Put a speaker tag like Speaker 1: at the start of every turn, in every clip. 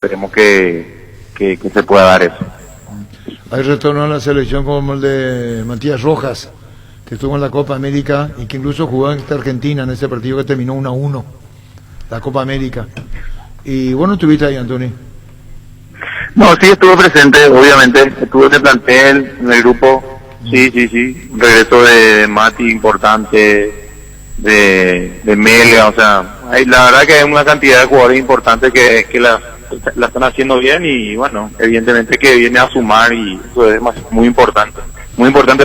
Speaker 1: esperemos que se pueda dar eso.
Speaker 2: Hay retorno a la selección como el de Matías Rojas, que estuvo en la Copa América y que incluso jugó ante Argentina en ese partido que terminó 1-1, la Copa América. Y bueno, estuviste ahí, Anthony.
Speaker 1: No, sí, estuve presente, obviamente, estuve en el plantel, en el grupo, sí, regreso de Mati importante, de Melga, o sea, la verdad que hay una cantidad de jugadores importantes que la están haciendo bien y bueno, evidentemente que viene a sumar y eso es muy importante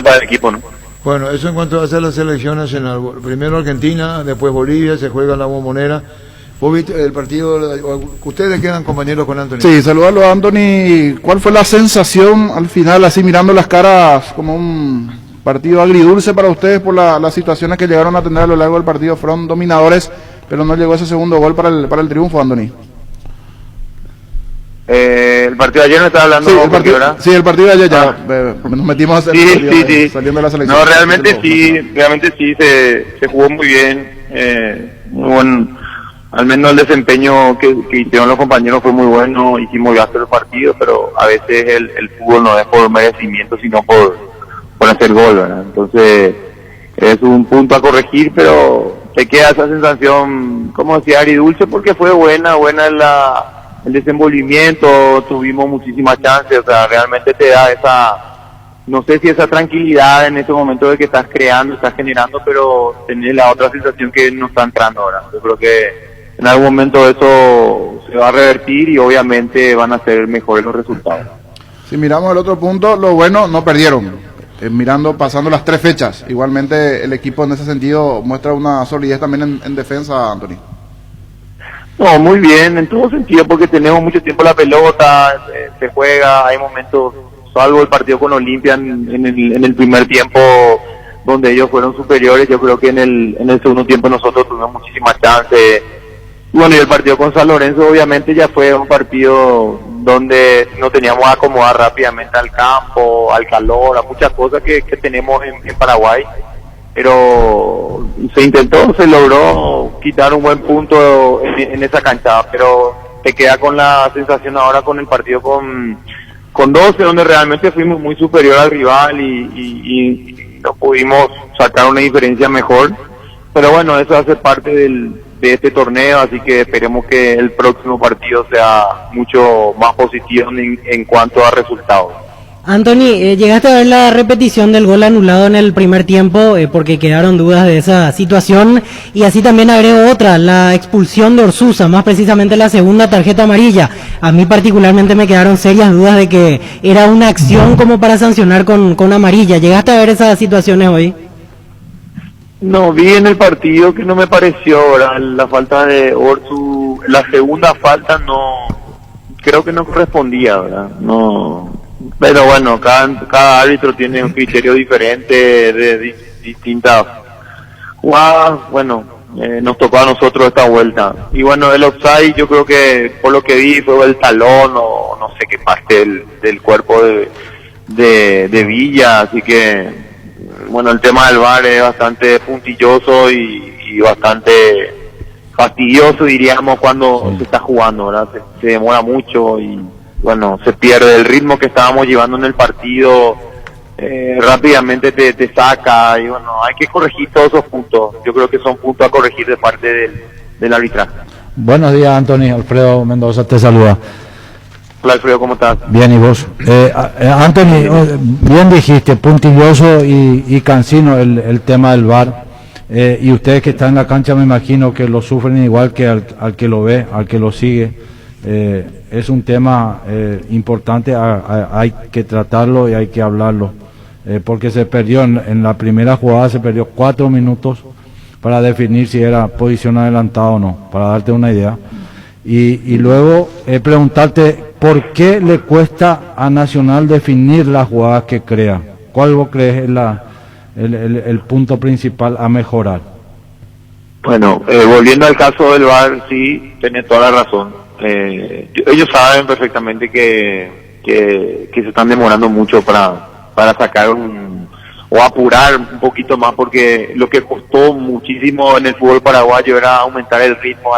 Speaker 1: para el equipo, ¿no?
Speaker 2: Bueno, eso en cuanto a hacer las selección nacional. Primero Argentina, después Bolivia, se juega en la Bombonera. ¿Vos viste el partido? ¿Ustedes quedan compañeros con Anthony?
Speaker 3: Sí, saludarlo a Anthony. ¿Cuál fue la sensación al final, así mirando las caras, como un partido agridulce para ustedes por las situaciones que llegaron a tener a lo largo del partido? Fueron dominadores, pero no llegó ese segundo gol para el triunfo, Anthony.
Speaker 1: El partido de ayer me estaba hablando.
Speaker 3: Sí, el partido de ayer ya nos metimos a hacer
Speaker 1: sí.
Speaker 3: saliendo de la selección.
Speaker 1: No, realmente sí se jugó muy bien, muy buen, al menos el desempeño que hicieron los compañeros fue muy bueno, hicimos gasto el partido, pero a veces el fútbol no es por merecimiento, sino por hacer gol, ¿verdad? Entonces es un punto a corregir, pero te queda esa sensación, como decía, agridulce, porque fue buena el desenvolvimiento, tuvimos muchísimas chances, o sea, realmente te da esa, no sé si esa tranquilidad en ese momento de que estás creando, estás generando, pero tenés la otra sensación que no está entrando ahora. Yo creo que en algún momento eso se va a revertir y obviamente van a ser mejores los resultados.
Speaker 3: Si miramos el otro punto, lo bueno, no perdieron. Pasando las 3 fechas, igualmente el equipo en ese sentido muestra una solidez también en defensa, Anthony.
Speaker 1: No, muy bien, en todo sentido, porque tenemos mucho tiempo la pelota, se juega, hay momentos, salvo el partido con Olimpia en el primer tiempo, donde ellos fueron superiores. Yo creo que en el segundo tiempo nosotros tuvimos muchísimas chances. Bueno, y el partido con San Lorenzo obviamente ya fue un partido donde no teníamos que acomodar rápidamente al campo, al calor, a muchas cosas que tenemos en Paraguay. Pero se intentó, se logró quitar un buen punto en esa cancha, pero te queda con la sensación ahora con el partido con 12, donde realmente fuimos muy superior al rival y no pudimos sacar una diferencia mejor. Pero bueno, eso hace parte de este torneo, así que esperemos que el próximo partido sea mucho más positivo en cuanto a resultados.
Speaker 4: Anthony, llegaste a ver la repetición del gol anulado en el primer tiempo porque quedaron dudas de esa situación, y así también agrego otra, la expulsión de Orsusa, más precisamente la segunda tarjeta amarilla. A mí particularmente me quedaron serias dudas de que era una acción como para sancionar con amarilla. ¿Llegaste a ver esas situaciones hoy?
Speaker 1: No, vi en el partido que no me pareció, ¿verdad? La falta de Orsu, la segunda falta no, creo que no correspondía, ¿verdad? No. Pero bueno, cada árbitro tiene un criterio diferente de distintas jugadas. Bueno, nos tocó a nosotros esta vuelta. Y bueno, el offside, yo creo que por lo que vi fue el talón o no sé qué parte del cuerpo de Villa. Así que, bueno, el tema del VAR es bastante puntilloso y bastante fastidioso, diríamos, cuando se está jugando, ¿verdad? Se demora mucho y bueno, se pierde el ritmo que estábamos llevando en el partido, rápidamente te saca y bueno, hay que corregir todos esos puntos. Yo creo que son puntos a corregir de parte del arbitraje.
Speaker 5: Buenos días, Anthony. Alfredo Mendoza te saluda.
Speaker 1: Hola, Alfredo, ¿cómo estás?
Speaker 5: Bien, ¿y vos? Anthony, bien dijiste, puntilloso y cansino el tema del VAR. Y ustedes que están en la cancha me imagino que lo sufren igual que al que lo ve, al que lo sigue. Es un tema importante, hay que tratarlo y hay que hablarlo, porque se perdió en la primera jugada, se perdió 4 minutos para definir si era posición adelantada o no, para darte una idea. Y luego preguntarte por qué le cuesta a Nacional definir las jugadas que crea. ¿Cuál vos crees es el punto principal a mejorar?
Speaker 1: Bueno, volviendo al caso del VAR, sí, tenés toda la razón. Ellos saben perfectamente que se están demorando mucho para sacar o apurar un poquito más, porque lo que costó muchísimo en el fútbol paraguayo era aumentar el ritmo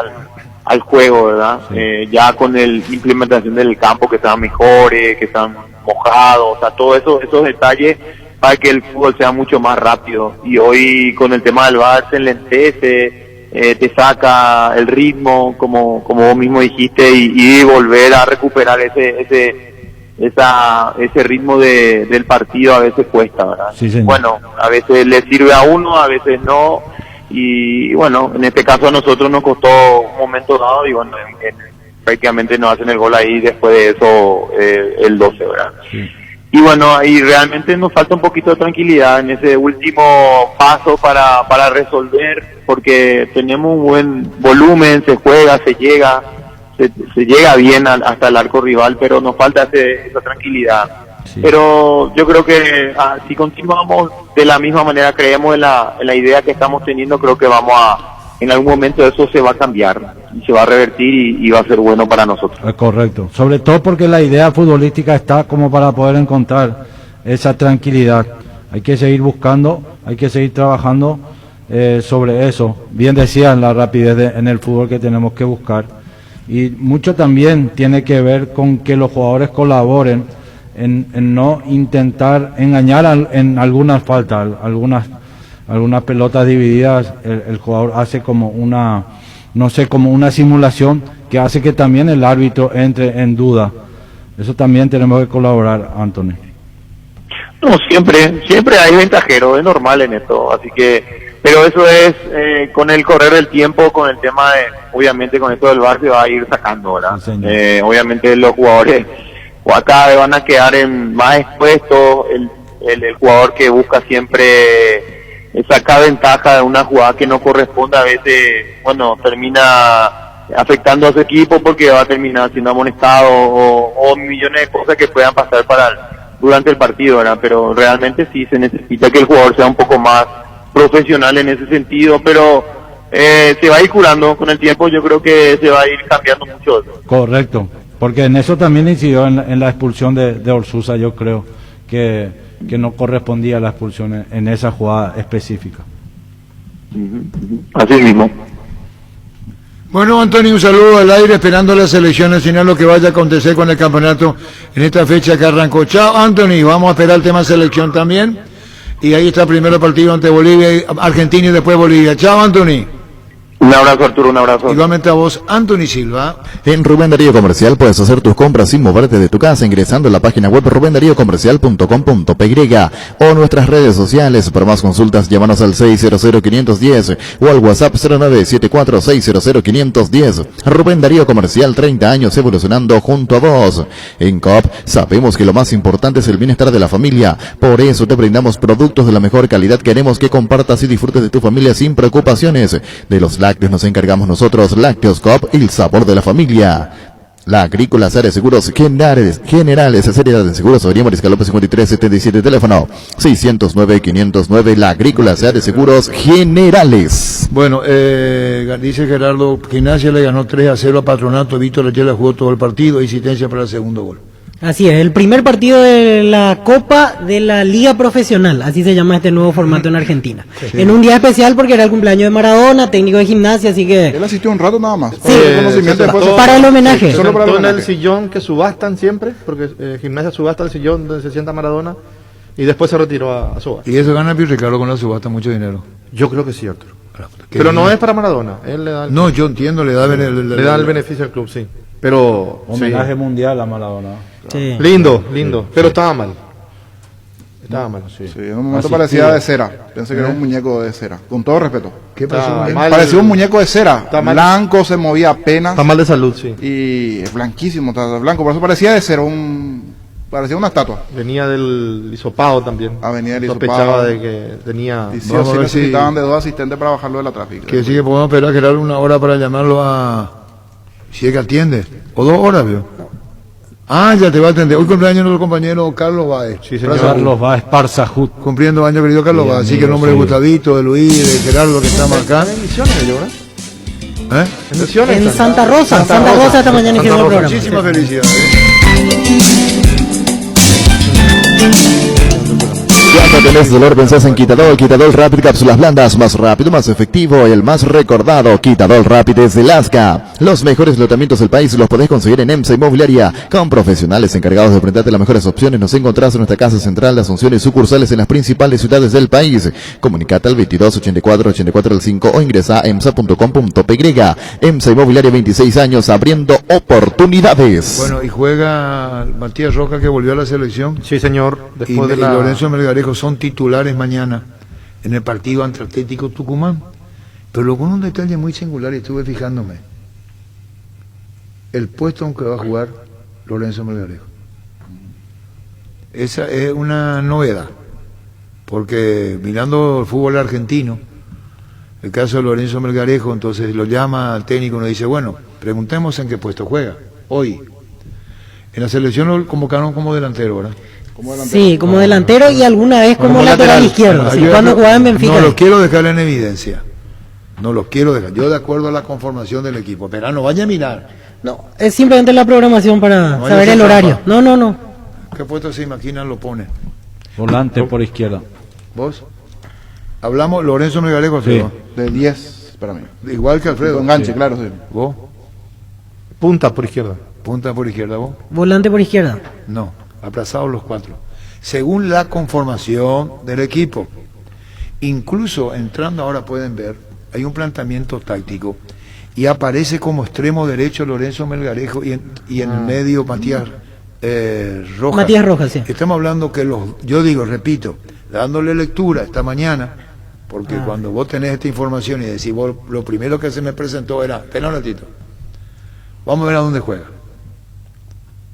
Speaker 1: al juego, ¿verdad?
Speaker 5: Sí.
Speaker 1: Ya con la implementación del campo, que están mejores, que están mojados, o sea, todos esos detalles para que el fútbol sea mucho más rápido. Y hoy con el tema del VAR se enlentece, te saca el ritmo, como vos mismo dijiste, y volver a recuperar ese ritmo del partido a veces cuesta, ¿verdad?
Speaker 5: Sí, señor.
Speaker 1: Bueno, a veces le sirve a uno, a veces no, y bueno, en este caso a nosotros nos costó un momento dado, y bueno, prácticamente nos hacen el gol ahí, después de eso el 12, ¿verdad?
Speaker 5: Sí.
Speaker 1: Y bueno, ahí realmente nos falta un poquito de tranquilidad en ese último paso para resolver, porque tenemos un buen volumen, se juega, se llega bien hasta el arco rival, pero nos falta esa tranquilidad.
Speaker 5: Sí.
Speaker 1: Pero yo creo que si continuamos de la misma manera, creemos en la idea que estamos teniendo, creo que en algún momento eso se va a cambiar, y se va a revertir y va a ser bueno para nosotros.
Speaker 5: Es correcto, sobre todo porque la idea futbolística está como para poder encontrar esa tranquilidad. Hay que seguir buscando, hay que seguir trabajando sobre eso. Bien decían, la rapidez en el fútbol que tenemos que buscar. Y mucho también tiene que ver con que los jugadores colaboren en no intentar engañar en algunas faltas, algunas pelotas divididas. El jugador hace como como una simulación que hace que también el árbitro entre en duda. Eso también tenemos que colaborar, Anthony.
Speaker 1: No, siempre hay ventajeros, es normal en esto, así que, pero eso es con el correr del tiempo, con el tema obviamente con esto del VAR se va a ir sacando, ¿verdad?
Speaker 5: Sí,
Speaker 1: obviamente los jugadores acá van a quedar más expuestos, el jugador que busca siempre sacar ventaja de una jugada que no corresponde, a veces, bueno, termina afectando a su equipo porque va a terminar siendo amonestado o millones de cosas que puedan pasar durante el partido, ¿verdad? Pero realmente sí se necesita que el jugador sea un poco más profesional en ese sentido, pero se va a ir curando con el tiempo, yo creo que se va a ir cambiando mucho.
Speaker 5: Correcto, porque en eso también incidió en la expulsión de Orsusa, yo creo que no correspondía la expulsión en esa jugada específica.
Speaker 1: Así mismo.
Speaker 2: Bueno, Antonio, un saludo al aire, esperando las elecciones, sino lo que vaya a acontecer con el campeonato en esta fecha que arrancó. Chao, Anthony, vamos a esperar el tema selección también. Y ahí está primero el partido ante Bolivia, Argentina y después Bolivia. Chao, Anthony.
Speaker 1: Un abrazo, Arturo, un abrazo.
Speaker 2: Igualmente a vos, Anthony Silva.
Speaker 6: En Rubén Darío Comercial puedes hacer tus compras sin moverte de tu casa ingresando a la página web rubendariocomercial.com.py o nuestras redes sociales. Para más consultas, llámanos al 600-510 o al WhatsApp 0974-600-510. Rubén Darío Comercial, 30 años evolucionando junto a vos. En Coop sabemos que lo más importante es el bienestar de la familia. Por eso te brindamos productos de la mejor calidad. Queremos que compartas y disfrutes de tu familia sin preocupaciones. De los lácteos nos encargamos nosotros, Lácteos Coop, el sabor de la familia. La Agrícola Área Seguros Generales, Seriedad de Seguros, Avenida Mariscal López 5377, teléfono 609-509, La Agrícola Área Seguros Generales.
Speaker 2: Bueno, dice Gerardo, Gimnasia le ganó 3-0 a Patronato, Víctor Lechela jugó todo el partido, asistencia para el segundo gol.
Speaker 4: Así es, el primer partido de la Copa de la Liga Profesional, así se llama este nuevo formato en Argentina. Sí. En un día especial porque era el cumpleaños de Maradona, técnico de Gimnasia, así que...
Speaker 3: Él asistió un rato nada más.
Speaker 4: Sí, para el homenaje.
Speaker 7: Solo para el homenaje. El sillón que subastan siempre, porque Gimnasia subasta el sillón donde se sienta Maradona, y después se retiró a subasta.
Speaker 2: ¿Y eso gana Pío Ricardo con la subasta mucho dinero?
Speaker 7: Yo creo que sí, Arturo. Pero no es para Maradona. Él le da
Speaker 2: no, yo entiendo, le da
Speaker 7: el beneficio al club, sí. Pero
Speaker 5: homenaje mundial a Maradona.
Speaker 4: Sí.
Speaker 7: Lindo, pero estaba mal.
Speaker 3: Sí, en un momento parecía de cera. Pensé que era un muñeco de cera. Con todo respeto.
Speaker 2: ¿Qué pasó?
Speaker 3: Parecía un muñeco de cera. Blanco, se movía apenas.
Speaker 7: Está mal de salud, sí.
Speaker 3: Y es blanquísimo, está blanco. Por eso parecía de cera, parecía una estatua.
Speaker 7: Venía del hisopado también.
Speaker 3: Venía del hisopado.
Speaker 7: Sospechaba de que tenía...
Speaker 3: Y sí necesitaban de 2 asistentes para bajarlo de la tráfico.
Speaker 2: Que sí que podemos esperar a Gerardo una hora para llamarlo a... Si es que atiende. O 2 horas, veo. Ya te va a atender. Hoy cumpleaños nuestro compañero Carlos Báez.
Speaker 5: Sí, señor. Carlos Báez Parzajut.
Speaker 2: Cumpliendo años, querido Carlos Báez. Así que el nombre de Gustavito, de Luis, de Gerardo que estamos acá.
Speaker 7: En Misiones,
Speaker 4: En Santa Rosa. Santa Rosa esta mañana hicieron el programa.
Speaker 2: Muchísimas felicidades.
Speaker 6: Cuando tenés dolor, pensás en Quitadol Rapid, cápsulas blandas, más rápido, más efectivo, el más recordado, Quitadol Rapid es de Lasca. Los mejores lotamientos del país los podés conseguir en EMSA Inmobiliaria. Con profesionales encargados de brindarte las mejores opciones, nos encontrás en nuestra casa central de Asunción y sucursales en las principales ciudades del país. Comunicate al 22 84 84 5 o ingresa a emsa.com.py. EMSA Inmobiliaria, 26 años abriendo oportunidades.
Speaker 2: Bueno, y juega Matías Rojas, que volvió a la selección.
Speaker 7: Sí, señor. Después
Speaker 2: y
Speaker 7: de la...
Speaker 2: Lorenzo Melgarejo son titulares mañana en el partido ante Atlético Tucumán. Pero con un detalle muy singular, y estuve fijándome. El puesto en que va a jugar Lorenzo Melgarejo. Esa es una novedad, porque mirando el fútbol argentino, el caso de Lorenzo Melgarejo, entonces lo llama al técnico y nos dice, bueno, preguntemos en qué puesto juega hoy. En la selección lo convocaron como delantero, ¿verdad?
Speaker 4: Sí, como delantero y alguna vez como lateral izquierdo, sí, cuando jugaba en Benfica.
Speaker 2: No lo quiero dejar en evidencia, no lo quiero dejar, yo de acuerdo a la conformación del equipo, pero no vaya a mirar.
Speaker 4: No, es simplemente la programación para
Speaker 2: No
Speaker 4: saber el horario. No.
Speaker 2: ¿Qué puesto se imaginan lo pone?
Speaker 5: Volante por izquierda.
Speaker 2: ¿Vos? Hablamos Lorenzo Melgarejo,
Speaker 5: Sí.
Speaker 2: ¿no?
Speaker 3: De 10 para mí.
Speaker 2: Igual que Alfredo.
Speaker 3: Enganche,
Speaker 5: Sí.
Speaker 3: claro, sí.
Speaker 2: ¿Vos?
Speaker 7: Punta por izquierda.
Speaker 2: Punta por izquierda, ¿vos?
Speaker 4: Volante por izquierda.
Speaker 2: No, aplazados los cuatro. Según la conformación del equipo. Incluso entrando ahora pueden ver, hay un planteamiento táctico y aparece como extremo derecho Lorenzo Melgarejo y en el medio Matías Rojas.
Speaker 4: Matías Rojas, sí.
Speaker 2: Estamos hablando que yo digo, repito, dándole lectura esta mañana, porque cuando vos tenés esta información y decís, vos, lo primero que se me presentó era, espera un ratito, vamos a ver a dónde juega.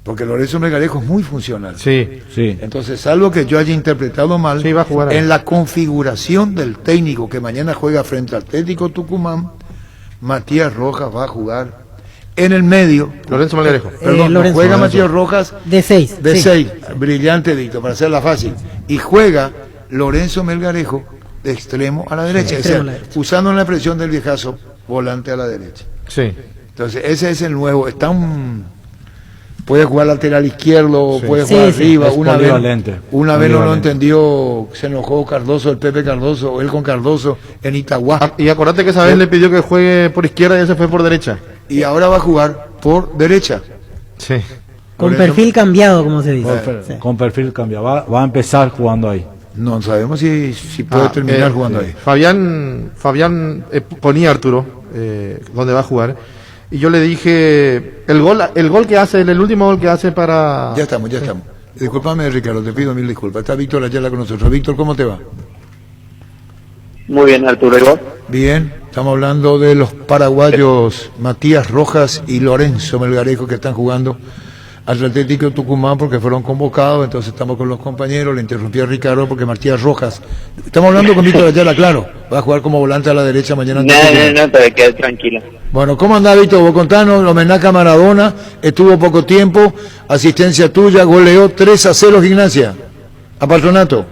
Speaker 2: Porque Lorenzo Melgarejo es muy funcional.
Speaker 7: Sí.
Speaker 5: Sí.
Speaker 2: Entonces, salvo que yo haya interpretado mal,
Speaker 7: Sí, va a jugar ahí.
Speaker 2: en la configuración del técnico que mañana juega frente al Atlético Tucumán, Matías Rojas va a jugar en el medio.
Speaker 7: Lorenzo Melgarejo.
Speaker 2: Perdón, no
Speaker 4: Lorenzo.
Speaker 2: juega Matías Rojas
Speaker 4: De 6.
Speaker 2: de 6, brillante Dicto, para hacerla fácil. Y juega Lorenzo Melgarejo de extremo a la derecha,
Speaker 4: extremo
Speaker 2: o
Speaker 4: a la
Speaker 2: sea,
Speaker 4: derecha.
Speaker 2: usando la presión del viejazo, volante a la derecha.
Speaker 7: Sí.
Speaker 2: Entonces, ese es el nuevo. Puede jugar lateral izquierdo,
Speaker 7: Sí.
Speaker 2: puede
Speaker 4: Sí,
Speaker 2: jugar
Speaker 4: sí.
Speaker 2: arriba.
Speaker 5: Es polivalente.
Speaker 2: Una vez no lo
Speaker 5: Polivalente.
Speaker 2: entendió, se enojó Cardoso, el Pepe Cardoso, o él con Cardoso en Itagüá.
Speaker 7: Ah, y acordate que esa vez le pidió que juegue por izquierda y él se fue por derecha.
Speaker 2: Y ahora va a jugar por derecha.
Speaker 7: Sí.
Speaker 4: Con
Speaker 2: Lorenzo-
Speaker 4: perfil cambiado, como se dice. Sí.
Speaker 5: Con perfil cambiado. Va a empezar jugando ahí.
Speaker 2: No sabemos si puede terminar jugando ahí.
Speaker 7: Fabián ponía a Arturo donde va a jugar y yo le dije el gol que hace, el último gol que hace para
Speaker 2: Ya estamos. Discúlpame, Ricardo, te pido mil disculpas. Está Víctor Ayala con nosotros. Víctor, ¿cómo te va?
Speaker 1: Muy bien, Arturo, ¿y vos?
Speaker 2: Bien, estamos hablando de los paraguayos Matías Rojas y Lorenzo Melgarejo que están jugando al Atlético Tucumán porque fueron convocados, entonces estamos con los compañeros, le interrumpí a Ricardo porque Matías Rojas, estamos hablando con Víctor Ayala, claro, va a jugar como volante a la derecha mañana. ante Tucumán.
Speaker 1: No, te quedes tranquilo.
Speaker 2: Bueno, ¿cómo andás, Víctor? Vos contanos, el homenaje a Maradona, estuvo poco tiempo, asistencia tuya, goleó 3-0 Gimnasia, a Patronato.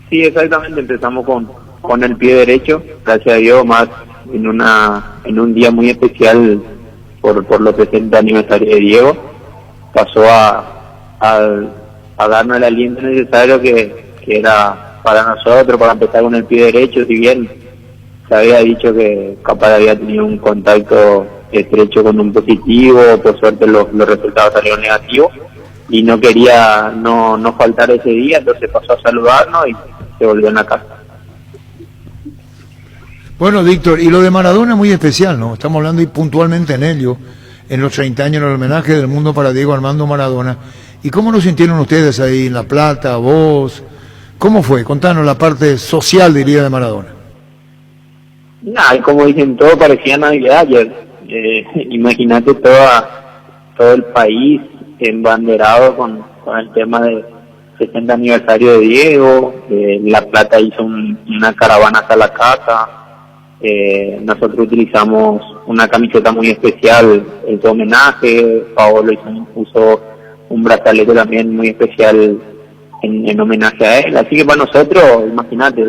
Speaker 1: Sí, exactamente, empezamos con el pie derecho, gracias a Dios, más en un día muy especial por lo que es el aniversario de Diego, pasó a darnos el aliento necesario que era para nosotros, para empezar con el pie derecho, si bien se había dicho que capaz había tenido un contacto estrecho con un positivo, por suerte los resultados salieron negativos, y no quería no faltar ese día, entonces pasó a saludarnos y se volvió en la casa.
Speaker 2: Bueno, Víctor, y lo de Maradona es muy especial, ¿no? Estamos hablando y puntualmente en ello, en los 30 años del homenaje del mundo para Diego Armando Maradona. ¿Y cómo lo sintieron ustedes ahí en La Plata, vos? ¿Cómo fue? Contanos la parte social, diría, de Maradona.
Speaker 1: Nada, como dicen, todo parecía Navidad ayer. Imagínate todo el país embanderado con el tema de 60 aniversario de Diego. La Plata hizo una caravana hasta la casa. Nosotros utilizamos una camiseta muy especial en su homenaje. Paolo puso un brazalete también muy especial en homenaje a él. Así que para nosotros, imagínate,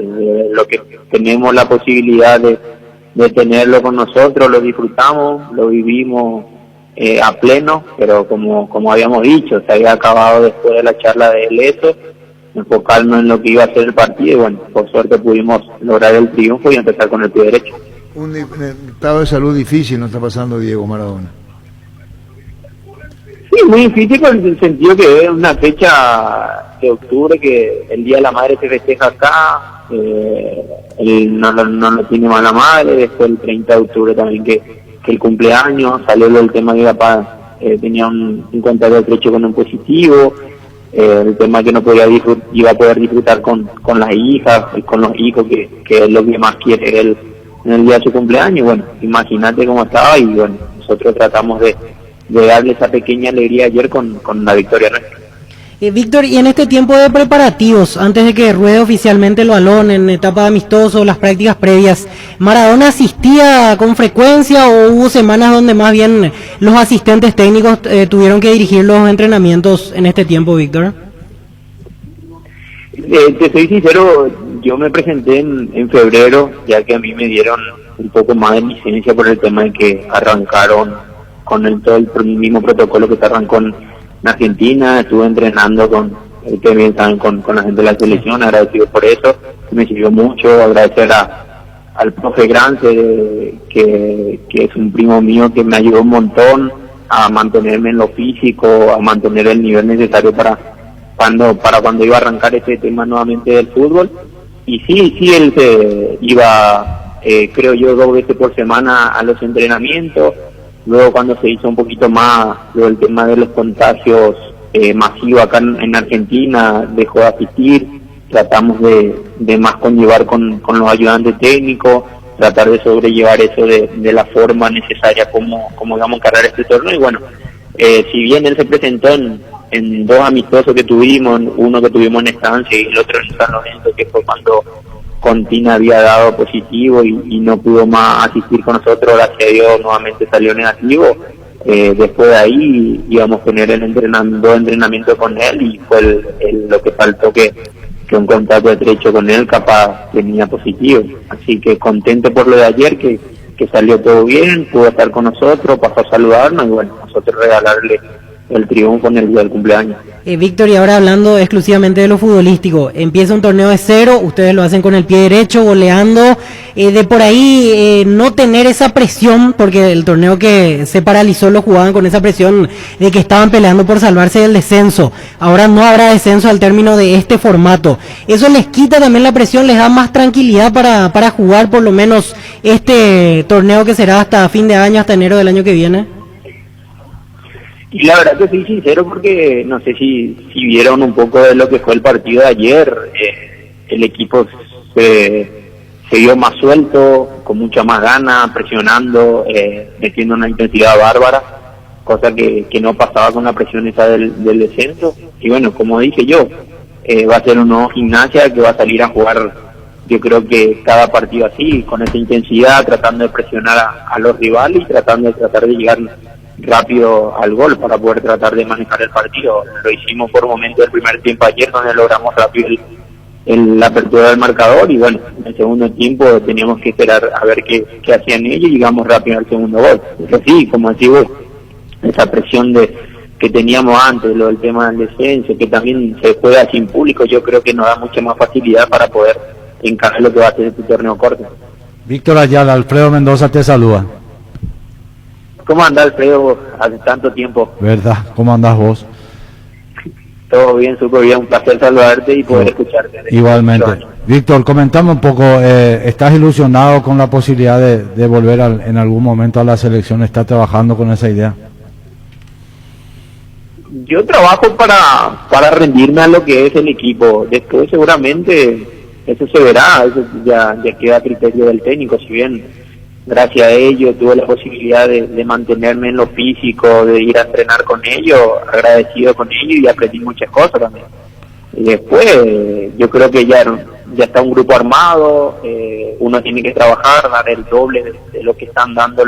Speaker 1: lo que tenemos la posibilidad de tenerlo con nosotros, lo disfrutamos, lo vivimos a pleno, pero como habíamos dicho, se había acabado después de la charla de él eso, enfocarnos en lo que iba a ser el partido y bueno, por suerte pudimos lograr el triunfo y empezar con el pie derecho.
Speaker 2: un estado de salud difícil no está pasando Diego Maradona.
Speaker 1: Sí, muy difícil en el sentido que es una fecha de octubre que el Día de la Madre se festeja acá, él no lo tiene más la madre, después el 30 de octubre también que el cumpleaños, salió el tema que mi papá tenía un contacto estrecho con un positivo, el tema que no podía iba a poder disfrutar con las hijas y con los hijos, que es lo que más quiere él en el día de su cumpleaños. Bueno, imagínate cómo estaba y bueno, nosotros tratamos de darle esa pequeña alegría ayer con la victoria nuestra.
Speaker 4: Víctor, y en este tiempo de preparativos, antes de que ruede oficialmente el balón en etapa de amistoso, las prácticas previas, ¿Maradona asistía con frecuencia o hubo semanas donde más bien los asistentes técnicos tuvieron que dirigir los entrenamientos en este tiempo, Víctor?
Speaker 1: Te soy sincero, yo me presenté en febrero, ya que a mí me dieron un poco más de licencia por el tema de que arrancaron con todo el mismo protocolo que se arrancó en Argentina. Estuve entrenando con la gente de la selección, agradecido por eso, me sirvió mucho. Agradecer al profe Grance, que es un primo mío que me ayudó un montón a mantenerme en lo físico, a mantener el nivel necesario para cuando iba a arrancar ese tema nuevamente del fútbol. Y sí, él se iba, creo yo, 2 veces por semana a los entrenamientos. Luego cuando se hizo un poquito más el tema de los contagios masivos acá en Argentina, dejó de asistir. Tratamos de más conllevar con los ayudantes técnicos, tratar de sobrellevar eso de la forma necesaria como vamos a encarar este torneo. Y bueno, si bien él se presentó en 2 amistosos que tuvimos, uno que tuvimos en Estancia y el otro en San Lorenzo, que fue cuando Contina había dado positivo y no pudo más asistir con nosotros, gracias a Dios nuevamente salió negativo. Después de ahí íbamos a tener dos entrenamientos con él y fue lo que faltó que un contacto estrecho con él capaz tenía positivo. Así que contento por lo de ayer, que salió todo bien, pudo estar con nosotros, pasó a saludarnos y bueno, nosotros regalarle el triunfo en el día del cumpleaños.
Speaker 4: Víctor, y ahora hablando exclusivamente de lo futbolístico, empieza un torneo de cero, ustedes lo hacen con el pie derecho, goleando, de por ahí no tener esa presión, porque el torneo que se paralizó lo jugaban con esa presión de que estaban peleando por salvarse del descenso. Ahora no habrá descenso al término de este formato. Eso les quita también la presión, les da más tranquilidad para jugar por lo menos este torneo que será hasta fin de año, hasta enero del año que viene.
Speaker 1: Y la verdad que soy sincero porque no sé si vieron un poco de lo que fue el partido de ayer. El equipo se vio más suelto, con mucha más gana, presionando, metiendo una intensidad bárbara, cosa que no pasaba con la presión esa del descenso. Y bueno, como dije yo, va a ser un nuevo Gimnasia que va a salir a jugar, yo creo que cada partido así, con esa intensidad, tratando de presionar a los rivales y tratando de llegar rápido al gol para poder tratar de manejar el partido. Lo hicimos por momentos el primer tiempo ayer, donde logramos rápido la apertura del marcador y bueno, en el segundo tiempo teníamos que esperar a ver qué hacían ellos y llegamos rápido al segundo gol. Pero sí, como decís vos, esa presión que teníamos antes, lo del tema del descenso, que también se juega sin público, yo creo que nos da mucha más facilidad para poder encarar lo que va a ser este torneo corto.
Speaker 5: Víctor Ayala, Alfredo Mendoza te saluda.
Speaker 1: ¿Cómo andás, Alfredo? Hace tanto tiempo.
Speaker 5: ¿Verdad? ¿Cómo andás vos?
Speaker 1: Todo bien, súper bien. Un placer saludarte y poder escucharte.
Speaker 5: Igualmente. Víctor, comentame un poco, ¿estás ilusionado con la posibilidad de volver en algún momento a la selección? ¿Estás trabajando con esa idea?
Speaker 1: Yo trabajo para rendirme a lo que es el equipo. Después seguramente eso se verá, eso ya queda a criterio del técnico, si bien gracias a ellos tuve la posibilidad de mantenerme en lo físico, de ir a entrenar con ellos, agradecido con ellos y aprendí muchas cosas también. Y después yo creo que ya está un grupo armado, uno tiene que trabajar, dar el doble de lo que están dando,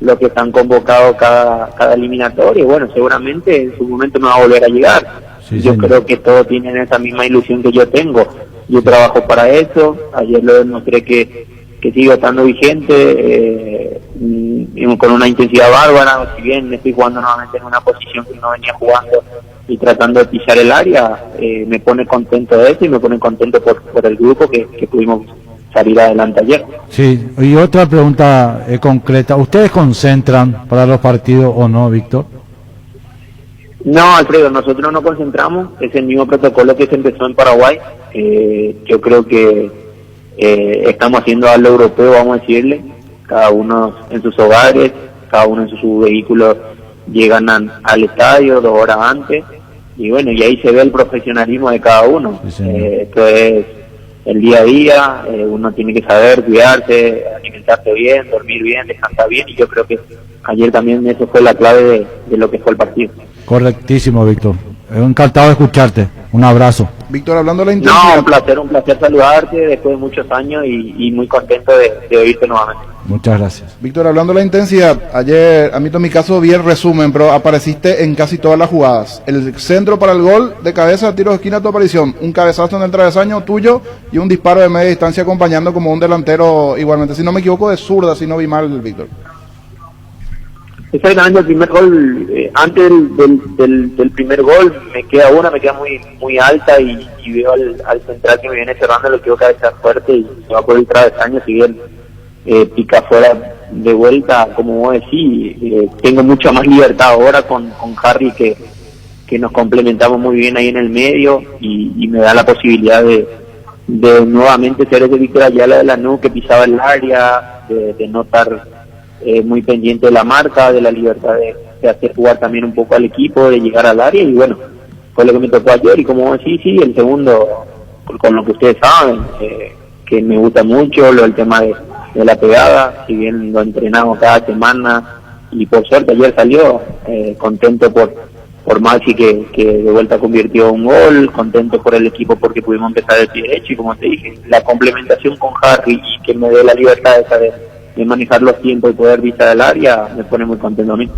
Speaker 1: lo que están convocados cada eliminatorio, y bueno, seguramente en su momento me va a volver a llegar. Sí, yo creo que todos tienen esa misma ilusión que yo tengo. Yo trabajo para eso, ayer lo demostré que sigo estando vigente, con una intensidad bárbara, si bien estoy jugando nuevamente en una posición que no venía jugando y tratando de pisar el área, me pone contento de eso y me pone contento por el grupo que pudimos salir adelante ayer.
Speaker 5: Sí, y otra pregunta concreta. ¿Ustedes concentran para los partidos o no, Víctor?
Speaker 1: No, Alfredo, nosotros no concentramos, es el mismo protocolo que se empezó en Paraguay. Yo creo que estamos haciendo algo europeo, vamos a decirle, cada uno en sus hogares, cada uno en su vehículo, llegan al estadio 2 horas antes, y bueno, y ahí se ve el profesionalismo de cada uno.
Speaker 5: Sí,
Speaker 1: Esto es el día a día, uno tiene que saber cuidarse, alimentarse bien, dormir bien, descansar bien, y yo creo que ayer también eso fue la clave de lo que fue el partido.
Speaker 5: Correctísimo, Víctor. Encantado de escucharte. Un abrazo.
Speaker 3: Víctor, hablando de la intensidad.
Speaker 1: No, un placer saludarte después de muchos años y muy contento de oírte nuevamente.
Speaker 5: Muchas gracias.
Speaker 3: Víctor, hablando de la intensidad, ayer, a mí en mi caso vi el resumen, pero apareciste en casi todas las jugadas. El centro para el gol, de cabeza, tiro de esquina, tu aparición. Un cabezazo en el travesaño tuyo y un disparo de media distancia acompañando como un delantero igualmente. Si no me equivoco, de zurda, si no vi mal, Víctor.
Speaker 1: Exactamente, el primer gol, antes del primer gol me queda muy alta y veo al central que me viene cerrando, lo quiero cabezar fuerte y se va por el travesaño, si bien pica fuera de vuelta, como vos decís, tengo mucha más libertad ahora con Harry que nos complementamos muy bien ahí en el medio y me da la posibilidad de nuevamente ser ese Víctor Ayala de Lanús que pisaba el área, de no estar muy pendiente de la marca, de la libertad de hacer jugar también un poco al equipo, de llegar al área, y bueno, fue lo que me tocó ayer. Y como sí, el segundo, con lo que ustedes saben, que me gusta mucho, el tema de la pegada, si bien lo entrenamos cada semana, y por suerte ayer salió, contento por Maxi que de vuelta convirtió un gol, contento por el equipo porque pudimos empezar el pie derecho, y como te dije, la complementación con Harry y que me dé la libertad de manejar los tiempos y poder visar el área, me pone muy contento a mí.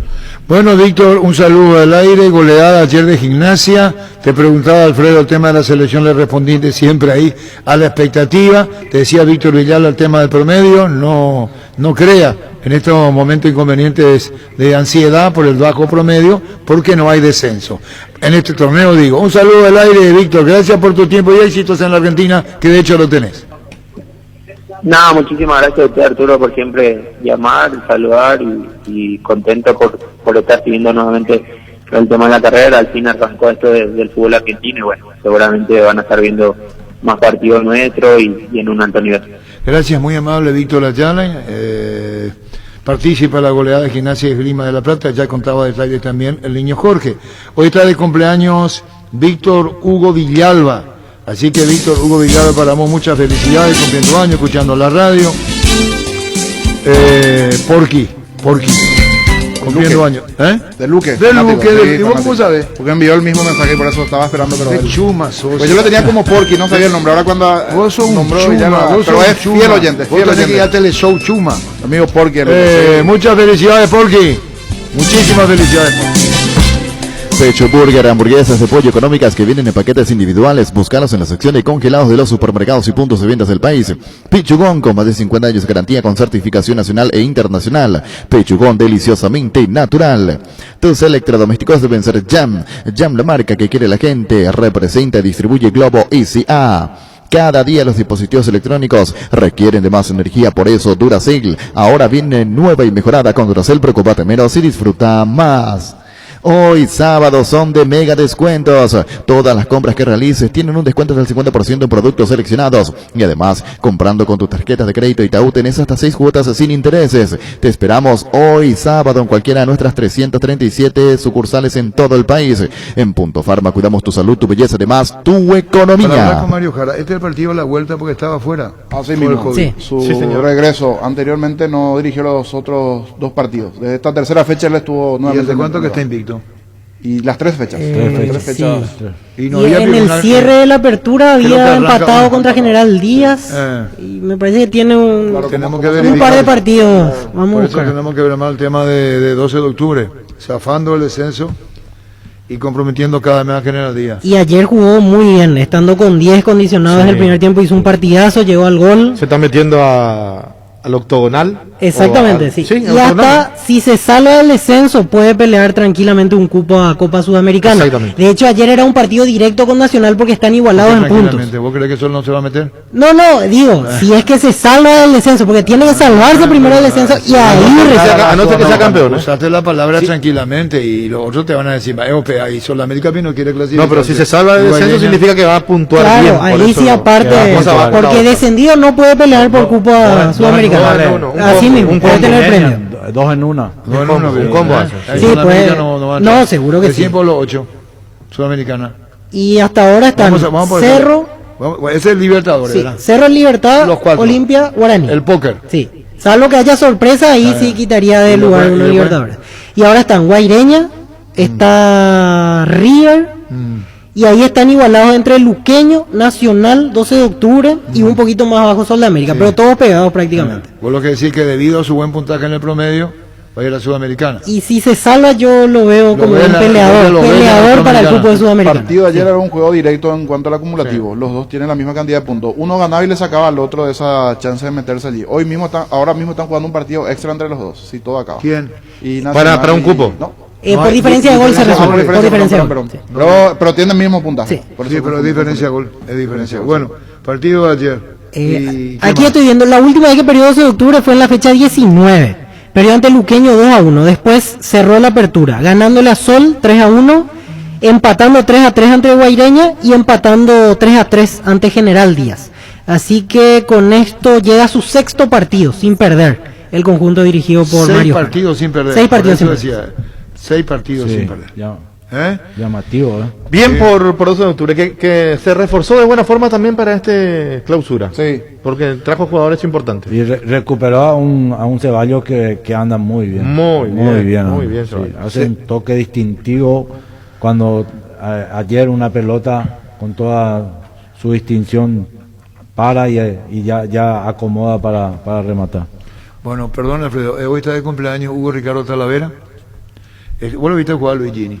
Speaker 2: Bueno, Víctor, un saludo al aire, goleada ayer de Gimnasia. Te preguntaba, Alfredo, el tema de la selección, le respondiste siempre ahí a la expectativa. Te decía Víctor Villalba el tema del promedio, no crea en estos momentos inconvenientes de ansiedad por el bajo promedio, porque no hay descenso. En este torneo digo, un saludo al aire, Víctor, gracias por tu tiempo y éxitos en la Argentina, que de hecho lo tenés.
Speaker 1: Nada, muchísimas gracias a usted, Arturo, por siempre llamar, saludar y contento por estar siguiendo nuevamente el tema de la carrera. Al fin arrancó esto del fútbol argentino y bueno, seguramente van a estar viendo más partidos nuestros y en un alto nivel.
Speaker 2: Gracias, muy amable Víctor Ayala, participa de la goleada de Gimnasia y Esgrima de la Plata, ya contaba detalles también el niño Jorge. Hoy está de cumpleaños Víctor Hugo Villalba. Así que Víctor Hugo Villalba, para vos muchas felicidades, cumpliendo años, escuchando la radio. Porqui, cumpliendo años.
Speaker 3: De Luque.
Speaker 2: ¿Y vos cómo sabes?
Speaker 3: Porque envió el mismo mensaje y por eso estaba esperando. Pero
Speaker 2: Qué chuma sos.
Speaker 3: pues yo lo tenía como Porqui, no sabía el nombre. Ahora cuando
Speaker 2: vos sos un
Speaker 3: nombró
Speaker 2: chuma,
Speaker 3: Villalba,
Speaker 2: vos
Speaker 3: pero
Speaker 2: sos
Speaker 3: es
Speaker 2: un chuma.
Speaker 3: fiel oyente,
Speaker 2: Vos tenés que ir a Teleshow Chuma.
Speaker 3: Amigo Porqui.
Speaker 2: Muchas felicidades, Porqui. Muchísimas felicidades, Porqui.
Speaker 6: Pecho Burger, hamburguesas de pollo económicas que vienen en paquetes individuales. Búscalos en la sección de congelados de los supermercados y puntos de ventas del país. Pichugón, con más de 50 años de garantía con certificación nacional e internacional. Pichugón, deliciosamente natural. Tus electrodomésticos deben ser Jam. Jam, la marca que quiere la gente. Representa y distribuye Globo ECA. Cada día los dispositivos electrónicos requieren de más energía, por eso Duracell ahora viene nueva y mejorada con Duracell. Preocupate menos y disfruta más. Hoy sábado son de mega descuentos. Todas las compras que realices tienen un descuento del 50% en productos seleccionados. Y además, comprando con tus tarjetas de crédito Itaú tenés hasta 6 cuotas sin intereses. Te esperamos hoy sábado en cualquiera de nuestras 337 sucursales en todo el país. En Punto Farma cuidamos tu salud, tu belleza, además tu economía.
Speaker 2: Para hablar con Mario Jara, este es el partido de la vuelta porque estaba afuera.
Speaker 3: Así mismo.
Speaker 4: Sí.
Speaker 3: Su
Speaker 7: señor.
Speaker 3: regreso. Anteriormente no dirigió los otros 2 partidos. Desde esta tercera fecha él estuvo
Speaker 2: ¿Y
Speaker 3: nuevamente.
Speaker 2: desde cuánto que está invicto?
Speaker 3: Y las 3 fechas. Tres fechas.
Speaker 2: Y
Speaker 4: Y
Speaker 2: había
Speaker 4: en el
Speaker 2: tribunal
Speaker 4: cierre
Speaker 2: que-
Speaker 4: de la apertura
Speaker 2: creo que
Speaker 4: había
Speaker 2: arranca
Speaker 4: empatado
Speaker 2: con-
Speaker 4: contra General Díaz y me parece que tiene
Speaker 2: tenemos que
Speaker 4: un
Speaker 2: verificar.
Speaker 4: par de partidos. Vamos
Speaker 2: Por
Speaker 4: a
Speaker 2: eso
Speaker 4: buscar.
Speaker 2: tenemos que ver más el tema de 12 de octubre, zafando el descenso y comprometiendo cada mes a General Díaz.
Speaker 4: Y ayer jugó muy bien, estando con 10 condicionados
Speaker 5: Sí.
Speaker 4: el primer tiempo, hizo un partidazo, llegó al gol.
Speaker 7: Se está metiendo a al octogonal.
Speaker 4: Exactamente, sí.
Speaker 7: Sí,
Speaker 4: Y
Speaker 7: octogonal.
Speaker 4: hasta si se salva del descenso puede pelear tranquilamente un cupo a Copa Sudamericana.
Speaker 7: Exactamente.
Speaker 4: De hecho, ayer era un partido directo con Nacional porque están igualados en puntos.
Speaker 2: Tranquilamente. ¿Vos crees que eso no se va a meter?
Speaker 4: No, digo, si es que se salva del descenso, porque tiene que salvarse primero del descenso y ahí recién.
Speaker 7: A no ser que sea campeón, ¿eh?
Speaker 2: Usaste la palabra tranquilamente y los otros te van a decir, ahí Sudamérica no quiere clasificar.
Speaker 7: No, pero si se salva del descenso significa que va a puntuar
Speaker 4: Claro,
Speaker 7: bien. por
Speaker 4: ahí
Speaker 7: eso
Speaker 4: sí aparte,
Speaker 7: vamos a bajar la
Speaker 4: porque
Speaker 7: otra.
Speaker 4: descendido no puede pelear por cupo a Sudamericana. Así mismo, puede tener premio.
Speaker 5: Dos en una.
Speaker 2: No,
Speaker 7: un combo hace.
Speaker 4: Sí, pues,
Speaker 2: va a
Speaker 4: no,
Speaker 2: entrar.
Speaker 4: seguro que
Speaker 2: Recién
Speaker 4: sí.
Speaker 2: por los 8, Sudamericana.
Speaker 4: Y hasta ahora están
Speaker 2: Vamos por
Speaker 4: Cerro,
Speaker 2: ese es el Libertadores,
Speaker 4: sí,
Speaker 2: ¿verdad?
Speaker 4: Cerro Libertad,
Speaker 2: Los cuatro.
Speaker 4: Olimpia, Guaraní.
Speaker 2: El póker.
Speaker 4: Sí, salvo que haya sorpresa, ahí sí quitaría del
Speaker 2: ¿Y
Speaker 4: lugar
Speaker 2: después?
Speaker 4: uno Libertadores. Y ahora están Guaireña, está River, y ahí están igualados entre Luqueño, Nacional, 12 de octubre, y un poquito más abajo Sol de América, pero todos pegados prácticamente.
Speaker 2: Vos lo que decís que debido a su buen puntaje en el promedio, va a ir a la Sudamericana.
Speaker 4: Y si se salva, yo lo veo como
Speaker 2: ves
Speaker 4: un
Speaker 2: la-
Speaker 4: peleador,
Speaker 2: lo ves en la
Speaker 4: peleador para el
Speaker 2: Sudamericana.
Speaker 4: cupo de
Speaker 3: El
Speaker 4: Sudamericana.
Speaker 3: partido de ayer era un juego directo en cuanto al acumulativo. Los dos tienen la misma cantidad de puntos. Uno ganaba y le sacaba al otro de esa chance de meterse allí. Ahora mismo están jugando un partido extra entre los dos, si todo acaba.
Speaker 2: ¿Quién?
Speaker 3: Y
Speaker 7: Para un
Speaker 3: y-
Speaker 7: cupo.
Speaker 3: No.
Speaker 4: Por diferencia de gol se resuelve. Por diferencia de gol. Sí.
Speaker 3: Pero tienen el mismo puntaje.
Speaker 4: Sí.
Speaker 3: Por
Speaker 2: Sí,
Speaker 3: eso
Speaker 2: pero
Speaker 3: fue-
Speaker 2: es diferencia de gol. Es diferencia de gol. Bueno, partido de ayer. ¿Y qué
Speaker 4: Aquí
Speaker 2: más?
Speaker 4: estoy viendo, la última vez que perdió 12 de octubre fue en la fecha 19. Perdió ante Luqueño 2-1. Después cerró la apertura, ganándole a Sol 3-1, empatando 3-3 ante Guaireña y empatando 3-3 ante General Díaz. Así que con esto llega a su sexto partido sin perder el conjunto dirigido por
Speaker 2: 6
Speaker 4: Mario.
Speaker 2: partidos sin perder.
Speaker 4: 6 partidos
Speaker 2: Por
Speaker 4: sin
Speaker 2: eso
Speaker 4: perder.
Speaker 2: decía, 6 partidos
Speaker 5: Sí,
Speaker 2: sin perder. ¿Eh?
Speaker 5: Llamativo, ¿eh?
Speaker 7: Bien por 12 de octubre, que se reforzó de buena forma también para este clausura.
Speaker 3: Sí.
Speaker 7: Porque trajo jugadores importantes.
Speaker 5: Y recuperó a un Ceballos que anda muy bien.
Speaker 7: Muy bien, muy
Speaker 5: anda.
Speaker 7: bien,
Speaker 5: Sí,
Speaker 7: Ceballos.
Speaker 5: hace un toque distintivo cuando ayer una pelota con toda su distinción para y ya acomoda para rematar.
Speaker 2: Bueno, perdón, Alfredo. Hoy está de cumpleaños Hugo Ricardo Talavera. ¿Vos lo viste jugar a Luigini?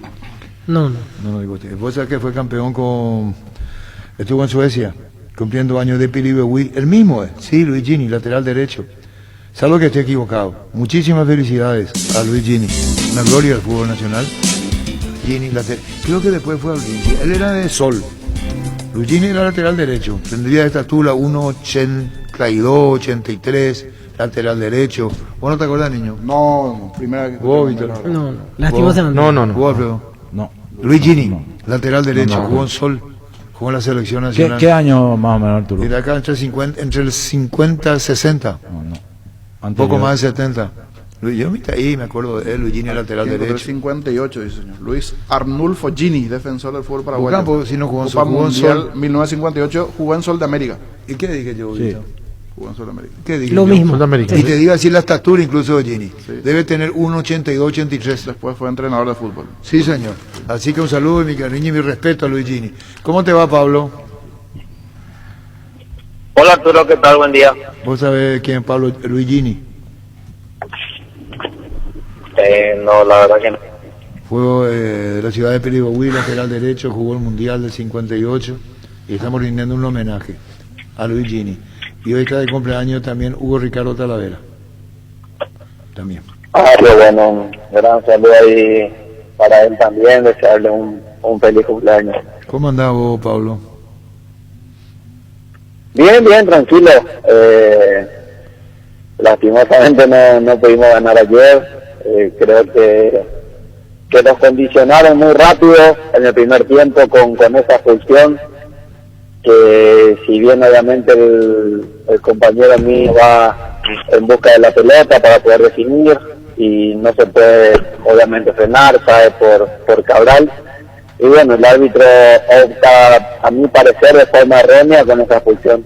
Speaker 4: No.
Speaker 2: No, digo usted. Vos sabés que fue campeón estuvo en Suecia, cumpliendo años de Pilibehui. El mismo, sí, Luigini, lateral derecho. Salvo que esté equivocado. Muchísimas felicidades a Luigini. Una gloria del fútbol nacional. Luigini, creo que después fue a Luigini. Él era de Sol. Luigini era lateral derecho. Tendría de estatura 1,82, 83, lateral derecho. ¿Vos no te acordás, niño?
Speaker 3: No, primera vez que
Speaker 2: Vos, Víctor.
Speaker 4: No. Lastimosamente.
Speaker 7: No.
Speaker 2: ¿Vos, Alfredo?
Speaker 5: No.
Speaker 2: Luigini, lateral derecho,
Speaker 5: No.
Speaker 2: jugó en Sol, jugó en la selección
Speaker 5: ¿Qué,
Speaker 2: nacional.
Speaker 5: qué año más o menos, Arturo?
Speaker 2: Era acá entre el 50 y 60, un
Speaker 5: Anterior.
Speaker 2: poco más de 70. Yo ahí me acuerdo de él, Luigini, lateral derecho.
Speaker 3: 58, dice señor. Luis Arnulfo Gini, defensor del fútbol paraguayo.
Speaker 2: Ocampo, si no jugó en
Speaker 3: Copa
Speaker 2: Sol, jugó en
Speaker 3: Mundial
Speaker 2: Sol.
Speaker 3: 1958, jugó en Sol de América.
Speaker 2: ¿Y qué dije yo,
Speaker 5: Sí.
Speaker 2: Víctor?
Speaker 3: Jugó en Sol de América.
Speaker 2: ¿Qué dije
Speaker 4: Lo
Speaker 2: yo?
Speaker 4: mismo.
Speaker 7: Sudamérica.
Speaker 2: Y te digo así la estatura incluso de Gini.
Speaker 3: Sí.
Speaker 2: Debe tener 1,82, 83.
Speaker 3: Después fue entrenador de fútbol.
Speaker 2: Sí, señor. Así que un saludo y mi cariño y mi respeto a Luigini. ¿Cómo te va, Pablo?
Speaker 1: Hola Arturo, ¿qué tal? Buen día.
Speaker 2: ¿Vos sabés quién es Pablo Luigini?
Speaker 1: No, la verdad que no.
Speaker 2: Fue de la ciudad de Piribehui, lateral derecho, jugó el Mundial del 58 y estamos rindiendo un homenaje a Luigini. Y hoy está de cumpleaños también Hugo Ricardo Talavera. También.
Speaker 1: Qué bueno, un gran saludo ahí para él también, desearle un feliz cumpleaños.
Speaker 2: ¿Cómo andás vos, Pablo?
Speaker 1: Bien, tranquilo. Lastimosamente no pudimos ganar ayer. Creo que nos condicionaron muy rápido en el primer tiempo con esa expulsión, que si bien obviamente el compañero mío va en busca de la pelota para poder definir y no se puede obviamente frenar, cae por Cabral, y bueno, el árbitro opta, a mi parecer, de forma errónea con esa expulsión.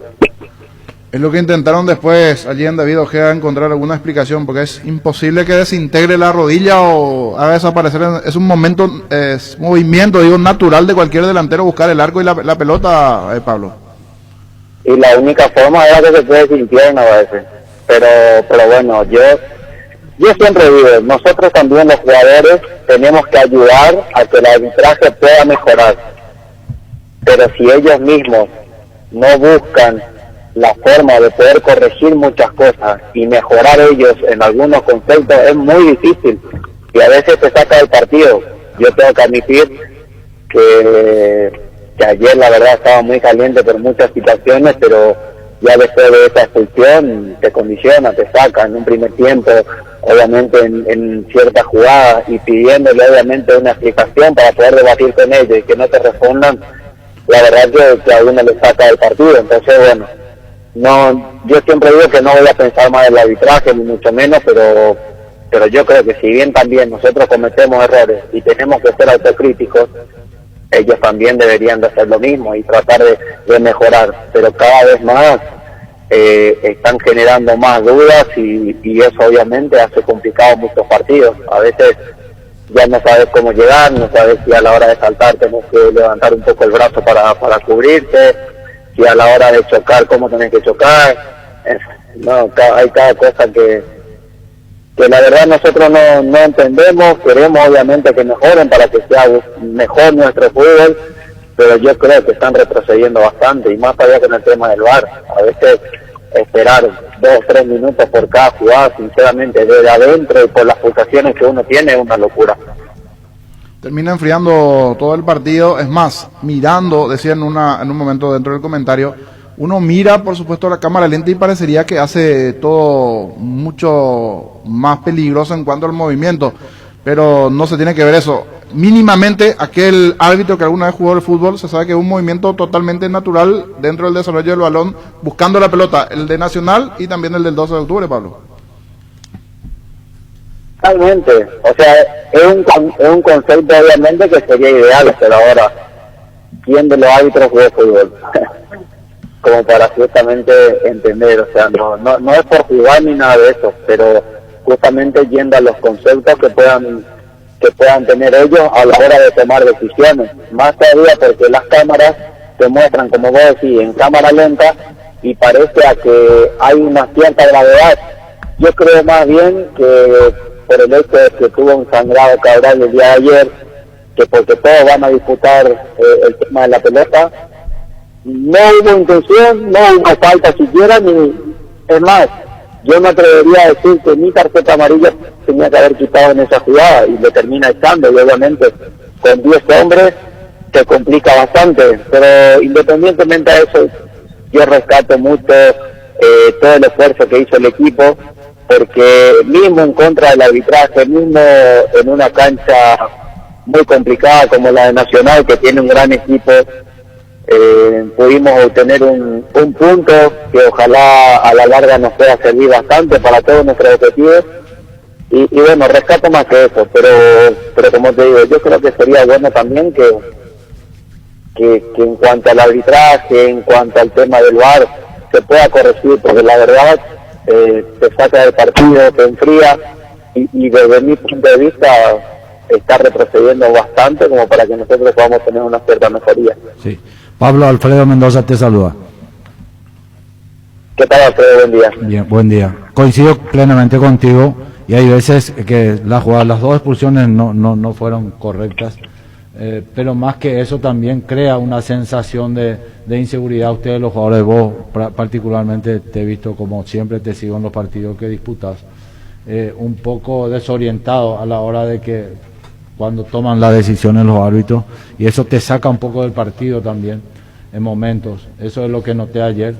Speaker 3: Es lo que intentaron después allí en David Ojeda encontrar alguna explicación, porque es imposible que desintegre la rodilla o haga desaparecer. Es un movimiento, digo, natural de cualquier delantero buscar el arco y la pelota, Pablo.
Speaker 1: Y la única forma era que se puede sin pierna a veces. Pero bueno, yo siempre digo, nosotros también los jugadores tenemos que ayudar a que el arbitraje pueda mejorar. Pero si ellos mismos no buscan
Speaker 8: la forma de poder corregir muchas cosas y mejorar ellos en algunos conceptos es muy difícil y a veces te saca del partido. Yo tengo que admitir que ayer la verdad estaba muy caliente por muchas situaciones, pero ya después de esa expulsión te condiciona, te saca en un primer tiempo, obviamente en ciertas jugadas, y pidiéndole obviamente una explicación para poder debatir con ellos y que no te respondan, la verdad que a uno le saca del partido. Entonces bueno, no, yo siempre digo que no voy a pensar más en el arbitraje ni mucho menos, pero yo creo que si bien también nosotros cometemos errores y tenemos que ser autocríticos, ellos también deberían de hacer lo mismo y tratar de mejorar, pero cada vez más están generando más dudas y eso obviamente hace complicado muchos partidos. A veces ya no sabes cómo llegar, no sabes si a la hora de saltar tenés que levantar un poco el brazo para cubrirte, si a la hora de chocar cómo tenés que chocar. No, hay cada cosa que la verdad nosotros no entendemos. Queremos obviamente que mejoren para que sea mejor nuestro fútbol, pero yo creo que están retrocediendo bastante, y más allá con el tema del VAR. A veces esperar 2 o 3 minutos por cada jugada, sinceramente, desde adentro y por las pulsaciones que uno tiene, es una locura.
Speaker 3: Termina enfriando todo el partido. Es más, mirando, decía en un momento dentro del comentario, uno mira por supuesto la cámara lenta y parecería que hace todo mucho más peligroso en cuanto al movimiento, pero no se tiene que ver eso. Mínimamente aquel árbitro que alguna vez jugó el fútbol se sabe que es un movimiento totalmente natural dentro del desarrollo del balón, buscando la pelota, el de Nacional y también el del 12 de octubre, Pablo.
Speaker 8: Totalmente, o sea, es un concepto obviamente que sería ideal, pero ahora, ¿quién de los árbitros jugó fútbol? Como para justamente entender, o sea, no es por jugar ni nada de eso, pero justamente yendo a los conceptos que puedan tener ellos a la hora de tomar decisiones, más todavía porque las cámaras te muestran, como vos decís, en cámara lenta, y parece a que hay una cierta gravedad. Yo creo más bien que por el hecho de que tuvo un sangrado Cabral el día de ayer, que porque todos van a disputar el tema de la pelota, no hubo intención, no hubo falta siquiera, es más, yo me atrevería a decir que mi tarjeta amarilla tenía que haber quitado en esa jugada y le termina echando, y obviamente con 10 hombres se complica bastante, pero independientemente de eso, yo rescato mucho todo el esfuerzo que hizo el equipo, porque mismo en contra del arbitraje, mismo en una cancha muy complicada como la de Nacional, que tiene un gran equipo, pudimos obtener un punto que ojalá a la larga nos pueda servir bastante para todos nuestros objetivos, y bueno, rescato más que eso, pero como te digo, yo creo que sería bueno también que en cuanto al arbitraje, en cuanto al tema del VAR, se pueda corregir, porque la verdad te saca del partido, te enfría, y desde mi punto de vista está retrocediendo bastante como para que nosotros podamos tener una cierta mejoría.
Speaker 5: Sí. Pablo, Alfredo Mendoza te saluda.
Speaker 8: ¿Qué tal, Alfredo? Buen día.
Speaker 5: Bien, buen día. Coincido plenamente contigo, y hay veces que las 2 expulsiones no fueron correctas, pero más que eso también crea una sensación de inseguridad. Ustedes, los jugadores, vos particularmente, te he visto, como siempre te sigo en los partidos que disputas, un poco desorientado a la hora de que cuando toman las decisiones los árbitros, y eso te saca un poco del partido también en momentos. Eso es lo que noté ayer,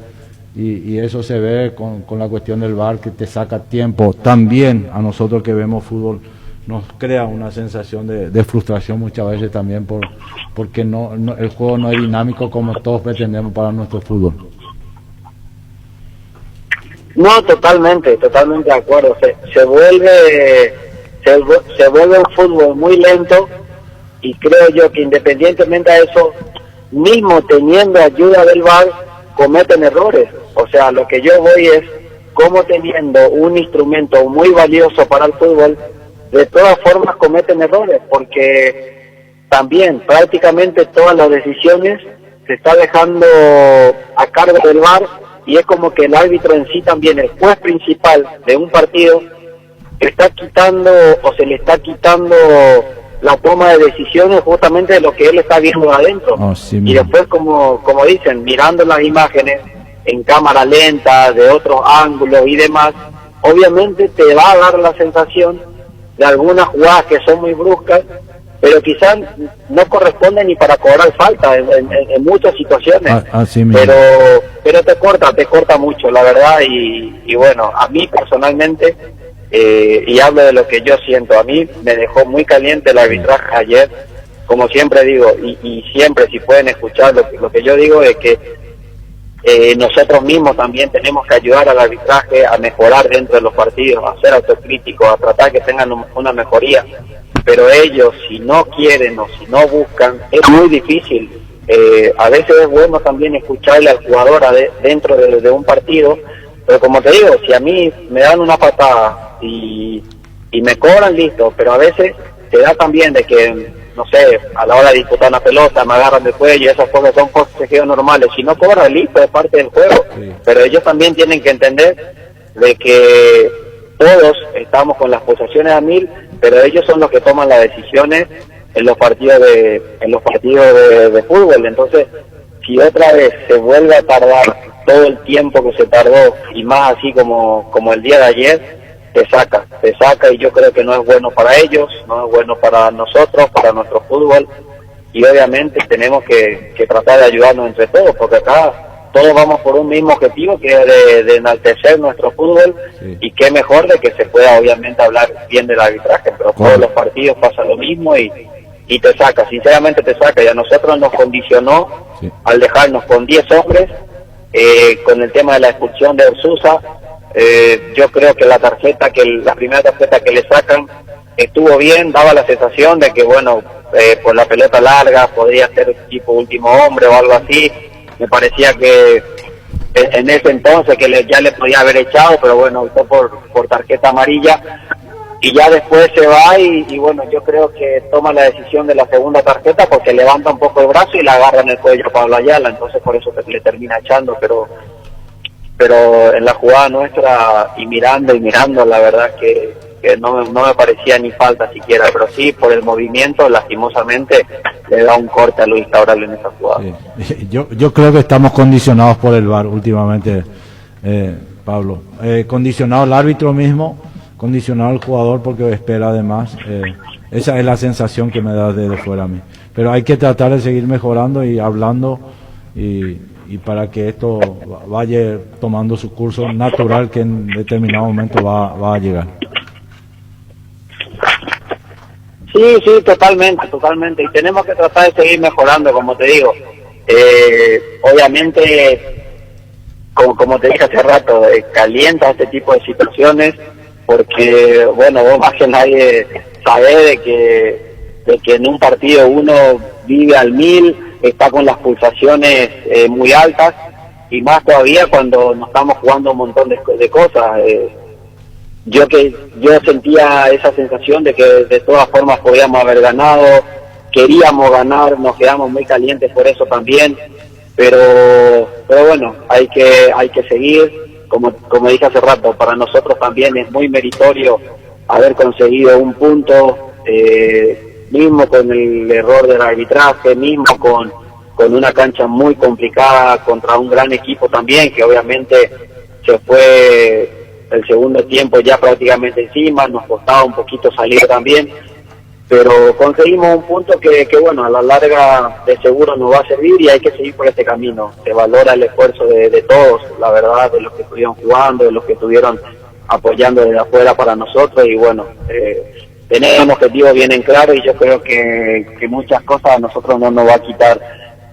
Speaker 5: y eso se ve con la cuestión del VAR, que te saca tiempo. También a nosotros que vemos fútbol nos crea una sensación de frustración muchas veces también, porque el juego no es dinámico como todos pretendemos para nuestro fútbol.
Speaker 8: No, totalmente de acuerdo. Se vuelve un fútbol muy lento, y creo yo que independientemente de eso, mismo teniendo ayuda del VAR, cometen errores. O sea, lo que yo voy es cómo, teniendo un instrumento muy valioso para el fútbol, de todas formas cometen errores, porque también prácticamente todas las decisiones se está dejando a cargo del VAR, y es como que el árbitro en sí también, el juez principal de un partido, está quitando, o se le está quitando la toma de decisiones justamente de lo que él está viendo adentro.
Speaker 5: Sí,
Speaker 8: y después, como dicen, mirando las imágenes, en cámara lenta, de otros ángulos y demás, obviamente te va a dar la sensación de algunas jugadas que son muy bruscas, pero quizás no corresponde ni para cobrar falta en muchas situaciones.
Speaker 5: Así mismo.
Speaker 8: Pero te corta mucho, la verdad, y bueno, a mí personalmente, y hablo de lo que yo siento, a mí me dejó muy caliente el arbitraje ayer, como siempre digo, y siempre si pueden escuchar lo que yo digo es que nosotros mismos también tenemos que ayudar al arbitraje a mejorar dentro de los partidos, a ser autocríticos, a tratar que tengan una mejoría, pero ellos si no quieren o si no buscan, es muy difícil. A veces es bueno también escucharle al jugador dentro de un partido, pero como te digo, si a mí me dan una patada y me cobran, listo, pero a veces te da también de que, no sé, a la hora de disputar una pelota me agarran del cuello, esas cosas son forcejeos normales, si no cobran, listo, es parte del juego, pero ellos también tienen que entender de que todos estamos con las pulsaciones a 1000, pero ellos son los que toman las decisiones en los partidos de fútbol. Entonces, si otra vez se vuelve a tardar todo el tiempo que se tardó, y más así como el día de ayer, te saca, y yo creo que no es bueno para ellos, no es bueno para nosotros, para nuestro fútbol, y obviamente tenemos que tratar de ayudarnos entre todos, porque acá todos vamos por un mismo objetivo, que es de enaltecer nuestro fútbol, y qué mejor de que se pueda obviamente hablar bien del arbitraje, pero todos los partidos pasa lo mismo y te saca, sinceramente te saca, y a nosotros nos condicionó al dejarnos con 10 hombres, con el tema de la expulsión de Orsusa. Yo creo que la primera tarjeta que le sacan estuvo bien, daba la sensación de que bueno, por la pelota larga podría ser tipo último hombre o algo así. Me parecía que en ese entonces que ya le podía haber echado, pero bueno, optó por tarjeta amarilla, y ya después se va y bueno, yo creo que toma la decisión de la segunda tarjeta porque levanta un poco el brazo y la agarra en el cuello a Pablo Ayala, entonces por eso le termina echando, pero en la jugada nuestra y mirando, la verdad que no me parecía ni falta siquiera, pero sí por el movimiento, lastimosamente, le da un corte a Luis Cabral en esa jugada.
Speaker 5: Sí. Yo creo que estamos condicionados por el VAR últimamente, Pablo. Condicionado el árbitro mismo, condicionado el jugador porque espera además. Esa es la sensación que me da desde fuera a mí. Pero hay que tratar de seguir mejorando y hablando y para que esto vaya tomando su curso natural que en determinado momento va a llegar.
Speaker 8: Sí, totalmente, y tenemos que tratar de seguir mejorando, como te digo. Obviamente, como te dije hace rato, calienta este tipo de situaciones, porque, bueno, vos más que nadie sabés de que en un partido uno vive al 1000, está con las pulsaciones muy altas, y más todavía cuando nos estamos jugando un montón de cosas. Yo sentía esa sensación de que de todas formas podíamos haber ganado, queríamos ganar, nos quedamos muy calientes por eso también, pero bueno, hay que seguir, como dije hace rato, para nosotros también es muy meritorio haber conseguido un punto, mismo con el error del arbitraje, mismo con una cancha muy complicada contra un gran equipo también, que obviamente se fue el segundo tiempo ya prácticamente encima, nos costaba un poquito salir también, pero conseguimos un punto que bueno, a la larga de seguro nos va a servir, y hay que seguir por este camino. Se valora el esfuerzo de todos, la verdad, de los que estuvieron jugando, de los que estuvieron apoyando desde afuera para nosotros, y bueno, tenemos un objetivo bien en claro, y yo creo que muchas cosas a nosotros no nos va a quitar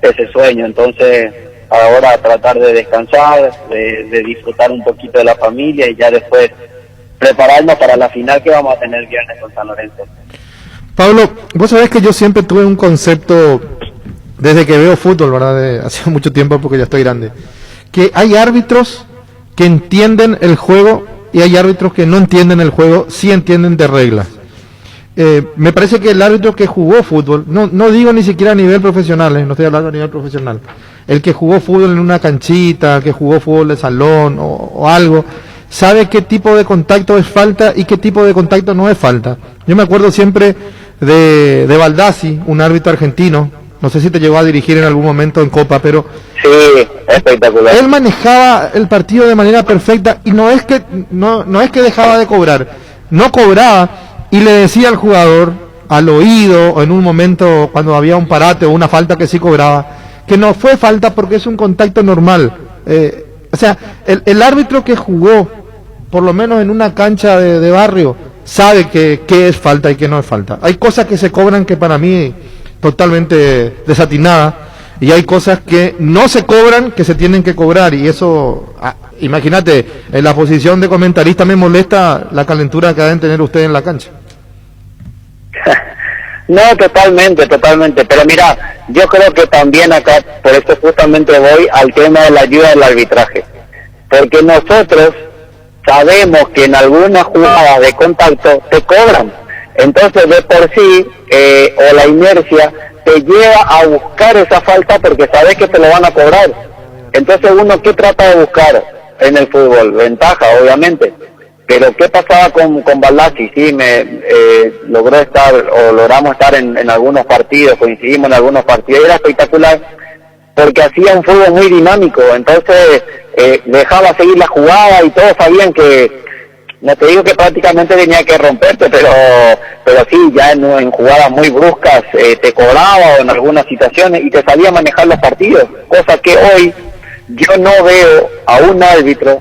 Speaker 8: ese sueño. Entonces ahora tratar de descansar, de disfrutar un poquito de la familia, y ya después prepararnos para la final que vamos a tener el viernes con San Lorenzo.
Speaker 7: Pablo, vos sabés que yo siempre tuve un concepto desde que veo fútbol, ¿verdad? De hace mucho tiempo, porque ya estoy grande, que hay árbitros que entienden el juego y hay árbitros que no entienden el juego, sí entienden de reglas. Me parece que el árbitro que jugó fútbol, no digo ni siquiera a nivel profesional, no estoy hablando a nivel profesional, el que jugó fútbol en una canchita, que jugó fútbol de salón o algo, sabe qué tipo de contacto es falta y qué tipo de contacto no es falta. Yo me acuerdo siempre de Baldassi, un árbitro argentino, no sé si te llegó a dirigir en algún momento en Copa, pero...
Speaker 8: Sí, espectacular.
Speaker 7: Él manejaba el partido de manera perfecta y no es que dejaba de cobrar, no cobraba y le decía al jugador al oído o en un momento cuando había un parate o una falta que sí cobraba, que no fue falta porque es un contacto normal. O sea, el árbitro que jugó, por lo menos en una cancha de barrio, sabe qué es falta y qué no es falta. Hay cosas que se cobran que para mí totalmente desatinadas y hay cosas que no se cobran que se tienen que cobrar y eso, imagínate, en la posición de comentarista me molesta la calentura que deben tener ustedes en la cancha.
Speaker 8: No, totalmente, pero mira, yo creo que también acá, por eso justamente voy al tema de la ayuda del arbitraje, porque nosotros sabemos que en algunas jugadas de contacto te cobran, entonces de por sí, o la inercia te lleva a buscar esa falta porque sabes que te lo van a cobrar, entonces uno ¿qué trata de buscar en el fútbol? Ventaja, obviamente. Pero ¿qué pasaba con Baldassi? Sí, logramos estar en algunos partidos, coincidimos en algunos partidos, era espectacular, porque hacía un fútbol muy dinámico, entonces dejaba seguir la jugada y todos sabían que, no te digo que prácticamente tenía que romperte, pero sí, ya en jugadas muy bruscas te cobraba o en algunas situaciones y te sabía manejar los partidos, cosa que hoy yo no veo a un árbitro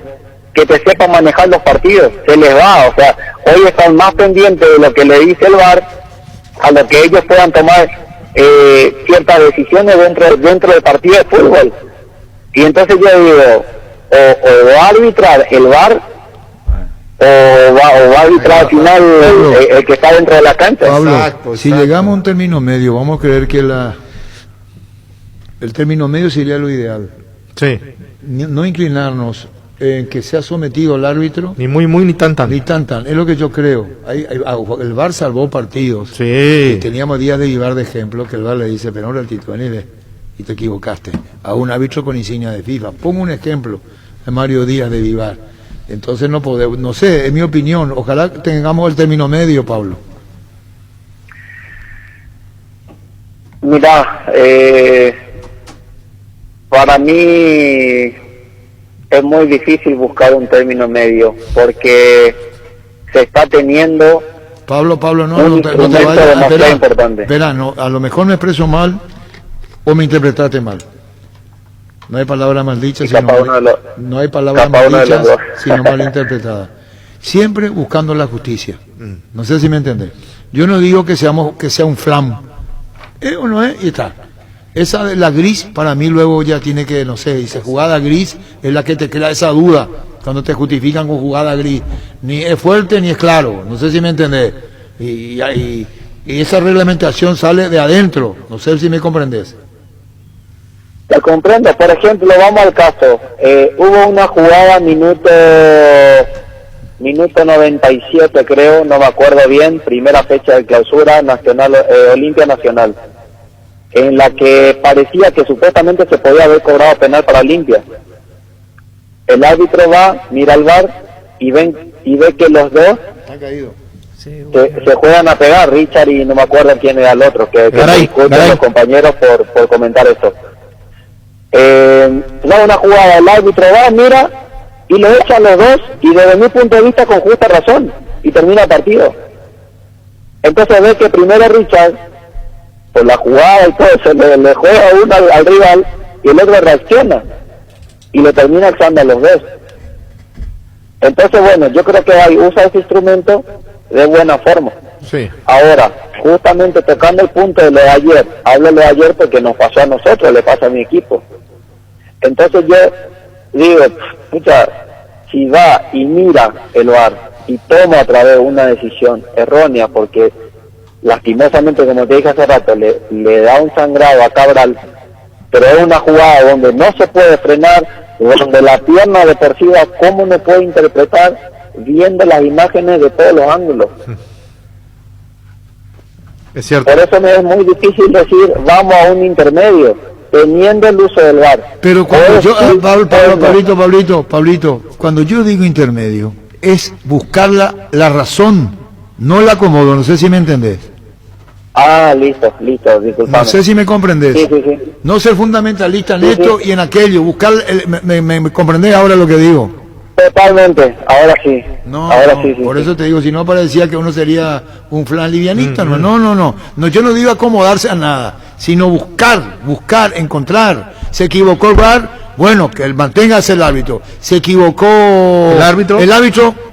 Speaker 8: que te sepa manejar los partidos, se les va, o sea, hoy están más pendientes de lo que le dice el VAR a lo que ellos puedan tomar ciertas decisiones dentro del partido de fútbol. Y entonces yo digo, o va a arbitrar el VAR o va a arbitrar al final el que está dentro de la cancha.
Speaker 2: Pablo,
Speaker 3: Exacto.
Speaker 2: Si llegamos a un término medio, vamos a creer que el término medio sería lo ideal.
Speaker 7: Sí,
Speaker 2: No inclinarnos en que sea sometido al árbitro,
Speaker 7: ni muy ni tan.
Speaker 2: ni tan, es lo que yo creo. El VAR salvó partidos.
Speaker 7: Sí.
Speaker 2: Y teníamos días de Vivar de ejemplo, que el VAR le dice, pero no, ratito, venile, y te equivocaste, a un árbitro con insignia de FIFA. Pongo un ejemplo de Mario Díaz de Vivar. Entonces no podemos, no sé, es mi opinión, ojalá tengamos el término medio, Pablo.
Speaker 8: Mira, para mí es muy difícil buscar un término medio porque se está teniendo
Speaker 2: Pablo, no
Speaker 8: un
Speaker 2: te
Speaker 8: instrumento
Speaker 2: vayas.
Speaker 8: demasiado importante.
Speaker 2: Espera, no, a lo mejor me expreso mal o me interpretaste mal. No hay palabra mal dicha, no hay palabras mal dichas, sino mal interpretadas. Siempre buscando la justicia. No sé si me entendés. Yo no digo que sea un flam. ¿Es o no es? Y está. Esa de la gris, para mí luego ya tiene que, no sé, dice jugada gris, es la que te crea esa duda, cuando te justifican con jugada gris. Ni es fuerte ni es claro, no sé si me entendés. Y esa reglamentación sale de adentro, no sé si me comprendés.
Speaker 8: Te comprendo, por ejemplo, vamos al caso, hubo una jugada minuto 97 creo, no me acuerdo bien, primera fecha de clausura nacional, Olimpia Nacional, en la que parecía que supuestamente se podía haber cobrado penal para Olimpia. El árbitro va, mira al VAR y ve que los dos se juegan a pegar, Richard y no me acuerdo quién era el otro, que me disculpen los compañeros por comentar eso. Da una jugada, el árbitro va, mira y lo echa a los dos y desde mi punto de vista con justa razón y termina el partido. Entonces ve que primero Richard por la jugada y todo se le juega uno al rival y el otro reacciona y le termina echando a los dos. Entonces bueno, yo creo que usa ese instrumento de buena forma.
Speaker 7: Sí.
Speaker 8: Ahora, justamente tocando el punto de lo de ayer, hablo de lo de ayer porque nos pasó a nosotros, le pasa a mi equipo. Entonces yo digo, escucha, si va y mira el VAR y toma otra vez una decisión errónea, porque lastimosamente, como te dije hace rato, le da un sangrado a Cabral, pero es una jugada donde no se puede frenar, donde la pierna deportiva, ¿cómo uno puede interpretar viendo las imágenes de todos los ángulos?
Speaker 7: Es cierto.
Speaker 8: Por eso me es muy difícil decir, vamos a un intermedio, teniendo el uso del VAR.
Speaker 2: Pero cuando yo, Pablito, cuando yo digo intermedio, es buscar la razón, no la acomodo, no sé si me entendés.
Speaker 8: Ah, listo, disculpame.
Speaker 2: No sé si me comprendes.
Speaker 8: Sí.
Speaker 2: No ser fundamentalista en
Speaker 8: Sí,
Speaker 2: esto
Speaker 8: sí.
Speaker 2: y en aquello, buscar, me comprendés ahora lo que digo.
Speaker 8: Totalmente, ahora sí.
Speaker 2: No,
Speaker 8: ahora
Speaker 2: no,
Speaker 8: sí.
Speaker 2: por eso te digo, si no parecía que uno sería un flan livianista, no, yo no digo acomodarse a nada, sino buscar, encontrar. Se equivocó el VAR, bueno, que él mantenga el árbitro. Se equivocó
Speaker 7: el árbitro,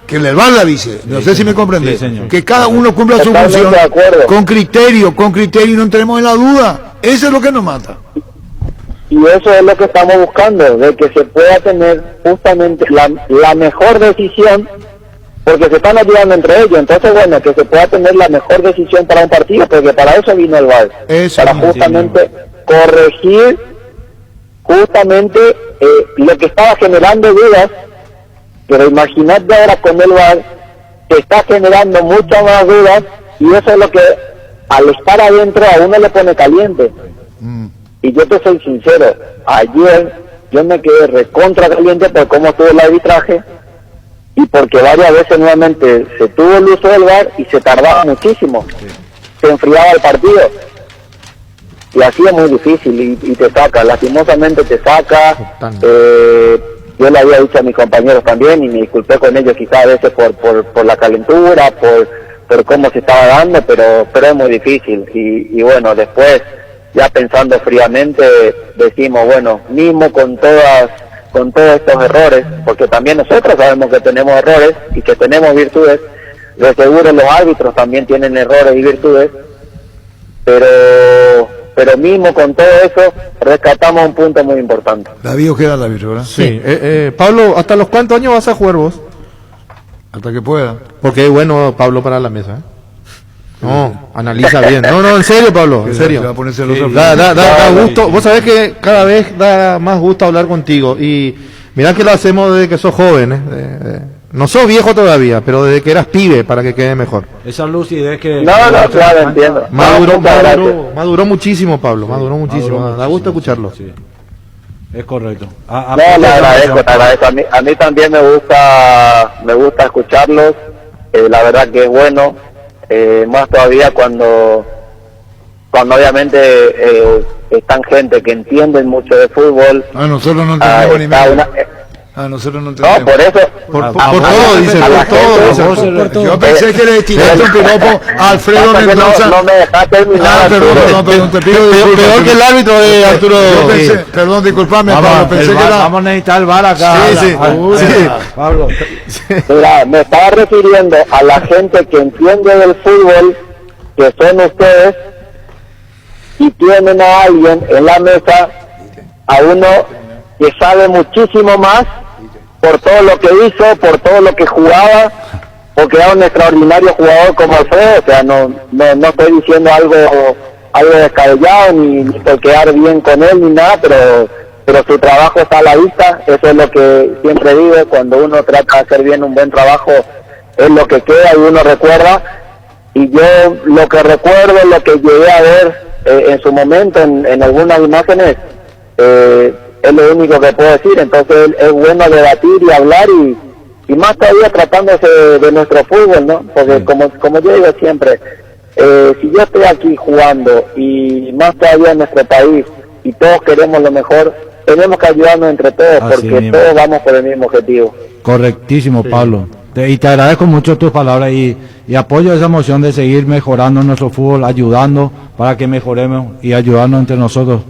Speaker 2: que el VAR la avise. No sé si me comprende.
Speaker 5: Sí, señor.
Speaker 2: Que cada uno cumpla su
Speaker 8: Totalmente
Speaker 2: función
Speaker 8: de acuerdo.
Speaker 2: con criterio y no entremos en la duda. Eso es lo que nos mata.
Speaker 8: Y eso es lo que estamos buscando, de que se pueda tener justamente la mejor decisión, porque se están ayudando entre ellos. Entonces, bueno, que se pueda tener la mejor decisión para un partido, porque para eso vino el VAR.
Speaker 2: Eso
Speaker 8: para
Speaker 2: mismo,
Speaker 8: justamente corregir justamente lo que estaba generando dudas. Pero imaginate ahora con el VAR, que está generando muchas más dudas, y eso es lo que al estar adentro a uno le pone caliente. Y yo te soy sincero, ayer yo me quedé recontra caliente por cómo estuvo el arbitraje y porque varias veces nuevamente se tuvo el uso del VAR y se tardaba muchísimo, se enfriaba el partido y así es muy difícil y te saca, lastimosamente te saca. Yo le había dicho a mis compañeros también y me disculpé con ellos quizás a veces por la calentura, por cómo se estaba dando, pero es muy difícil y bueno, después ya pensando fríamente decimos, bueno, mismo con todos estos errores, porque también nosotros sabemos que tenemos errores y que tenemos virtudes, de seguro los árbitros también tienen errores y virtudes, pero mismo con todo eso rescatamos un punto muy importante.
Speaker 2: David queda el árbitro, ¿verdad?
Speaker 7: Sí. Pablo, ¿hasta los cuántos años vas a jugar vos?
Speaker 2: Hasta que pueda.
Speaker 7: Porque es bueno, Pablo, para la mesa, ¿eh? No, analiza bien. No, en serio, Pablo, en serio.
Speaker 2: Se va a poner celoso.
Speaker 7: Da gusto. Vos sabés que cada vez da más gusto hablar contigo. Y mirá que lo hacemos desde que sos joven, ¿eh? No sos viejo todavía, pero desde que eras pibe, para que quede mejor.
Speaker 5: Esa lucidez que...
Speaker 8: No, claro, entiendo.
Speaker 7: Maduró muchísimo, Pablo, maduró muchísimo. Da gusto escucharlo.
Speaker 5: Sí. Es correcto.
Speaker 8: No, le agradezco. A mí también me gusta escucharlos. La verdad que es bueno. Más todavía cuando obviamente están gente que entienden mucho de fútbol.
Speaker 2: Nosotros no entendemos ni medio. Nosotros no entendemos.
Speaker 8: No, por eso.
Speaker 7: Por todo, dice, por todo.
Speaker 2: Yo pensé que le tiraste un piropo a Alfredo Mendoza.
Speaker 8: No me dejaste terminar.
Speaker 2: Perdón, te pido disculpas.
Speaker 7: Peor que el árbitro de Arturo.
Speaker 2: Perdón, disculpame, Pablo. Pensé que era...
Speaker 5: Vamos a necesitar el VAR acá.
Speaker 7: Sí.
Speaker 5: Pablo.
Speaker 8: Mira, me estaba refiriendo a la gente que entiende del fútbol, que son ustedes, y tienen a alguien en la mesa, a uno que sabe muchísimo más por todo lo que hizo, por todo lo que jugaba, porque era un extraordinario jugador como Alfredo. O sea, no estoy diciendo algo descabellado ni por quedar bien con él ni nada, pero su trabajo está a la vista. Eso es lo que siempre digo, cuando uno trata de hacer bien un buen trabajo es lo que queda y uno recuerda. Y yo lo que recuerdo, lo que llegué a ver en su momento en algunas imágenes, es lo único que puedo decir. Entonces es bueno debatir y hablar y más todavía tratándose de nuestro fútbol, ¿no? Porque como yo digo siempre, si yo estoy aquí jugando y más todavía en nuestro país y todos queremos lo mejor, tenemos que ayudarnos entre todos. Así porque mismo. Todos vamos por el mismo objetivo.
Speaker 5: Correctísimo, sí. Pablo. Y te agradezco mucho tus palabras y apoyo esa moción de seguir mejorando nuestro fútbol, ayudando para que mejoremos y ayudarnos entre nosotros.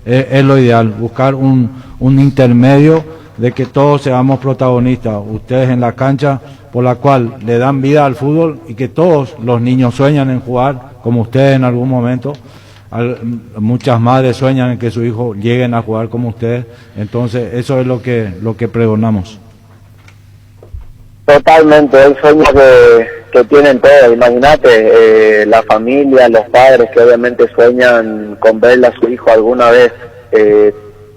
Speaker 5: Es lo ideal, buscar un intermedio de que todos seamos protagonistas, ustedes en la cancha, por la cual le dan vida al fútbol y que todos los niños sueñan en jugar, como ustedes en algún momento. Muchas madres sueñan en que sus hijos lleguen a jugar como ustedes, entonces eso es lo que pregonamos.
Speaker 8: Totalmente, el sueño que tienen todos. Imagínate, la familia, los padres que obviamente sueñan con verle a su hijo alguna vez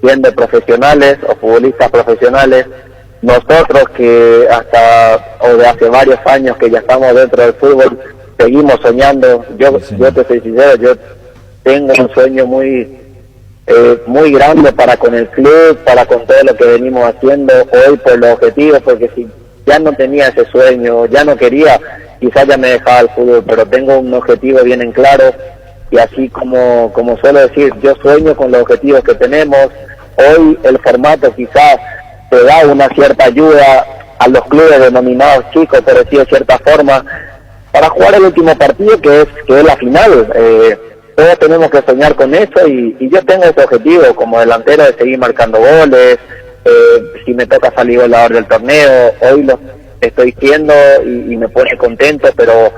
Speaker 8: siendo profesionales o futbolistas profesionales. Nosotros que de hace varios años que ya estamos dentro del fútbol, seguimos soñando. Yo te soy sincero, yo tengo un sueño muy grande para con el club, para con todo lo que venimos haciendo hoy por los objetivos, porque si ya no tenía ese sueño, ya no quería, quizás ya me dejaba el fútbol, pero tengo un objetivo bien en claro y así como suelo decir, yo sueño con los objetivos que tenemos. Hoy el formato quizás te da una cierta ayuda a los clubes denominados chicos, por decir de cierta forma, para jugar el último partido que es la final. Todos tenemos que soñar con eso y yo tengo ese objetivo como delantero de seguir marcando goles. Si me toca salir goleador del torneo, hoy lo estoy siendo y me pone contento, pero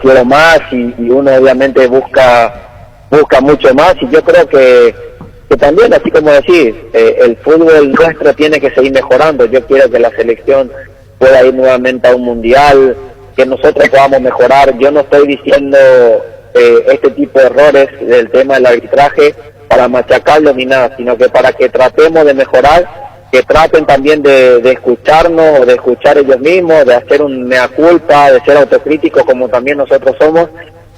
Speaker 8: quiero más y uno obviamente busca mucho más, y yo creo que también, así como decís, el fútbol nuestro tiene que seguir mejorando. Yo quiero que la selección pueda ir nuevamente a un mundial, que nosotros podamos mejorar. Yo no estoy diciendo este tipo de errores del tema del arbitraje para machacarlo ni nada, sino que para que tratemos de mejorar, que traten también de escucharnos o de escuchar ellos mismos, de hacer un mea culpa, de ser autocríticos como también nosotros somos,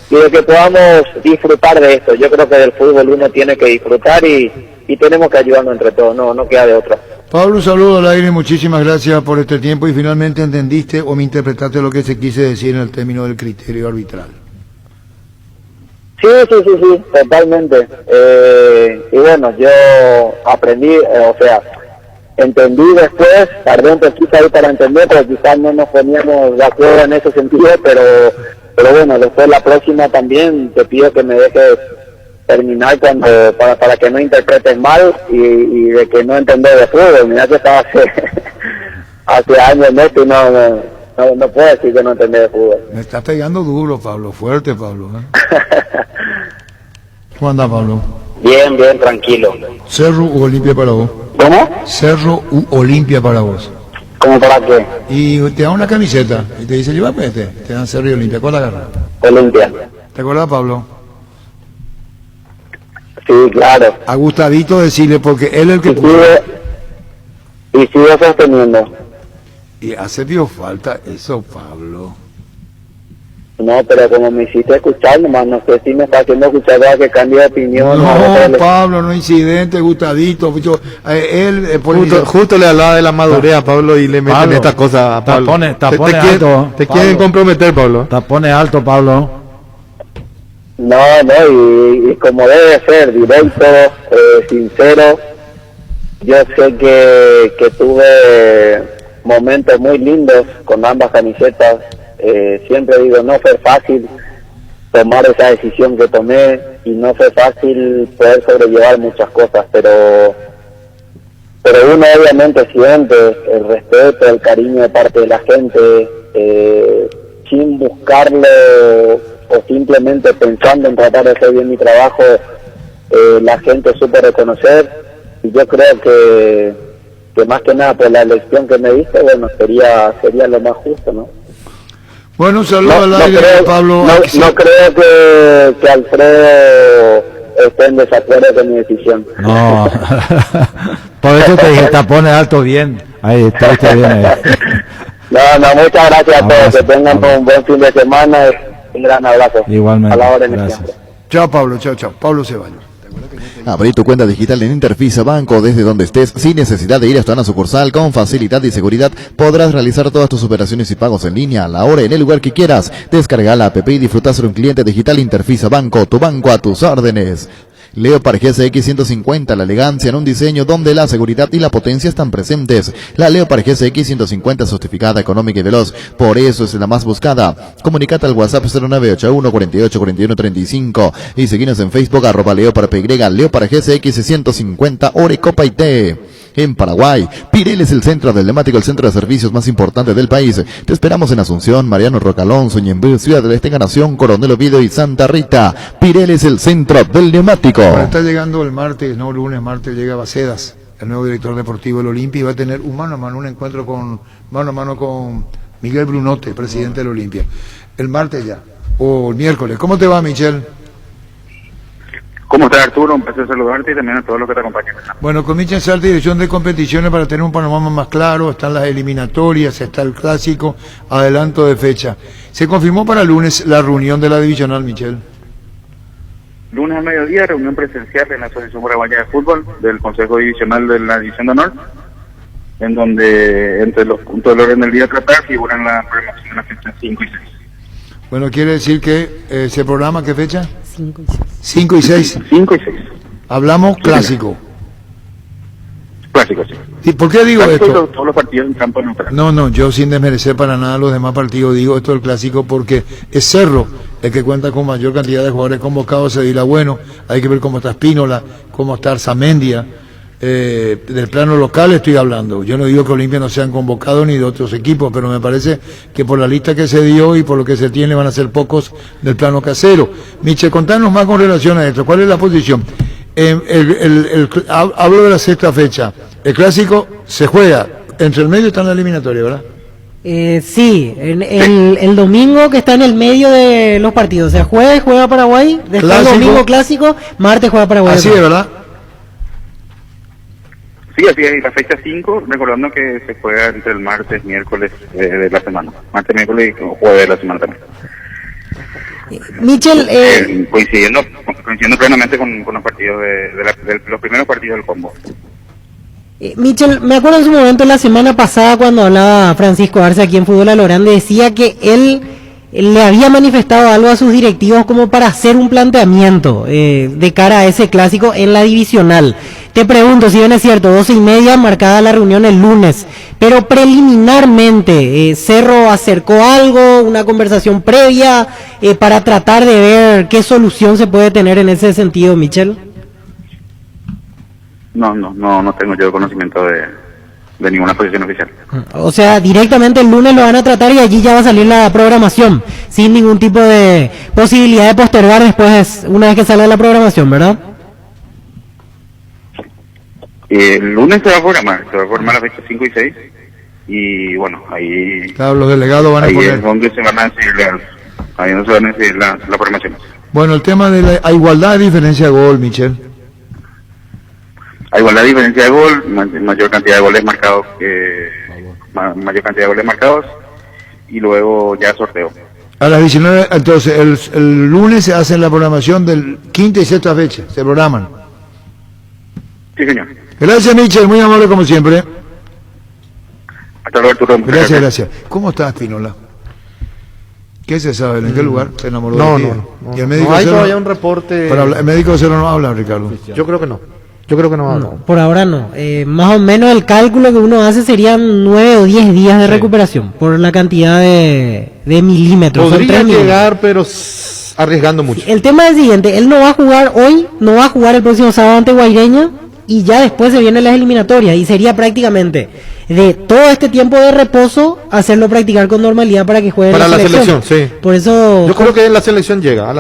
Speaker 8: y de que podamos disfrutar de esto. Yo creo que del fútbol uno tiene que disfrutar y tenemos que ayudarnos entre todos, no queda de otra.
Speaker 2: Pablo, un saludo al aire, muchísimas gracias por este tiempo y finalmente entendiste o me interpretaste lo que se quise decir en el término del criterio arbitral.
Speaker 8: Sí, totalmente. Y bueno, yo aprendí, entendí después, tardé un poquito ahí para entender, pero quizás no nos poníamos de acuerdo en ese sentido, pero bueno, después la próxima también te pido que me dejes terminar para que no interpretes mal y de que no entendés de fútbol. Mirá que estaba hace años en esto y no puedo decir que no entendés de fútbol.
Speaker 2: Me estás pegando duro, Pablo, fuerte, Pablo. ¿Cómo anda, Pablo?
Speaker 8: Bien, tranquilo.
Speaker 2: ¿Cerro u Olimpia para vos?
Speaker 8: ¿Cómo?
Speaker 2: ¿Cerro u Olimpia para vos?
Speaker 8: ¿Cómo para qué?
Speaker 2: Y te dan una camiseta y te dice, lleva pues te dan Cerro y Olimpia. ¿Cuál agarras?
Speaker 8: Olimpia.
Speaker 2: ¿Te acuerdas, Pablo?
Speaker 8: Sí, claro.
Speaker 2: A Gustavito decirle, porque él es el que
Speaker 8: y sigue sosteniendo.
Speaker 2: Y hace falta eso, Pablo.
Speaker 8: No, pero como me hiciste escuchar, nomás no sé si me está haciendo escuchar para que cambie de opinión.
Speaker 2: No, Pablo, no incidente, Gustavito.
Speaker 7: Justo le hablaba de la madurez a Pablo y le meten estas cosas a Pablo.
Speaker 5: Tapone alto.
Speaker 7: Te quieren comprometer, Pablo.
Speaker 5: Tapone alto, Pablo.
Speaker 8: No, y como debe ser, directo, sincero. Yo sé que tuve momentos muy lindos con ambas camisetas. Siempre digo, no fue fácil tomar esa decisión que tomé y no fue fácil poder sobrellevar muchas cosas, pero uno obviamente siente el respeto, el cariño de parte de la gente, sin buscarlo o simplemente pensando en tratar de hacer bien mi trabajo. La gente supo reconocer y yo creo que más que nada por la elección que me diste, bueno, sería lo más justo, ¿no?
Speaker 2: Bueno, un saludo al aire, Pablo.
Speaker 8: No creo que Alfredo esté en desacuerdo con mi decisión.
Speaker 5: No, por eso te dije, tapone alto bien. Ahí está bien ahí.
Speaker 8: No, muchas gracias a todos. Que tengan un buen fin de semana. Un gran abrazo.
Speaker 5: Igualmente.
Speaker 8: A la hora
Speaker 5: Gracias.
Speaker 2: Chao, Pablo, chao. Pablo Ceballos.
Speaker 6: Abrí tu cuenta digital en Interfisa Banco desde donde estés, sin necesidad de ir hasta una sucursal. Con facilidad y seguridad podrás realizar todas tus operaciones y pagos en línea, a la hora y en el lugar que quieras. Descarga la app y disfruta ser un cliente digital Interfisa Banco, tu banco a tus órdenes. Leopard GSX 150, la elegancia en un diseño donde la seguridad y la potencia están presentes. La Leopard GSX 150 sofisticada, económica y veloz, por eso es la más buscada. Comunicate al WhatsApp 0981 48 41 35 y seguinos en Facebook @LeopardPY, Leopard GSX 150 Orecopa y T. En Paraguay, Pirel es el centro del neumático, el centro de servicios más importante del país. Te esperamos en Asunción, Mariano Roca Alonso, Ñemby, Ciudad del Este, Encarnación, Coronel Oviedo y Santa Rita. Pirel es el centro del neumático.
Speaker 2: Ahora está llegando el martes, no lunes, martes llega Bacedas, el nuevo director deportivo del Olimpia, y va a tener un mano a mano, un encuentro mano a mano con Miguel Brunote, presidente del Olimpia. El martes ya, o el miércoles. ¿Cómo te va, Michel?
Speaker 9: ¿Cómo estás, Arturo? Un placer saludarte y también a todos los que te acompañan.
Speaker 2: Bueno, con Michel Salta, dirección de competiciones, para tener un panorama más claro. Están las eliminatorias, está el clásico, adelanto de fecha. Se confirmó para lunes la reunión de la divisional, Michel.
Speaker 9: Lunes al mediodía, reunión presencial en la Asociación Paraguaya de Fútbol del Consejo Divisional de la División de Honor, en donde entre los puntos del orden del día a tratar figuran la programación de las fechas 5 y 6.
Speaker 2: Bueno, quiere decir que se programa, ¿qué fecha? 5 y 6.
Speaker 9: 5 y 6.
Speaker 2: Hablamos clásico.
Speaker 9: Clásico, sí.
Speaker 2: ¿Y por qué digo
Speaker 9: Clásico,
Speaker 2: esto?
Speaker 9: todos los partidos en campo neutral.
Speaker 2: No, yo sin desmerecer para nada los demás partidos, digo esto del clásico porque es Cerro el que cuenta con mayor cantidad de jugadores convocados, se dirá, bueno, hay que ver cómo está Espínola, cómo está Arzamendia, del plano local estoy hablando, yo no digo que Olimpia no sean convocados ni de otros equipos, pero me parece que por la lista que se dio y por lo que se tiene van a ser pocos del plano casero. Miche, contanos más con relación a esto, ¿cuál es la posición? Hablo de la sexta fecha, el clásico se juega, entre el medio está en la eliminatoria, ¿verdad?
Speaker 4: Sí, el domingo que está en el medio de los partidos, o sea, juega Paraguay, después
Speaker 2: Clásico.
Speaker 4: el domingo clásico, martes juega Paraguay.
Speaker 2: Así es, ¿verdad?
Speaker 9: Sí, así es, la fecha 5, recordando que se juega entre el martes, miércoles de la semana. Martes, miércoles y jueves de la semana también.
Speaker 4: Michel,
Speaker 9: Coincidiendo plenamente con los partidos de los primeros partidos del combo.
Speaker 4: Michel, me acuerdo en su momento la semana pasada cuando hablaba Francisco Arce aquí en Fútbol a lo Grande, decía que él le había manifestado algo a sus directivos como para hacer un planteamiento de cara a ese clásico en la divisional. Te pregunto, si bien es cierto, 12:30 marcada la reunión el lunes, pero preliminarmente, ¿Cerro acercó algo, una conversación previa para tratar de ver qué solución se puede tener en ese sentido, Michel?
Speaker 9: No tengo yo conocimiento de ninguna posición oficial.
Speaker 4: O sea, directamente el lunes lo van a tratar y allí ya va a salir la programación, sin ningún tipo de posibilidad de postergar después, una vez que salga la programación, ¿verdad?
Speaker 9: El lunes se va a programar la fecha 5 y 6, y bueno, ahí...
Speaker 2: Claro, los delegados van a
Speaker 9: ahí
Speaker 2: poner...
Speaker 9: es donde se van a decidir la programación.
Speaker 2: Bueno, el tema de la igualdad de diferencia de gol, Michel.
Speaker 9: Hay igualdad de diferencia de gol, mayor cantidad de goles marcados, y luego ya sorteo.
Speaker 2: A las 19, entonces el lunes se hace la programación del quinta y sexta fecha, se programan.
Speaker 9: Sí, señor.
Speaker 2: Gracias, Michel, muy amable como siempre.
Speaker 9: Hasta luego, Arturo.
Speaker 2: Gracias. ¿Cómo está Espínola? ¿Qué se sabe? ¿En qué lugar? ¿Se enamoró de ti?
Speaker 7: No.
Speaker 2: ¿Y el médico
Speaker 7: No hay
Speaker 2: cero
Speaker 7: todavía un reporte.
Speaker 2: el médico cero no habla, Ricardo.
Speaker 7: Yo creo que no. Va a hablar.
Speaker 4: Por ahora no. Más o menos el cálculo que uno hace serían 9 o 10 días de recuperación por la cantidad de milímetros. Son
Speaker 7: Podría
Speaker 4: 3 milímetros.
Speaker 7: llegar, pero arriesgando mucho.
Speaker 4: El tema es el siguiente, él no va a jugar hoy, no va a jugar el próximo sábado ante Guaireña y ya después se vienen las eliminatorias y sería prácticamente de todo este tiempo de reposo hacerlo practicar con normalidad para que juegue
Speaker 7: Para
Speaker 4: en la selección.
Speaker 7: sí.
Speaker 4: Por eso
Speaker 7: Yo creo que a la selección llega.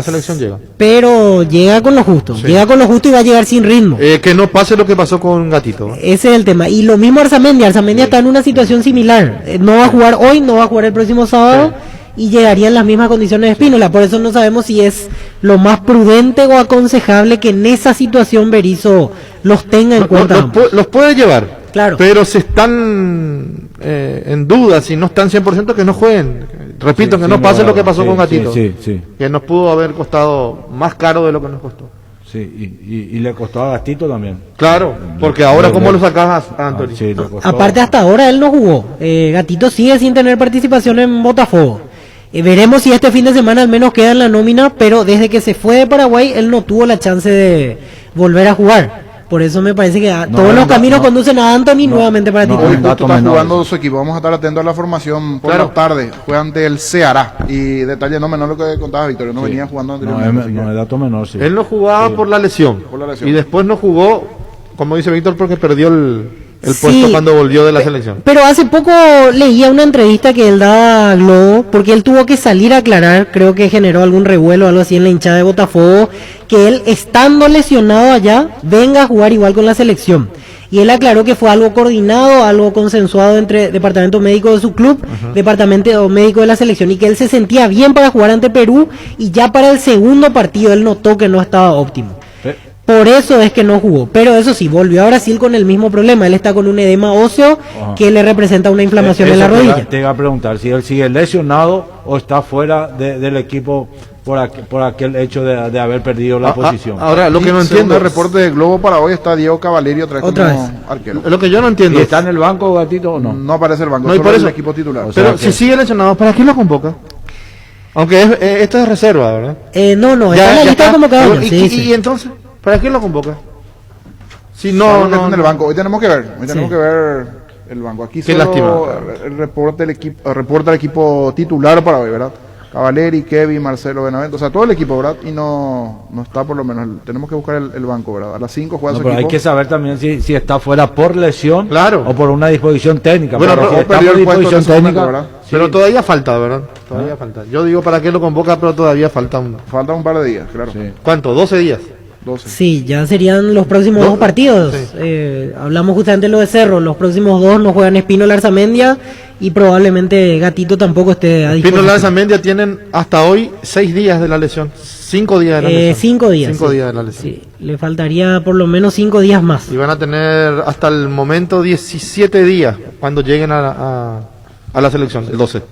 Speaker 4: pero llega con lo justo,
Speaker 7: Sí.
Speaker 4: llega con lo justo y va a llegar sin ritmo.
Speaker 7: Que no pase lo que pasó con Gatito. ¿no?
Speaker 4: Ese es el tema. Y lo mismo Arzamendia está en una situación similar. No va a jugar hoy, no va a jugar el próximo sábado y llegaría en las mismas condiciones de Espínola. Por eso no sabemos si es lo más prudente o aconsejable que en esa situación Berizzo los tenga en cuenta.
Speaker 7: Los puede llevar.
Speaker 4: Claro.
Speaker 7: Pero si están en duda, si no están 100% que no jueguen. Repito, que no pase lo que pasó con Gatito.
Speaker 5: Sí.
Speaker 7: Que nos pudo haber costado más caro de lo que nos costó.
Speaker 5: Sí, y le costó a Gastito también.
Speaker 7: Claro, porque ahora ¿cómo lo sacas a Anthony?
Speaker 5: Sí, le costó.
Speaker 4: Aparte hasta ahora él no jugó. Gatito sigue sin tener participación en Botafogo. Veremos si este fin de semana al menos queda en la nómina, pero desde que se fue de Paraguay él no tuvo la chance de volver a jugar. Por eso me parece que todos los caminos conducen a Anthony nuevamente para
Speaker 3: Hoy
Speaker 4: titular.
Speaker 3: justo está jugando su equipo. Vamos a estar atentos a la formación por la tarde. Juega ante el Ceará. Y detalle no menor lo que contaba Victoria. No venía jugando anteriormente.
Speaker 5: No es dato menor, sí.
Speaker 7: Él no jugaba por la lesión. Y después no jugó, como dice Víctor, porque perdió el puesto cuando volvió de la selección.
Speaker 4: Pero hace poco leía una entrevista que él daba a Globo, porque él tuvo que salir a aclarar, creo que generó algún revuelo o algo así en la hinchada de Botafogo, que él estando lesionado allá, venga a jugar igual con la selección. Y él aclaró que fue algo coordinado, algo consensuado entre departamento médico de su club, departamento médico de la selección, y que él se sentía bien para jugar ante Perú, y ya para el segundo partido él notó que no estaba óptimo. Por eso es que no jugó, pero eso sí, volvió a Brasil con el mismo problema. Él está con un edema óseo que le representa una inflamación en la rodilla.
Speaker 5: Te iba a preguntar si él sigue lesionado o está fuera del equipo por aquel hecho de haber perdido la posición.
Speaker 7: Ahora, lo que no entiendo,
Speaker 3: el reporte de Globo para hoy está Diego Cavalieri otra vez arquero.
Speaker 7: Lo que yo no entiendo.
Speaker 5: ¿Y está en el banco, Gatito, o no?
Speaker 3: No aparece el banco,
Speaker 7: No, y
Speaker 3: solo
Speaker 7: por
Speaker 3: el
Speaker 7: eso.
Speaker 3: equipo titular.
Speaker 7: Pero si sigue lesionado, ¿para qué lo convoca? Aunque esto es reserva, ¿verdad?
Speaker 4: No, está en la lista de convocados.
Speaker 7: ¿Y entonces? ¿Para qué lo convoca? Si
Speaker 3: No,
Speaker 7: no,
Speaker 3: en el banco. Hoy tenemos que ver. Tenemos que ver el banco. Aquí
Speaker 7: Qué
Speaker 3: solo
Speaker 7: lástima.
Speaker 3: reporta el equipo titular para hoy, ¿verdad? Cavaleri, Kevin, Marcelo Benavente, o sea, todo el equipo, ¿verdad? Y no está por lo menos. Tenemos que buscar el banco, ¿verdad? A las 5 juega su
Speaker 5: pero
Speaker 3: equipo.
Speaker 5: hay que saber también si está fuera por lesión
Speaker 7: Claro.
Speaker 5: o por una disposición técnica.
Speaker 7: Bueno,
Speaker 5: Pero
Speaker 7: no,
Speaker 5: si
Speaker 3: o
Speaker 5: está
Speaker 3: perdió
Speaker 5: por
Speaker 3: el puesto en
Speaker 5: disposición
Speaker 3: ese momento,
Speaker 5: técnica,
Speaker 3: ¿verdad?
Speaker 5: sí.
Speaker 7: Pero todavía falta, ¿verdad? Todavía falta. Yo digo, ¿para qué lo convoca? Pero todavía falta un...
Speaker 3: Falta un par de días, claro.
Speaker 5: Sí.
Speaker 7: ¿Cuánto? 12 días.
Speaker 3: 12.
Speaker 4: Sí, ya serían los próximos dos partidos. Hablamos justamente de lo de Cerro. Los próximos dos no juegan Espino Larzamendia y probablemente Gatito tampoco esté a
Speaker 7: Pino
Speaker 4: disposición.
Speaker 7: Lanzamendia tienen hasta hoy 6 días de la lesión. 5 días de la lesión.
Speaker 4: 5 días.
Speaker 7: 5
Speaker 4: sí.
Speaker 7: días de la lesión.
Speaker 4: Sí, le faltaría por lo menos 5 días más.
Speaker 7: Y van a tener hasta el momento 17 días cuando lleguen a la selección, el 12.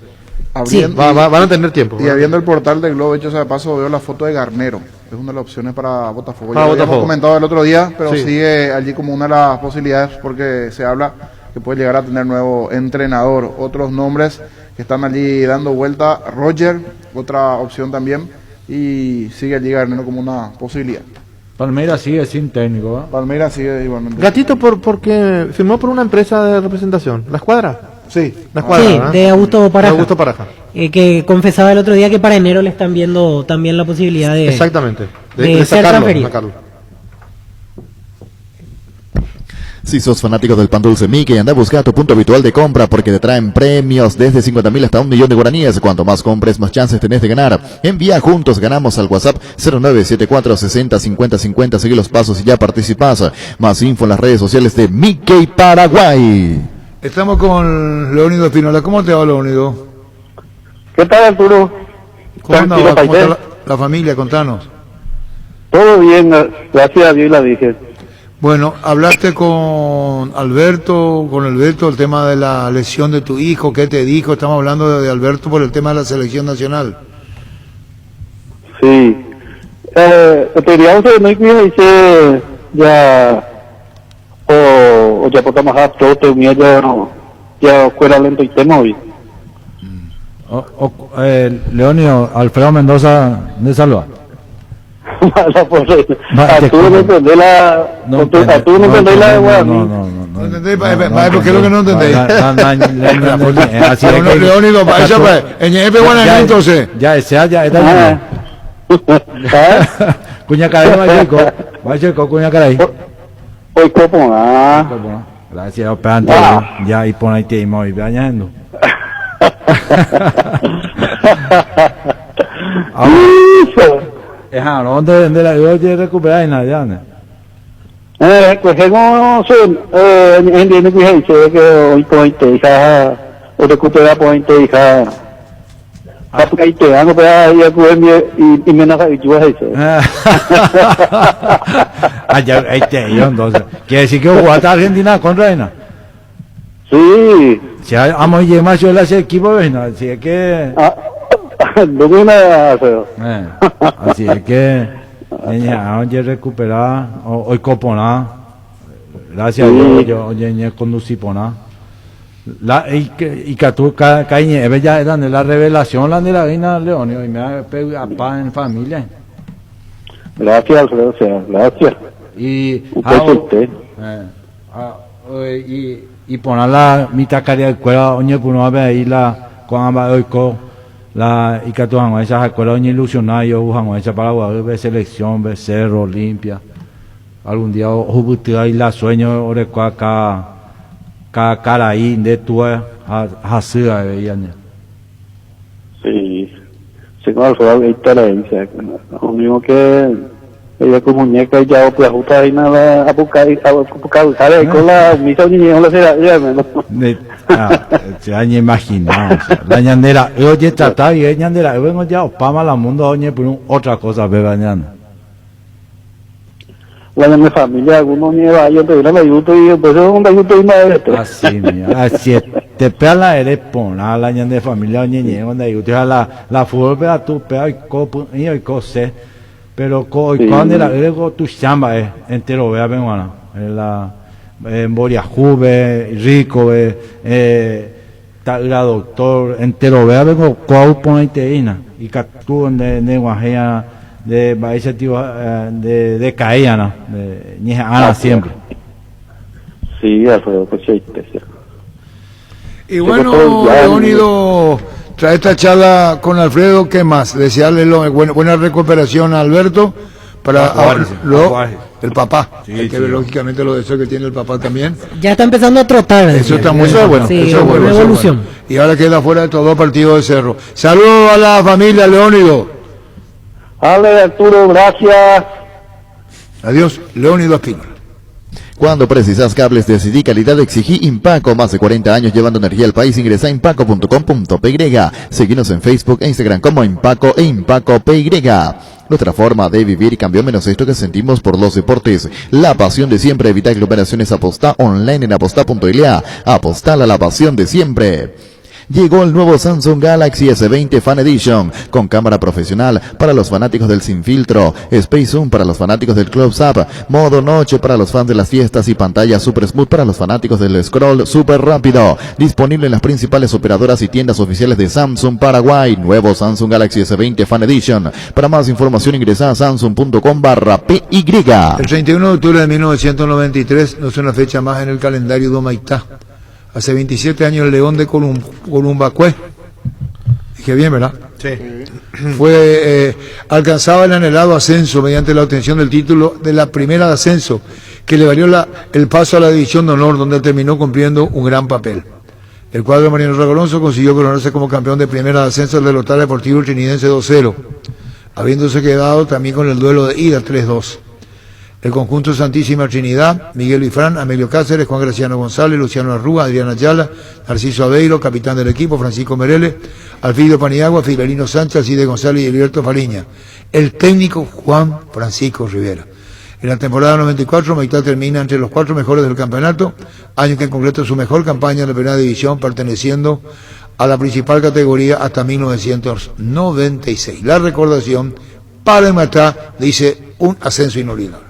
Speaker 3: Abriendo-
Speaker 7: Van a tener tiempo.
Speaker 3: Y habiendo el portal de Globo, hecho sea de paso, veo la foto de Garnero. Es una de las opciones para Botafogo.
Speaker 7: Para
Speaker 3: Ya lo habíamos
Speaker 7: Botafogo.
Speaker 3: comentado el otro día, pero
Speaker 7: Sí.
Speaker 3: sigue allí como una de las posibilidades porque se habla que puede llegar a tener nuevo entrenador. Otros nombres que están allí dando vuelta, Roger, otra opción también, y sigue allí Garnero como una posibilidad.
Speaker 5: Palmeiras sigue sin técnico.
Speaker 3: Palmeiras sigue igualmente.
Speaker 7: Gatito porque firmó por una empresa de representación, La Escuadra.
Speaker 3: Sí.
Speaker 7: La Escuadra,
Speaker 4: Sí,
Speaker 7: ¿verdad?
Speaker 4: de Augusto Paraja.
Speaker 7: De Augusto Paraja.
Speaker 4: Que confesaba el otro día que para enero le están viendo también la posibilidad de...
Speaker 7: Exactamente.
Speaker 4: de
Speaker 7: De
Speaker 4: ser
Speaker 7: sacarlo,
Speaker 4: transferido.
Speaker 7: sacarlo.
Speaker 6: Si sos fanático del pan dulce Mickey, anda a buscar tu punto habitual de compra porque te traen premios desde 50.000 hasta 1 millón de guaraníes. Cuanto más compres, más chances tenés de ganar. Envía juntos, ganamos al WhatsApp 0974 60 50 50. Sigue los pasos y ya participás. Más info en las redes sociales de Mickey Paraguay.
Speaker 2: Estamos con Leónido Espinola. ¿Cómo te va, Leónido?
Speaker 8: ¿Qué tal, Arturo?
Speaker 2: ¿Cómo anda?
Speaker 8: Tranquilo,
Speaker 2: ¿Cómo está
Speaker 8: Paisel.
Speaker 2: la familia? Contanos.
Speaker 8: Todo bien, gracias a Dios y la Virgen.
Speaker 2: Bueno, hablaste con Alberto, el tema de la lesión de tu hijo. ¿Qué te dijo? Estamos hablando de Alberto por el tema de la selección nacional.
Speaker 8: Sí. Teníamos que no dice ya o ya podemos hacer todo terminar ya fuera lento y tema hoy.
Speaker 5: Leonio, Alfredo Mendoza de Salva.
Speaker 8: Arturo no entendés Arturo no entendés la de Guaraní.
Speaker 2: ¿No entendéis? ¿Por qué es lo que no entendéis?
Speaker 5: Así es que-
Speaker 2: Leónido, para eso, pues, en Epe Guaraní, entonces.
Speaker 5: Ya, ya, está. Cuña caray, va a checo, cuña caray.
Speaker 8: Hoy como
Speaker 5: Gracias, operante. Ya, y pon ahí te imo y bañando. ¿Dónde la yo recuperar en la llana?
Speaker 8: Pues no sé, entiendo que dice que hoy te hija o recupera te hija. Ahí te dan y menos ahí yo dice.
Speaker 5: Ya, ahí te yo entonces. Quiere decir que jugaste a Argentina contra Argentina.
Speaker 8: Sí.
Speaker 5: Si amo y más yo le hace equipo, bueno, así es que.
Speaker 8: No tiene nada feo.
Speaker 5: Así es que. Oye, recuperar, hoy coponá. Gracias a Dios, yo oye, conducí poná. Y que tú, cañe, ya eran de la revelación, la de la reina Leonio, y me ha pegado a paz en familia.
Speaker 8: Gracias, Alfredo, gracias.
Speaker 5: Y.
Speaker 8: Usted.
Speaker 5: Y poner la mitad caria de cuero, oye, pues no va a ir la, cuando va a oír la, y que tú han hecho, escuela, oye, ilusionada, yo han hecho para jugar de selección, de Cerro, Olimpia. Algún día, hubo ahí la sueño, oreco acá, cara ahí, de tu, así, veían.
Speaker 8: Sí, sí, con Alfredo, ahí está la herencia. Lo mismo que ella con muñeca y ya pues justo ahí nada a buscar ¿sabes? Con la misa niña la será ya
Speaker 5: se han imaginado la ñandera oye trata y ñandera vengo ya opama la mundo oye por otra cosa beba ñanda
Speaker 8: la de mi familia algunos nieva yo te la ayudo y entonces donde yo estoy más
Speaker 5: así mira así te pega la eres pona la ñande familia oye ñe donde yo te la fútbol pega tú pega y copo y cose pero cuando era luego tu chamba entero vea venguana la en Boria Juve Rico está el doctor entero vea vengo cuau poneiteina y captu de guajea de baisa tío de caíana de ni ana siempre.
Speaker 8: Sí, Alfredo, pues sí, es cierto.
Speaker 2: Y bueno, Leónido, tras esta charla con Alfredo, ¿qué más? Desearle buena recuperación a Alberto para el papá, sí, que lógicamente lo deseo que tiene el papá también.
Speaker 4: Ya está empezando a trotar.
Speaker 2: Eso está muy bueno.
Speaker 4: Sí,
Speaker 2: eso es bueno,
Speaker 4: evolución.
Speaker 2: Bueno. Y ahora queda fuera de estos 2 partidos de Cerro. Saludos a la familia, Leónido.
Speaker 8: Ale, Arturo, gracias.
Speaker 2: Adiós, Leónido Espínola.
Speaker 6: Cuando precisas cables, decidí calidad, exigí Impaco. Más de 40 años llevando energía al país. Ingresa a impaco.com.py. Seguinos en Facebook e Instagram como Impaco e ImpacoPY. Nuestra forma de vivir cambió, menos esto que sentimos por los deportes. La pasión de siempre. Evita aglomeraciones. Apostá online en apostá.la. Apostá a la pasión de siempre. Llegó el nuevo Samsung Galaxy S20 Fan Edition, con cámara profesional para los fanáticos del sin filtro, Space Zoom para los fanáticos del Close Up, modo noche para los fans de las fiestas y pantalla super smooth para los fanáticos del scroll super rápido. Disponible en las principales operadoras y tiendas oficiales de Samsung Paraguay. Nuevo Samsung Galaxy S20 Fan Edition. Para más información ingresa a samsung.com/PY.
Speaker 2: El 31 de octubre de 1993 no es una fecha más en el calendario de Humaitá. Hace 27 años el León de Columbacué, dije bien, ¿verdad?
Speaker 7: Sí.
Speaker 2: Alcanzaba el anhelado ascenso mediante la obtención del título de la primera de ascenso, que le valió el paso a la división de honor, donde terminó cumpliendo un gran papel. El cuadro de Mariano Alonso consiguió coronarse como campeón de primera de ascenso del Lotal Deportivo Trinidense 2-0, habiéndose quedado también con el duelo de ida 3-2. El conjunto Santísima Trinidad, Miguel Ifrán, Amelio Cáceres, Juan Graciano González, Luciano Arrúa, Adriana Ayala, Narciso Aveiro, capitán del equipo, Francisco Merele, Alfredo Paniagua, Filarino Sánchez, Alcide González y Heriberto Fariña. El técnico Juan Francisco Rivera. En la temporada 94, Humaitá termina entre los 4 mejores del campeonato, año que concretó su mejor campaña en la primera división, perteneciendo a la principal categoría hasta 1996. La recordación para Humaitá dice un ascenso inolvidable.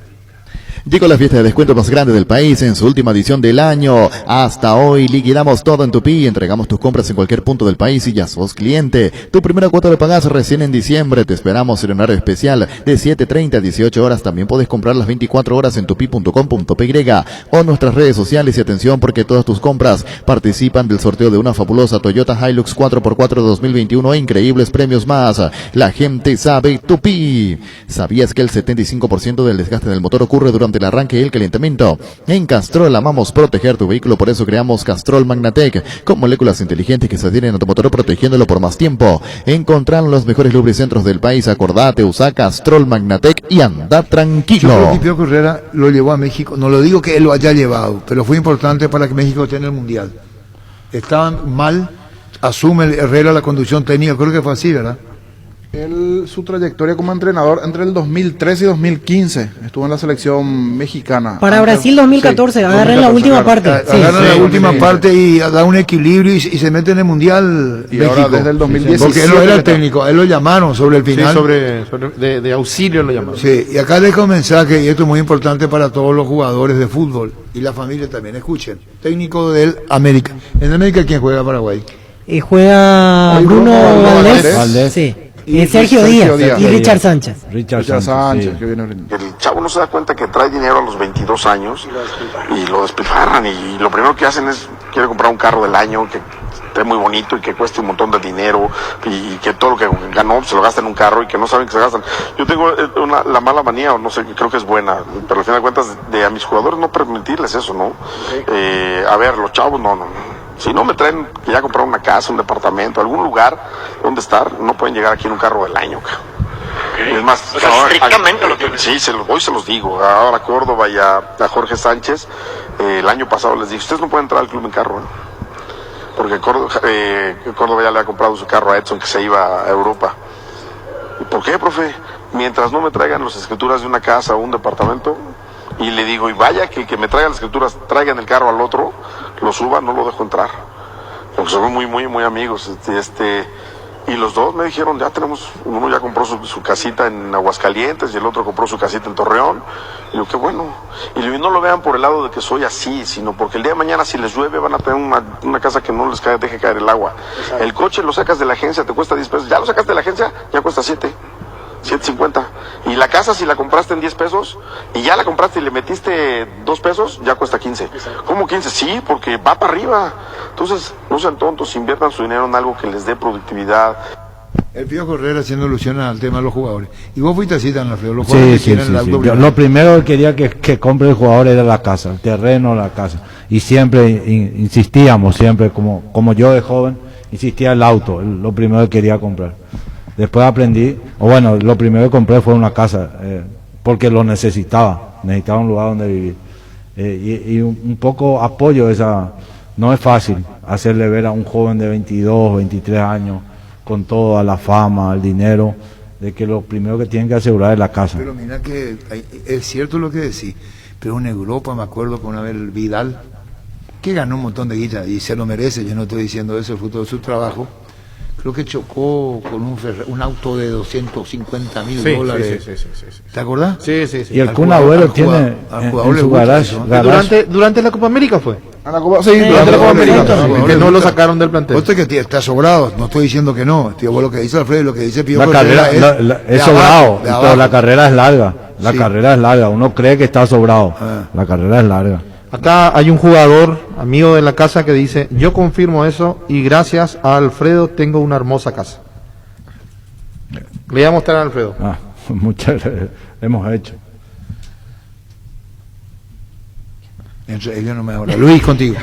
Speaker 6: Llegó la fiesta de descuento más grande del país en su última edición del año. Hasta hoy liquidamos todo en Tupi, entregamos tus compras en cualquier punto del país y ya sos cliente. Tu primera cuota lo pagás recién en diciembre. Te esperamos en horario especial de 7:30 a 18 horas. También podés comprar las 24 horas en tupi.com.py o nuestras redes sociales. Y atención, porque todas tus compras participan del sorteo de una fabulosa Toyota Hilux 4x4 2021 e increíbles premios más. La gente sabe Tupi. ¿Sabías que el 75% del desgaste del motor ocurre durante el arranque y el calentamiento? En Castrol amamos proteger tu vehículo, por eso creamos Castrol Magnatec, con moléculas inteligentes que se adhieren a tu motor protegiéndolo por más tiempo. Encontraron los mejores lubricentros del país. Acordate, usa Castrol Magnatec y anda tranquilo.
Speaker 2: Yo creo que Pío Herrera lo llevó a México. No lo digo que él lo haya llevado, pero fue importante para que México esté en el Mundial. Estaban mal, asume Herrera la conducción técnica, creo que fue así, ¿verdad?
Speaker 3: Su trayectoria como entrenador entre el 2013 y 2015 estuvo en la selección mexicana.
Speaker 4: Para Brasil 2014, sí, agarran la última parte.
Speaker 2: Agarran la última parte y da un equilibrio y se mete en el Mundial
Speaker 3: y
Speaker 2: México.
Speaker 3: Ahora desde el 2017.
Speaker 2: Porque él no era el técnico, él lo llamaron sobre el final.
Speaker 7: Sí, de auxilio lo llamaron.
Speaker 2: Sí, y acá dejo un mensaje, y esto es muy importante para todos los jugadores de fútbol y la familia también. Escuchen, técnico del América. ¿En América quién juega Paraguay?
Speaker 4: Juega Bruno Valdés. Sí. Sergio Díaz y Richard Sánchez.
Speaker 3: Richard Sánchez,
Speaker 10: sí. Que viene... El chavo no se da cuenta que trae dinero a los 22 años y lo despilfarran y lo primero que hacen es quiere comprar un carro del año que esté muy bonito y que cueste un montón de dinero y que todo lo que ganó se lo gasta en un carro y que no saben que se gastan. Yo tengo la mala manía, o no sé, creo que es buena, pero al final de cuentas de a mis jugadores no permitirles eso, ¿no? A ver, los chavos no. Si no me traen que ya compraron una casa, un departamento, algún lugar donde estar, no pueden llegar aquí en un carro del año. Okay. Es más, o sea, estrictamente sí, hoy se los digo. Ahora a Córdoba y a Jorge Sánchez, el año pasado les dije, ustedes no pueden entrar al club en carro, porque Córdoba ya le ha comprado su carro a Edson que se iba a Europa. ¿Y por qué, profe? Mientras no me traigan las escrituras de una casa o un departamento, y le digo, y vaya que el que me traiga las escrituras, traigan el carro al otro, lo suba, no lo dejo entrar. Porque somos muy amigos. Y los dos me dijeron, ya tenemos, uno ya compró su casita en Aguascalientes y el otro compró su casita en Torreón. Y digo, qué bueno. Y no lo vean por el lado de que soy así, sino porque el día de mañana si les llueve van a tener una casa que no les deje caer el agua. Exacto. El coche lo sacas de la agencia, te cuesta 10 pesos. Ya lo sacaste de la agencia, ya cuesta 7.50. Y la casa, si la compraste en 10 pesos y ya la compraste y le metiste 2 pesos, ya cuesta 15. ¿Cómo 15? Sí, porque va para arriba. Entonces, no sean tontos, inviertan su dinero en algo que les dé productividad.
Speaker 2: El Piojo Herrera haciendo alusión al tema de los jugadores. Y vos fuiste así tan Alfredo, los jugadores
Speaker 5: sí. Lo primero que quería que compre el jugador era la casa, el terreno, la casa. Y siempre insistíamos, siempre como yo de joven, insistía el auto, lo primero que quería comprar. Después aprendí, lo primero que compré fue una casa, porque lo necesitaba un lugar donde vivir. Y un poco apoyo esa, no es fácil hacerle ver a un joven de 22, 23 años, con toda la fama, el dinero, de que lo primero que tienen que asegurar es la casa.
Speaker 2: Pero mira que es cierto lo que decís, pero en Europa me acuerdo con una vez el Vidal, que ganó un montón de guita y se lo merece, yo no estoy diciendo eso, el fruto de su trabajo. Creo que chocó con un auto de $250,000.
Speaker 7: Sí.
Speaker 2: ¿Te acordás?
Speaker 7: Sí.
Speaker 5: Y el Kun Agüero tiene en su garage.
Speaker 7: Durante la Copa América fue.
Speaker 3: Durante la Copa América.
Speaker 7: Que no lo sacaron del plantel.
Speaker 2: Usted que está sobrado, no estoy diciendo que no. Tío, vos lo que dice Alfredo, lo que dice Pío
Speaker 5: La carrera es sobrado, pero la carrera es larga. La carrera es larga. Uno cree que está sobrado. La carrera es larga.
Speaker 7: Acá hay un jugador, amigo de la casa, que dice, yo confirmo eso y gracias a Alfredo tengo una hermosa casa. Le voy a mostrar a Alfredo.
Speaker 5: Muchas hemos hecho.
Speaker 2: Ellos no me hablan. Luis, contigo.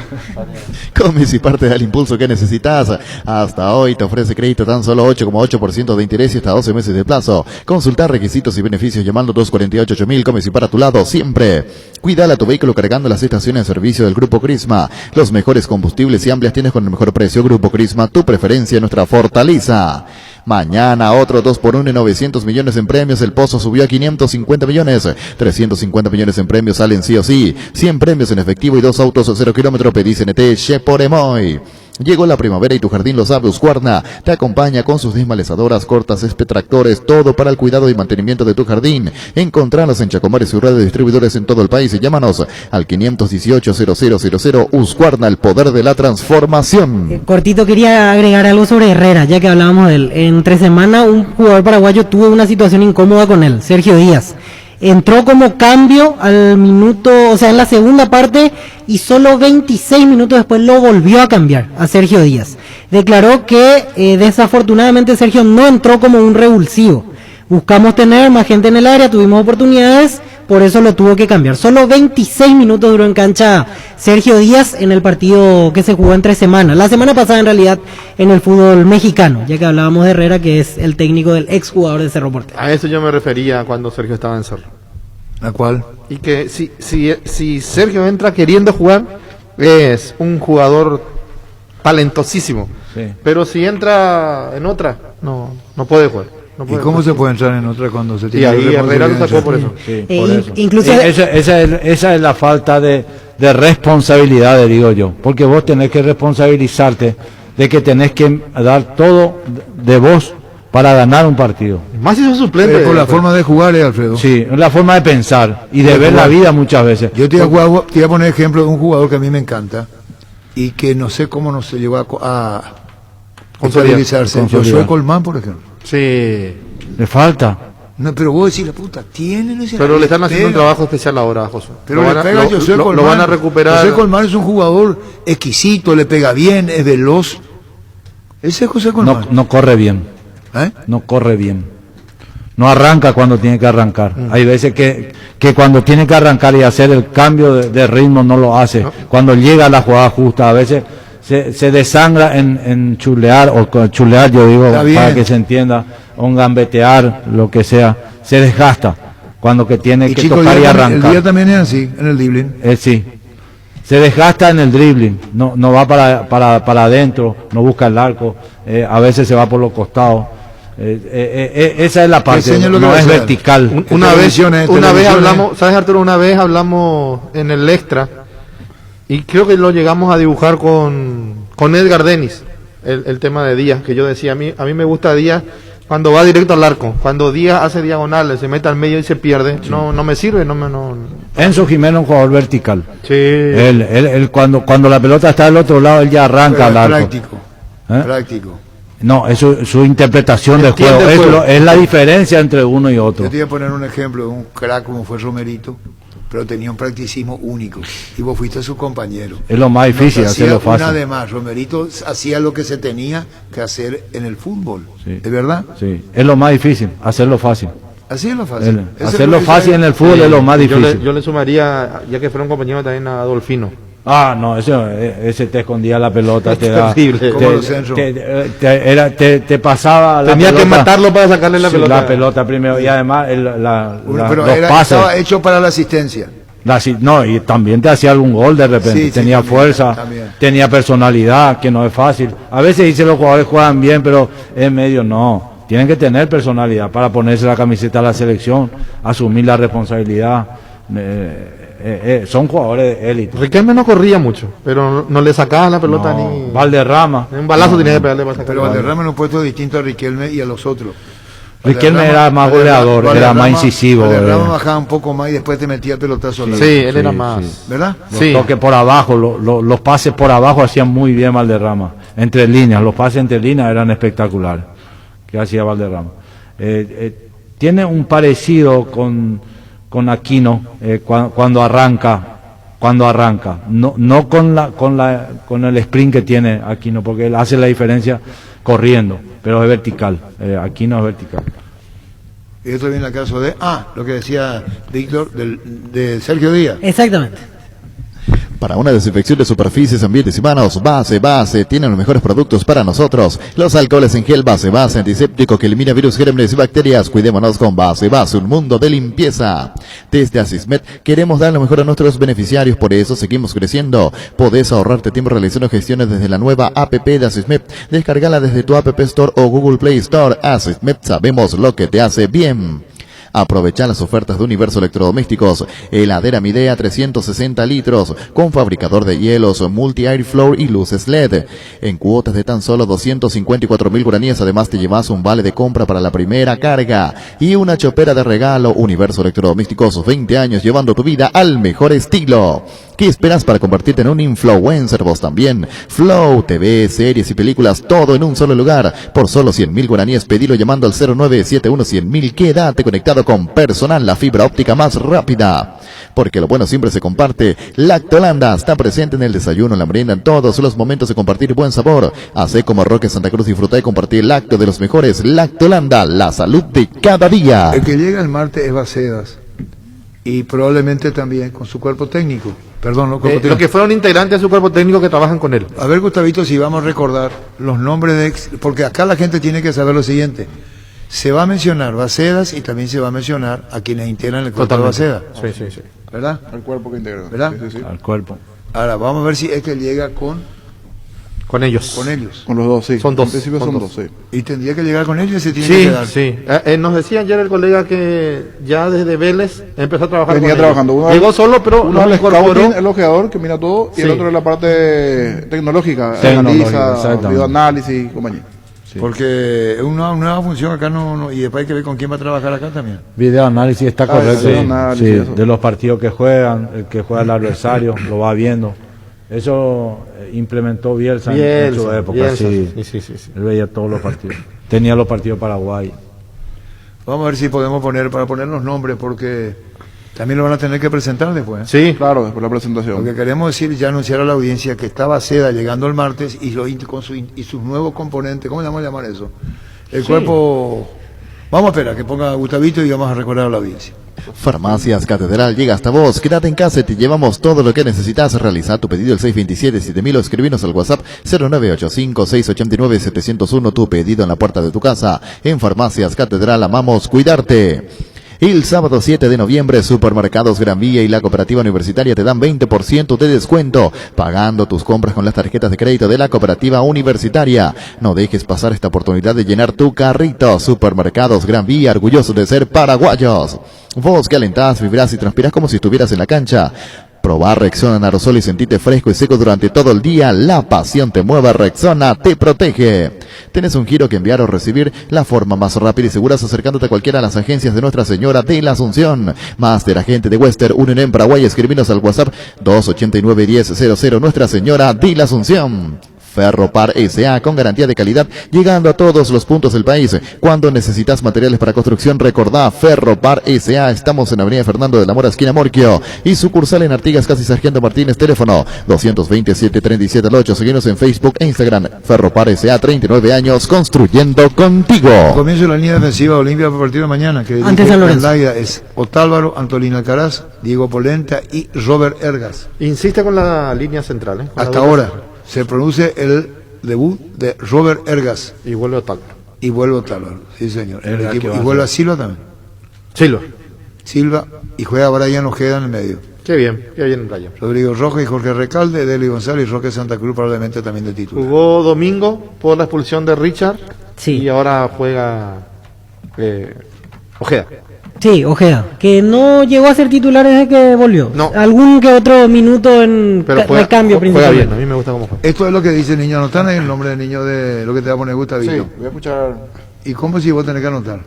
Speaker 6: Comis y parte del impulso que necesitas. Hasta hoy te ofrece crédito tan solo 8,8% de interés y hasta 12 meses de plazo. Consultar requisitos y beneficios llamando 248-8000. Comis y para tu lado siempre. Cuidala tu vehículo cargando las estaciones de servicio del Grupo Crisma. Los mejores combustibles y amplias tienes con el mejor precio. Grupo Crisma, tu preferencia, nuestra fortaleza. Mañana otro 2x1 y 900 millones en premios. El Pozo subió a 550 millones. 350 millones en premios salen sí o sí. 100 premios en efectivo y 2 autos a 0 kilómetros. Pedí CNT Sheporemoy. Llegó la primavera y tu jardín lo sabe. Husqvarna te acompaña con sus desmalezadoras, cortas, tractores, todo para el cuidado y mantenimiento de tu jardín. Encontranos en Chacomar y su red de distribuidores en todo el país y llámanos al 518-0000. Husqvarna, el poder de la transformación.
Speaker 4: Cortito, quería agregar algo sobre Herrera, ya que hablábamos de él. Entre semana un jugador paraguayo tuvo una situación incómoda con él, Sergio Díaz. Entró como cambio al minuto, en la segunda parte, y solo 26 minutos después lo volvió a cambiar a Sergio Díaz. Declaró que desafortunadamente Sergio no entró como un revulsivo. Buscamos tener más gente en el área, tuvimos oportunidades, por eso lo tuvo que cambiar. Solo 26 minutos duró en cancha Sergio Díaz en el partido que se jugó entre semanas. La semana pasada, en realidad, en el fútbol mexicano, ya que hablábamos de Herrera, que es el técnico del exjugador de Cerro Porteño.
Speaker 7: A eso yo me refería cuando Sergio estaba en Cerro.
Speaker 2: ¿A cuál?
Speaker 7: Y que si Sergio entra queriendo jugar, es un jugador talentosísimo. Sí. Pero si entra en otra, no puede jugar. No puede
Speaker 2: ¿Y cómo
Speaker 7: jugar.
Speaker 2: se puede entrar en otra cuando se tiene?
Speaker 7: Y ahí Herrera lo sacó por eso.
Speaker 5: Sí, por eso.
Speaker 4: Incluso
Speaker 5: esa es la falta de responsabilidad, digo yo. Porque vos tenés que responsabilizarte de que tenés que dar todo de vos para ganar un partido.
Speaker 7: Más si sos suplente.
Speaker 2: Por la forma de jugar, Alfredo.
Speaker 5: Sí, la forma de pensar y de ver la vida muchas veces.
Speaker 2: Yo te voy a poner ejemplo de un jugador que a mí me encanta y que no sé cómo no se llegó a consolidizarse. Josué Colmán, por ejemplo.
Speaker 7: Sí.
Speaker 5: Le falta.
Speaker 2: No, pero vos decís, la puta, tiene...
Speaker 7: Pero le están haciendo un trabajo especial ahora a Josué.
Speaker 2: Pero le pega a Josué Colmán.
Speaker 7: Lo van a recuperar.
Speaker 2: Josué Colmán es un jugador exquisito, le pega bien, es veloz. Ese es José Colmán.
Speaker 5: No corre bien. No corre bien. No arranca cuando tiene que arrancar. Hay veces que cuando tiene que arrancar y hacer el cambio de ritmo no lo hace. ¿No? Cuando llega a la jugada justa, a veces se desangra en chulear, o chulear yo digo, para que se entienda, o en gambetear, lo que sea. Se desgasta cuando que tiene que tocar y arrancar.
Speaker 2: El día también es así, en el dribbling.
Speaker 5: Sí. Se desgasta en el dribbling, no va para adentro, no busca el arco, a veces se va por los costados. Esa es la parte, no es vertical.
Speaker 7: Una vez hablamos, ¿sabes, Arturo? Una vez hablamos en el extra y creo que lo llegamos a dibujar con Edgar Denis, el tema de Díaz, que yo decía, a mí me gusta Díaz cuando va directo al arco. Cuando Díaz hace diagonales, se mete al medio y se pierde, no me sirve.
Speaker 5: Enzo Jiménez, un jugador vertical.
Speaker 7: Sí.
Speaker 5: Él cuando la pelota está del otro lado, él ya arranca al arco.
Speaker 2: Práctico.
Speaker 5: No, es su interpretación del juego. Es la diferencia entre uno y otro.
Speaker 2: Yo te voy a poner un ejemplo de un crack como fue Romerito, pero tenía un practicismo único. Y vos fuiste su compañero.
Speaker 5: Es lo más difícil, hacerlo fácil.
Speaker 2: Además, Romerito hacía lo que se tenía que hacer en el fútbol. Sí. ¿Es verdad?
Speaker 5: Sí, es lo más difícil, hacerlo fácil.
Speaker 2: Así es lo fácil.
Speaker 5: Hacerlo fácil en el fútbol es lo más difícil.
Speaker 7: Yo le sumaría, ya que fueron compañeros, también a Adolfino.
Speaker 5: No, ese te escondía la pelota, te pasaba la
Speaker 7: Tenía
Speaker 5: pelota,
Speaker 7: que matarlo para sacarle la pelota.
Speaker 5: La pelota primero, y además
Speaker 2: pero
Speaker 5: los pases.
Speaker 2: Estaba hecho para la asistencia.
Speaker 5: Y también te hacía algún gol de repente, tenía fuerza, tenía personalidad, que no es fácil. A veces dicen los jugadores juegan bien, pero en medio no. Tienen que tener personalidad para ponerse la camiseta a la selección, asumir la responsabilidad. Son jugadores de élite.
Speaker 7: Riquelme no corría mucho, pero no le sacaban la pelota ni...
Speaker 5: Valderrama.
Speaker 7: Un balazo tenía que pegarle para sacar.
Speaker 2: Pero Valderrama en un puesto distinto a Riquelme y a los otros.
Speaker 5: Riquelme era más goleador, era más incisivo.
Speaker 2: Valderrama bajaba un poco más y después te metía el pelotazo.
Speaker 7: Sí, él era más.
Speaker 2: Sí. ¿Verdad?
Speaker 5: Los toques por abajo, los pases por abajo hacían muy bien Valderrama. Entre líneas, los pases entre líneas eran espectaculares. Que hacía Valderrama. Tiene un parecido con Aquino cuando arranca, no con el sprint que tiene Aquino, porque él hace la diferencia corriendo, pero es vertical. Aquino es vertical.
Speaker 2: Y esto viene al caso de lo que decía Víctor de Sergio Díaz.
Speaker 4: Exactamente.
Speaker 6: Para una desinfección de superficies, ambientes y manos, Base tiene los mejores productos para nosotros. Los alcoholes en gel Base antiséptico que elimina virus, gérmenes y bacterias. Cuidémonos con Base, un mundo de limpieza. Desde Asismet queremos dar lo mejor a nuestros beneficiarios, por eso seguimos creciendo. Podés ahorrarte tiempo realizando gestiones desde la nueva app de Asismet. Descárgala desde tu App Store o Google Play Store. Asismet, sabemos lo que te hace bien. Aprovecha las ofertas de Universo Electrodomésticos. Heladera Midea 360 litros con fabricador de hielos, multi-airflow y luces LED. En cuotas de tan solo 254.000 guaraníes. Además te llevas un vale de compra para la primera carga y una chopera de regalo. Universo Electrodomésticos, 20 años llevando tu vida al mejor estilo. ¿Qué esperas para convertirte en un influencer vos también? Flow, TV, series y películas, todo en un solo lugar. Por solo 100.000 guaraníes, pedilo llamando al 0971-100.000. Quédate conectado con Personal, la fibra óptica más rápida. Porque lo bueno siempre se comparte. Lactolanda está presente en el desayuno, en la merienda, en todos los momentos de compartir buen sabor. Hacé como Roque Santa Cruz, disfruta y compartir el lácteo de los mejores. Lactolanda, la salud de cada día.
Speaker 2: El que llega el martes es Bacedas. Y probablemente también con su cuerpo técnico. Perdón,
Speaker 7: lo que fueron integrantes de su cuerpo técnico que trabajan con él.
Speaker 2: A ver, Gustavito, si vamos a recordar los nombres porque acá la gente tiene que saber lo siguiente. Se va a mencionar Bacedas y también se va a mencionar a quienes integran el cuerpo de Bacedas.
Speaker 7: Sí.
Speaker 2: ¿Verdad?
Speaker 3: Al cuerpo que integra.
Speaker 2: ¿Verdad?
Speaker 3: Sí.
Speaker 5: Al cuerpo.
Speaker 2: Ahora, vamos a ver si es que llega con
Speaker 7: ellos.
Speaker 2: Con ellos.
Speaker 3: Con los dos, sí.
Speaker 7: Son dos.
Speaker 3: En principio son dos, sí.
Speaker 2: Y tendría que llegar con ellos y se tiene que quedar.
Speaker 7: Sí. Nos decía ayer el colega que ya desde Vélez empezó a trabajar
Speaker 3: Venía
Speaker 7: con
Speaker 3: trabajando.
Speaker 7: ellos. Llegó solo, pero
Speaker 3: uno al scouting, el ojeador que mira todo, y el otro en la parte tecnológica, analiza, videoanálisis y compañía.
Speaker 2: Sí. Porque es una nueva función acá y después hay que ver con quién va a trabajar acá también.
Speaker 5: Videoanálisis está correcto.
Speaker 3: Videoanálisis,
Speaker 5: de los partidos que juegan, el que juega el adversario, lo va viendo. Eso implementó Bielsa en su época. Sí. Él veía todos los partidos. Tenía los partidos Paraguay.
Speaker 2: Vamos a ver si podemos para poner los nombres, porque también lo van a tener que presentar después.
Speaker 3: Sí, claro, después de la presentación.
Speaker 2: Lo que queremos decir, ya anunciar a la audiencia que está Baceda llegando el martes y sus nuevos componentes. ¿Cómo le vamos a llamar eso? El cuerpo. Vamos a esperar que ponga Gustavito y vamos a recordar a la audiencia.
Speaker 6: Farmacias Catedral llega hasta vos. Quédate en casa y te llevamos todo lo que necesitas. Realizar tu pedido al 627-7000 o escribinos al WhatsApp 0985-689-701. Tu pedido en la puerta de tu casa. En Farmacias Catedral amamos cuidarte. El sábado 7 de noviembre, Supermercados Gran Vía y la Cooperativa Universitaria te dan 20% de descuento pagando tus compras con las tarjetas de crédito de la Cooperativa Universitaria. No dejes pasar esta oportunidad de llenar tu carrito. Supermercados Gran Vía, orgullosos de ser paraguayos. Vos que alentás, vibrás y transpirás como si estuvieras en la cancha. Probar Rexona en aerosol y sentite fresco y seco durante todo el día. La pasión te mueve, Rexona te protege. ¿Tenés un giro que enviar o recibir? La forma más rápida y segura es acercándote a cualquiera de las agencias de Nuestra Señora de la Asunción. Master Agente de Western, unen en Paraguay. Escribinos al WhatsApp 289-1000. Nuestra Señora de la Asunción. Ferropar S.A. con garantía de calidad, llegando a todos los puntos del país. Cuando necesitas materiales para construcción, recordá Ferropar S.A. Estamos en Avenida Fernando de la Mora, esquina Morquio, y sucursal en Artigas, casi Sargento Martínez, teléfono 227-37-8. Seguinos en Facebook e Instagram. Ferropar S.A. 39 años construyendo contigo.
Speaker 2: Comienzo de la línea defensiva de Olimpia para el partido de mañana, que
Speaker 4: Ante San Lorenzo
Speaker 2: es Otálvaro, Antolín Alcaraz, Diego Polenta y Robert Ergas.
Speaker 7: Insiste con la línea central, ¿eh?
Speaker 2: Hasta ahora se produce el debut de Robert Ergas.
Speaker 7: Y vuelve Otálvaro.
Speaker 2: Y vuelve Otálvaro, sí señor.
Speaker 7: El equipo,
Speaker 2: y vuelve a Silva también.
Speaker 7: Silva.
Speaker 2: Y juega Brian Ojeda en el medio.
Speaker 7: Qué bien Brian.
Speaker 2: Rodrigo Rojas y Jorge Recalde, Deli González y Roque Santa Cruz probablemente también de título.
Speaker 7: Jugó domingo por la expulsión de Richard.
Speaker 4: Sí.
Speaker 7: Y ahora juega Ojeda.
Speaker 4: Sí, Ojeda, que no llegó a ser titular desde que volvió.
Speaker 7: No.
Speaker 4: Algún que otro minuto en recambio
Speaker 7: juega
Speaker 4: principalmente.
Speaker 7: bien, a mí me gusta cómo juega.
Speaker 2: Esto es lo que dice el niño, anotar el nombre del niño de lo que te va a poner Gustavito.
Speaker 3: Sí, voy a escuchar.
Speaker 2: ¿Y cómo si vos tenés que anotar?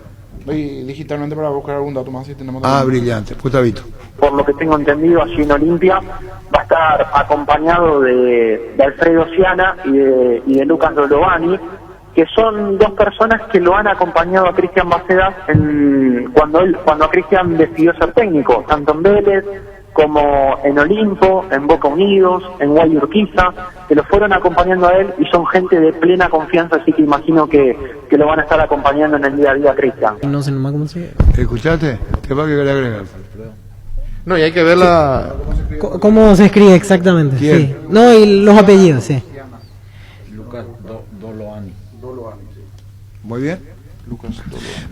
Speaker 3: Voy digitalmente para buscar algún dato más si tenemos.
Speaker 2: Brillante, Gustavito.
Speaker 8: Por lo que tengo entendido, allí en Olimpia va a estar acompañado de Alfredo Ciana y de Lucas Dolovani, que son dos personas que lo han acompañado a Cristian Bacedas cuando Cristian decidió ser técnico, tanto en Vélez como en Olimpo, en Boca Unidos, en Guay Urquiza, que lo fueron acompañando a él y son gente de plena confianza, así que imagino que lo van a estar acompañando en el día a día a Cristian.
Speaker 4: No sé nomás cómo se...
Speaker 2: ¿Escuchaste? ¿Qué va a querer agregar?
Speaker 7: No, y hay que ver la...
Speaker 4: ¿Cómo se escribe exactamente?
Speaker 2: ¿Quién?
Speaker 4: Sí. No, y los apellidos, sí.
Speaker 5: Lucas Dolovani.
Speaker 2: Muy bien.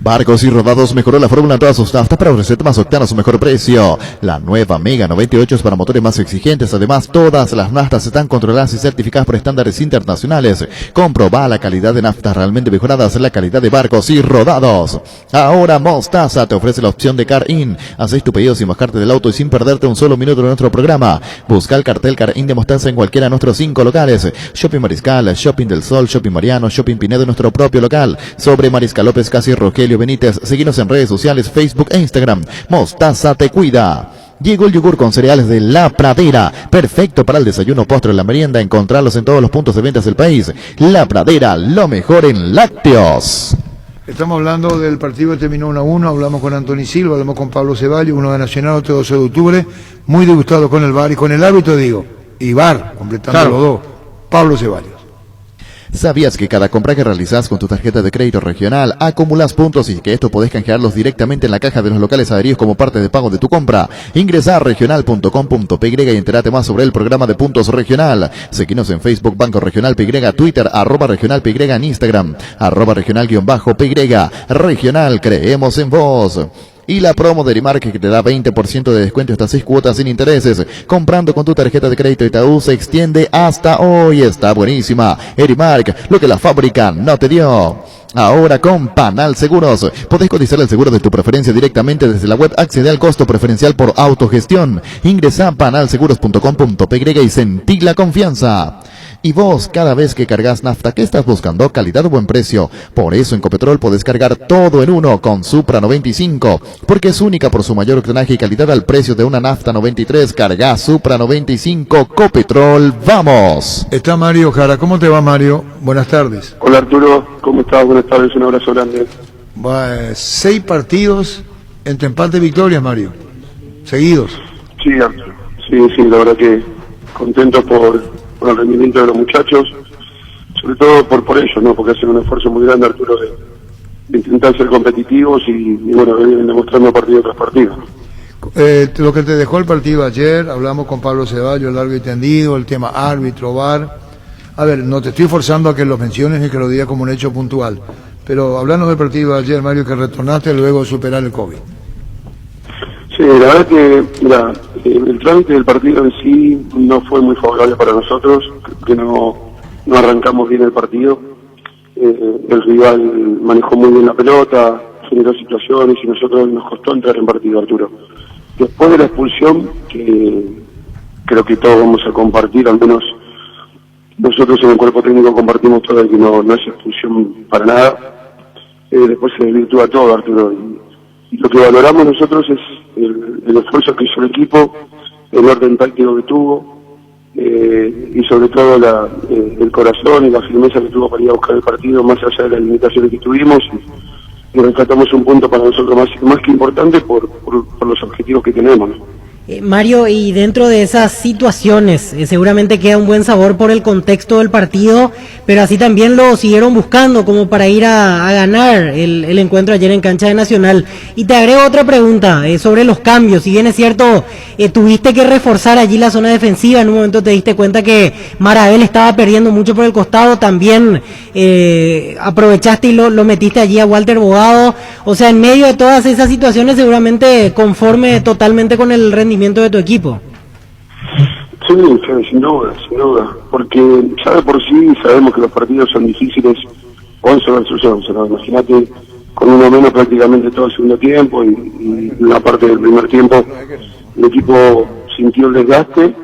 Speaker 6: Barcos y Rodados mejoró la fórmula en todas sus naftas para ofrecerte más octano a su mejor precio. La nueva Mega 98 es para motores más exigentes. Además, todas las naftas están controladas y certificadas por estándares internacionales. Comprobá la calidad de naftas realmente mejoradas, la calidad de Barcos y Rodados. Ahora Mostaza te ofrece la opción de Car In. Hacés tu pedido sin bajarte del auto y sin perderte un solo minuto de nuestro programa. Busca el cartel Car In de Mostaza en cualquiera de nuestros 5 locales: Shopping Mariscal, Shopping del Sol, Shopping Mariano, Shopping Pinedo, nuestro propio local. Sobre Mariscal López Casi Rogelio Benítez. Seguinos en redes sociales, Facebook e Instagram. Mostaza te cuida. Llegó el yogur con cereales de La Pradera, perfecto para el desayuno, postre o la merienda. Encontrarlos en todos los puntos de ventas del país. La Pradera, lo mejor en lácteos.
Speaker 2: Estamos hablando del partido que terminó 1-1, hablamos con Anthony Silva, hablamos con Pablo Ceballos, uno de Nacional, otro 12 de octubre, muy disgustado con el VAR y con el árbitro, y VAR, completando los dos, Pablo Ceballos.
Speaker 6: ¿Sabías que cada compra que realizas con tu tarjeta de crédito regional acumulas puntos y que esto podés canjearlos directamente en la caja de los locales adheridos como parte de pago de tu compra? Ingresa a regional.com.py y entérate más sobre el programa de puntos regional. Seguinos en Facebook Banco Regional PY, Twitter @regional PY, en Instagram @regional_PY. Regional, creemos en vos. Y la promo de Erimark que te da 20% de descuento hasta 6 cuotas sin intereses. Comprando con tu tarjeta de crédito Itaú se extiende hasta hoy. Está buenísima. Erimark, lo que la fábrica no te dio. Ahora con Panal Seguros. Podés cotizar el seguro de tu preferencia directamente desde la web. Accede al costo preferencial por autogestión. Ingresa a panalseguros.com.py y sentí la confianza. Y vos, cada vez que cargas nafta, ¿qué estás buscando? Calidad o buen precio. Por eso en Copetrol podés cargar todo en uno con Supra 95, porque es única por su mayor octanaje y calidad al precio de una nafta 93. Carga Supra 95, Copetrol, ¡vamos!
Speaker 2: Está Mario Jara. ¿Cómo te va, Mario? Buenas tardes.
Speaker 11: Hola Arturo, ¿cómo estás? Buenas tardes, un abrazo grande.
Speaker 2: 6 partidos entre empate y victorias, Mario. Seguidos.
Speaker 11: Sí, Arturo. Sí, la verdad que contento por el rendimiento de los muchachos, sobre todo por ellos, ¿no? Porque hacen un esfuerzo muy grande, Arturo, de intentar ser competitivos y bueno, vienen demostrando partido tras partido.
Speaker 2: Lo que te dejó el partido ayer, hablamos con Pablo Ceballos, largo y tendido, el tema árbitro, VAR. A ver, no te estoy forzando a que lo menciones ni que lo digas como un hecho puntual, pero hablando del partido de ayer, Mario, que retornaste luego de superar el COVID.
Speaker 11: Sí, la verdad que, mira, el trámite del partido en sí no fue muy favorable para nosotros, que no arrancamos bien el partido. El rival manejó muy bien la pelota, generó situaciones y nosotros nos costó entrar en partido, Arturo. Después de la expulsión, que creo que todos vamos a compartir, al menos nosotros en el cuerpo técnico compartimos todo, de que no es expulsión para nada. Después se desvirtúa todo, Arturo, y lo que valoramos nosotros es el esfuerzo que hizo el equipo, el orden táctico que tuvo, y sobre todo el corazón y la firmeza que tuvo para ir a buscar el partido, más allá de las limitaciones que tuvimos, y rescatamos un punto para nosotros más que importante por los objetivos que tenemos, ¿no?
Speaker 4: Mario, y dentro de esas situaciones, seguramente queda un buen sabor por el contexto del partido, pero así también lo siguieron buscando como para ir a ganar el encuentro ayer en cancha de Nacional. Y te agrego otra pregunta sobre los cambios. Si bien es cierto, tuviste que reforzar allí la zona defensiva, en un momento te diste cuenta que Marabel estaba perdiendo mucho por el costado, también aprovechaste y lo metiste allí a Walter Bogado. O sea, en medio de todas esas situaciones, seguramente conforme totalmente con el rendimiento de tu equipo.
Speaker 11: Sí, sin duda, porque ya de por sí sabemos que los partidos son difíciles 11 versus 11, ¿no? Imagínate con uno menos prácticamente todo el segundo tiempo y una parte del primer tiempo el equipo sintió el desgaste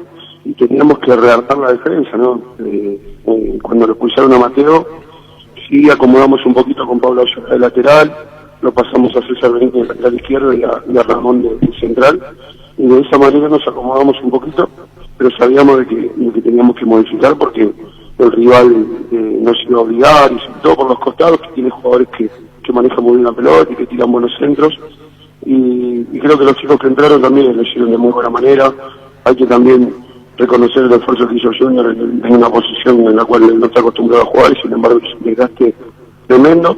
Speaker 11: y teníamos que readaptar la defensa, ¿no? Cuando lo expulsaron a Mateo, sí acomodamos un poquito con Pablo Ayala de lateral, lo pasamos a César Benítez de lateral izquierdo y a Ramón de central, y de esa manera nos acomodamos un poquito, pero sabíamos de que teníamos que modificar porque el rival nos iba a obligar, y sobre todo por los costados, que tiene jugadores que manejan muy bien la pelota y que tiran buenos centros, y creo que los chicos que entraron también lo hicieron de muy buena manera. Hay que también reconocer el esfuerzo que hizo Junior en una posición en la cual él no está acostumbrado a jugar, y sin embargo es un desgaste tremendo,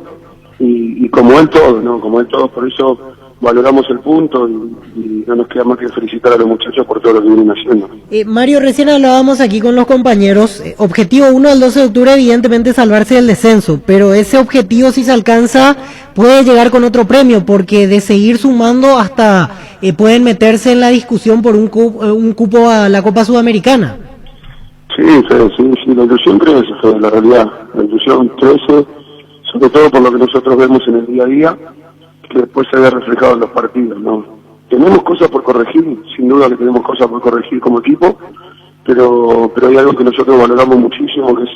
Speaker 11: y como él todo, ¿no? Como él todo, por eso valoramos el punto y no nos queda más que felicitar a los muchachos por todo lo que vienen haciendo.
Speaker 4: Mario, recién hablábamos aquí con los compañeros, objetivo 1 del 12 de octubre evidentemente salvarse del descenso, pero ese objetivo, si se alcanza, puede llegar con otro premio, porque de seguir sumando hasta pueden meterse en la discusión por un cupo a la Copa Sudamericana.
Speaker 11: Sí, la ilusión crece, la realidad, la ilusión crece, sobre todo por lo que nosotros vemos en el día a día, que después se ve reflejado en los partidos, ¿no? Tenemos cosas por corregir, sin duda que tenemos cosas por corregir como equipo, pero hay algo que nosotros valoramos muchísimo, que es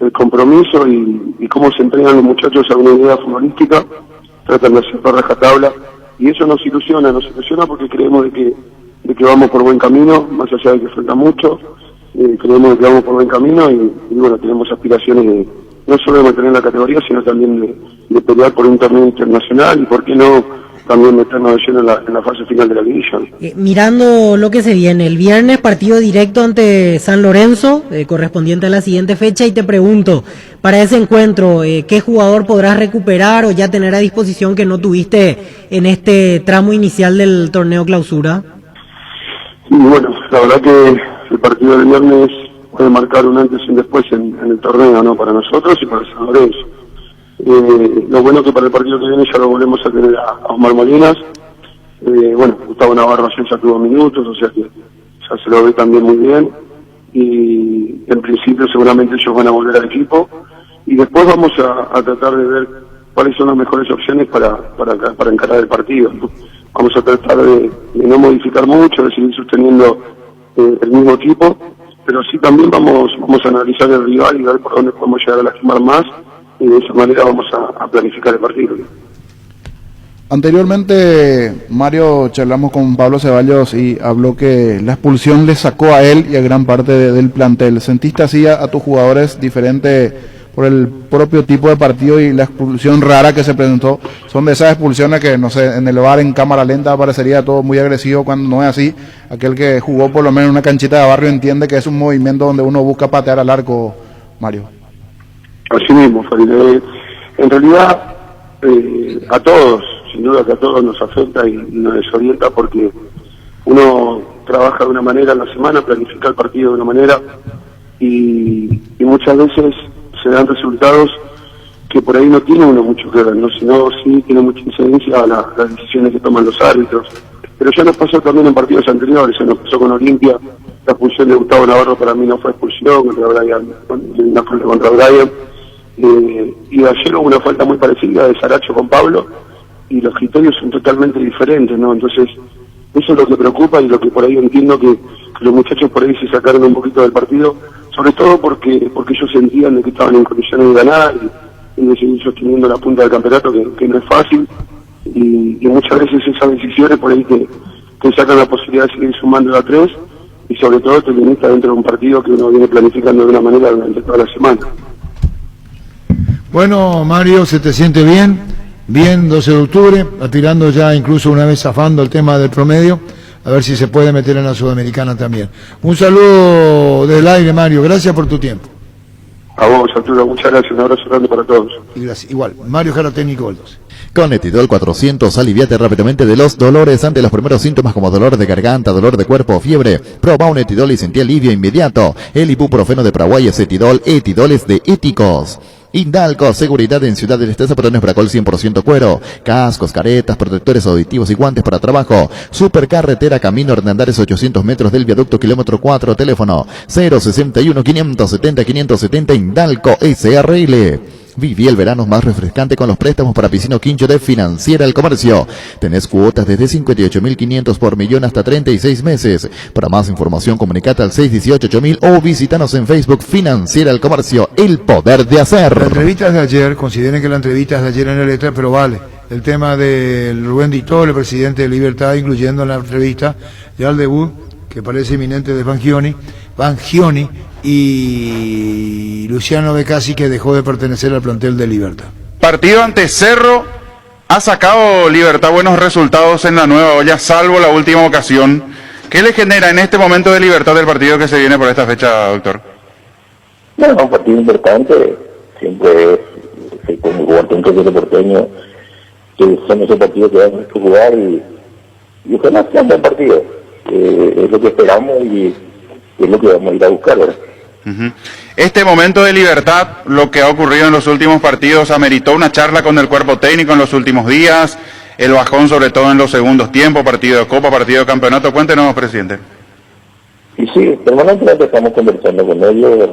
Speaker 11: el compromiso y cómo se entrenan los muchachos a una idea futbolística, tratan de hacer rajatabla, y eso nos ilusiona porque creemos de que vamos por buen camino, más allá de que falta mucho, creemos de que vamos por buen camino y bueno, tenemos aspiraciones de no solo de mantener la categoría, sino también de pelear por un torneo internacional y por qué no también meternos de lleno en la fase final de la liguilla.
Speaker 4: Mirando lo que se viene, el viernes partido directo ante San Lorenzo, correspondiente a la siguiente fecha, y te pregunto, para ese encuentro, ¿qué jugador podrás recuperar o ya tener a disposición que no tuviste en este tramo inicial del torneo clausura?
Speaker 11: Y bueno, la verdad que el partido del viernes puede marcar un antes y un después en el torneo, ¿no? Para nosotros y para el San Lorenzo. Lo bueno que para el partido que viene ya lo volvemos a tener a Osmar Molinas. Bueno, Gustavo Navarro ya tuvo minutos, o sea que ya se lo ve también muy bien. Y en principio seguramente ellos van a volver al equipo. Y después vamos a tratar de ver cuáles son las mejores opciones para encarar el partido, ¿no? Vamos a tratar de no modificar mucho, de seguir sosteniendo el mismo equipo, pero sí también vamos a analizar el rival y ver por dónde podemos llegar a lastimar más, y de esa manera vamos a planificar el partido.
Speaker 3: Anteriormente, Mario, charlamos con Pablo Ceballos y habló que la expulsión le sacó a él y a gran parte del plantel. ¿Sentiste así a tus jugadores diferente por el propio tipo de partido y la expulsión rara que se presentó? Son de esas expulsiones que, no sé, en el VAR en cámara lenta parecería todo muy agresivo, cuando no es así. Aquel que jugó por lo menos en una canchita de barrio entiende que es un movimiento donde uno busca patear al arco, Mario.
Speaker 11: Así mismo, Farid. En realidad, a todos, sin duda que a todos nos afecta y nos desorienta, porque uno trabaja de una manera en la semana, planifica el partido de una manera, y muchas veces se dan resultados que por ahí no tiene uno mucho que ver, ¿no? Sino sí tiene mucha incidencia a las decisiones que toman los árbitros. Pero ya nos pasó también en partidos anteriores, se nos pasó con Olimpia, la expulsión de Gustavo Navarro para mí no fue expulsión, una falta contra Brian, y ayer hubo una falta muy parecida de Saracho con Pablo, y los criterios son totalmente diferentes, ¿no? Entonces Eso es lo que preocupa y lo que por ahí entiendo que los muchachos por ahí se sacaron un poquito del partido, sobre todo porque ellos sentían de que estaban en condiciones de ganar y de seguir sosteniendo la punta del campeonato, que no es fácil, y muchas veces esas decisiones por ahí te sacan la posibilidad de seguir sumando a 3, y sobre todo te limita dentro de un partido que uno viene planificando de una manera durante toda la semana.
Speaker 2: Bueno, Mario, ¿se te siente bien? Bien, 12 de octubre, aspirando ya incluso una vez zafando el tema del promedio, a ver si se puede meter en la Sudamericana también. Un saludo del aire, Mario, gracias por tu tiempo.
Speaker 11: A vos, Arturo, muchas gracias, un abrazo grande para todos.
Speaker 2: Y gracias, igual, Mario Jara, técnico del 12.
Speaker 6: Con Etidol 400, aliviate rápidamente de los dolores ante los primeros síntomas como dolor de garganta, dolor de cuerpo o fiebre. Proba un Etidol y sentí alivio inmediato. El ibuprofeno de Paraguay es Etidol, Etidol es de Éticos. Indalco, seguridad en Ciudad del Este, zapatones Bracol 100% cuero, cascos, caretas, protectores auditivos y guantes para trabajo. Supercarretera Camino Hernandares 800 metros del viaducto kilómetro 4, teléfono 061 570 570 Indalco SRL. Viví el verano más refrescante con los préstamos para Piscino Quincho de Financiera El Comercio. Tenés cuotas desde 58.500 por millón hasta 36 meses. Para más información, comunicate al 618-8000 o visítanos en Facebook Financiera El Comercio, el poder de hacer.
Speaker 2: La entrevista de ayer, consideren que la entrevista es de ayer en la letra, pero vale. El tema del Rubén Ditol, el presidente de Libertad, incluyendo en la entrevista ya el debut, que parece inminente, de Bangioni y Luciano Becasi, que dejó de pertenecer al plantel de Libertad.
Speaker 12: Partido ante Cerro, ha sacado Libertad buenos resultados en la nueva olla, salvo la última ocasión. ¿Qué le genera en este momento de Libertad del partido que se viene por esta fecha, doctor?
Speaker 13: Bueno, un partido importante, siempre se conjugó ante un Cerro Porteño, que son esos partidos que vamos a jugar y ojalá sea un buen partido. Es lo que esperamos y es lo que vamos a ir a buscar, ¿verdad?
Speaker 12: Este momento de Libertad, lo que ha ocurrido en los últimos partidos, ameritó una charla con el cuerpo técnico en los últimos días, el bajón sobre todo en los segundos tiempos, partido de Copa, partido de Campeonato. Cuéntenos, presidente.
Speaker 13: Y sí, permanentemente estamos conversando con ellos.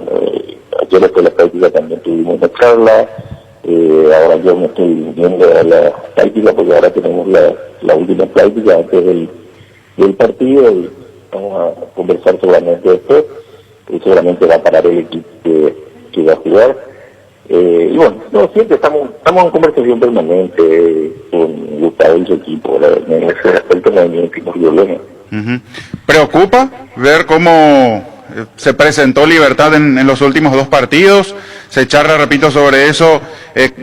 Speaker 13: Ayer después de la práctica también tuvimos una charla. Ahora yo me estoy viendo a la práctica porque ahora tenemos la última práctica antes del partido y vamos a conversar seguramente después. Seguramente va a parar el equipo que va a jugar. Y bueno, siempre estamos en conversación permanente con Gustavo y su equipo. En ese aspecto no hay ningún tipo de problema.
Speaker 12: ¿Preocupa ver cómo se presentó Libertad en los últimos dos partidos? ¿Se charla, repito, sobre eso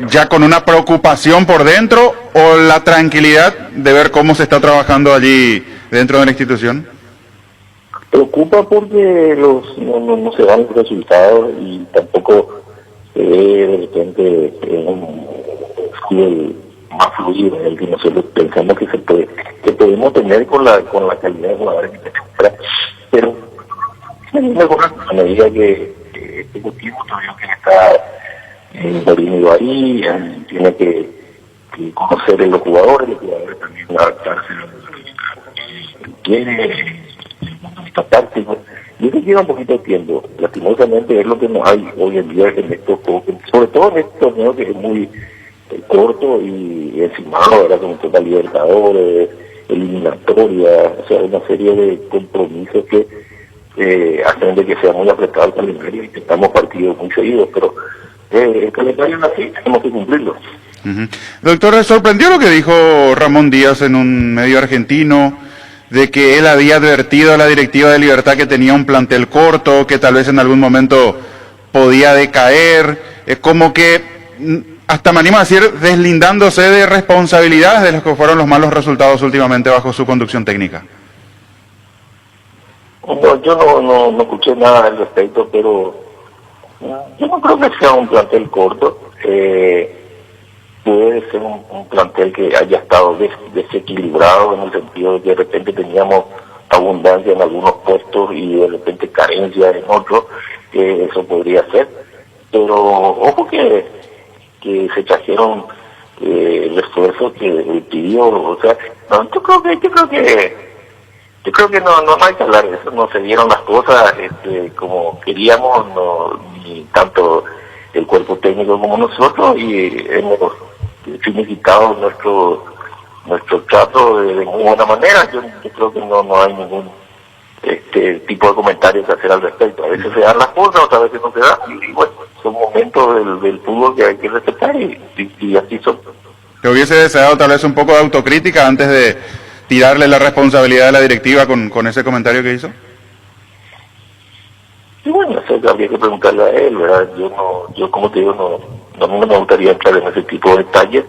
Speaker 12: ya con una preocupación por dentro o la tranquilidad de ver cómo se está trabajando allí dentro de la institución?
Speaker 13: Preocupa porque no se dan los resultados y tampoco se ve de repente un fútbol más fluido en el que nosotros pensamos que podemos tener con la calidad de jugadores que tenemos. Pero a medida que este equipo todavía que está Morino ahí, tiene que conocer a los jugadores también adaptarse a lo que quiere. Táctico. Yo que lleva un poquito de tiempo, lastimosamente es lo que nos hay hoy en día en estos juegos, sobre todo en este torneo que es muy corto y encimado, ¿verdad? Como Copa Libertadores, eliminatoria, o sea, una serie de compromisos que hacen de que sea muy apretado el calendario y que estamos partidos muy seguidos, pero el calendario es así, tenemos que cumplirlo.
Speaker 12: Doctor, ¿le sorprendió lo que dijo Ramón Díaz en un medio argentino, de que él había advertido a la directiva de Libertad que tenía un plantel corto, que tal vez en algún momento podía decaer, como que hasta me animo a decir deslindándose de responsabilidades de los que fueron los malos resultados últimamente bajo su conducción técnica?
Speaker 13: No, yo no escuché nada al respecto, pero yo no creo que sea un plantel corto. Puede ser un plantel que haya estado desequilibrado en el sentido de que de repente teníamos abundancia en algunos puestos y de repente carencia en otros, que eso podría ser. Pero ojo que se trajeron refuerzos que pidió, o sea, no, yo creo que no hay que hablar de eso, no se dieron las cosas como queríamos, ni tanto el cuerpo técnico como nosotros, y hemos significado nuestro trato de muy buena manera. Yo creo que no hay ningún tipo de comentarios que hacer al respecto. A veces se dan las cosas, otras veces no se dan, y bueno, son momentos del fútbol que hay que respetar y así son.
Speaker 12: ¿Te hubiese deseado tal vez un poco de autocrítica antes de tirarle la responsabilidad de la directiva con ese comentario que hizo?
Speaker 13: Y bueno, eso habría que preguntarle a él, ¿verdad? Yo como te digo, no me gustaría entrar en ese tipo de detalles.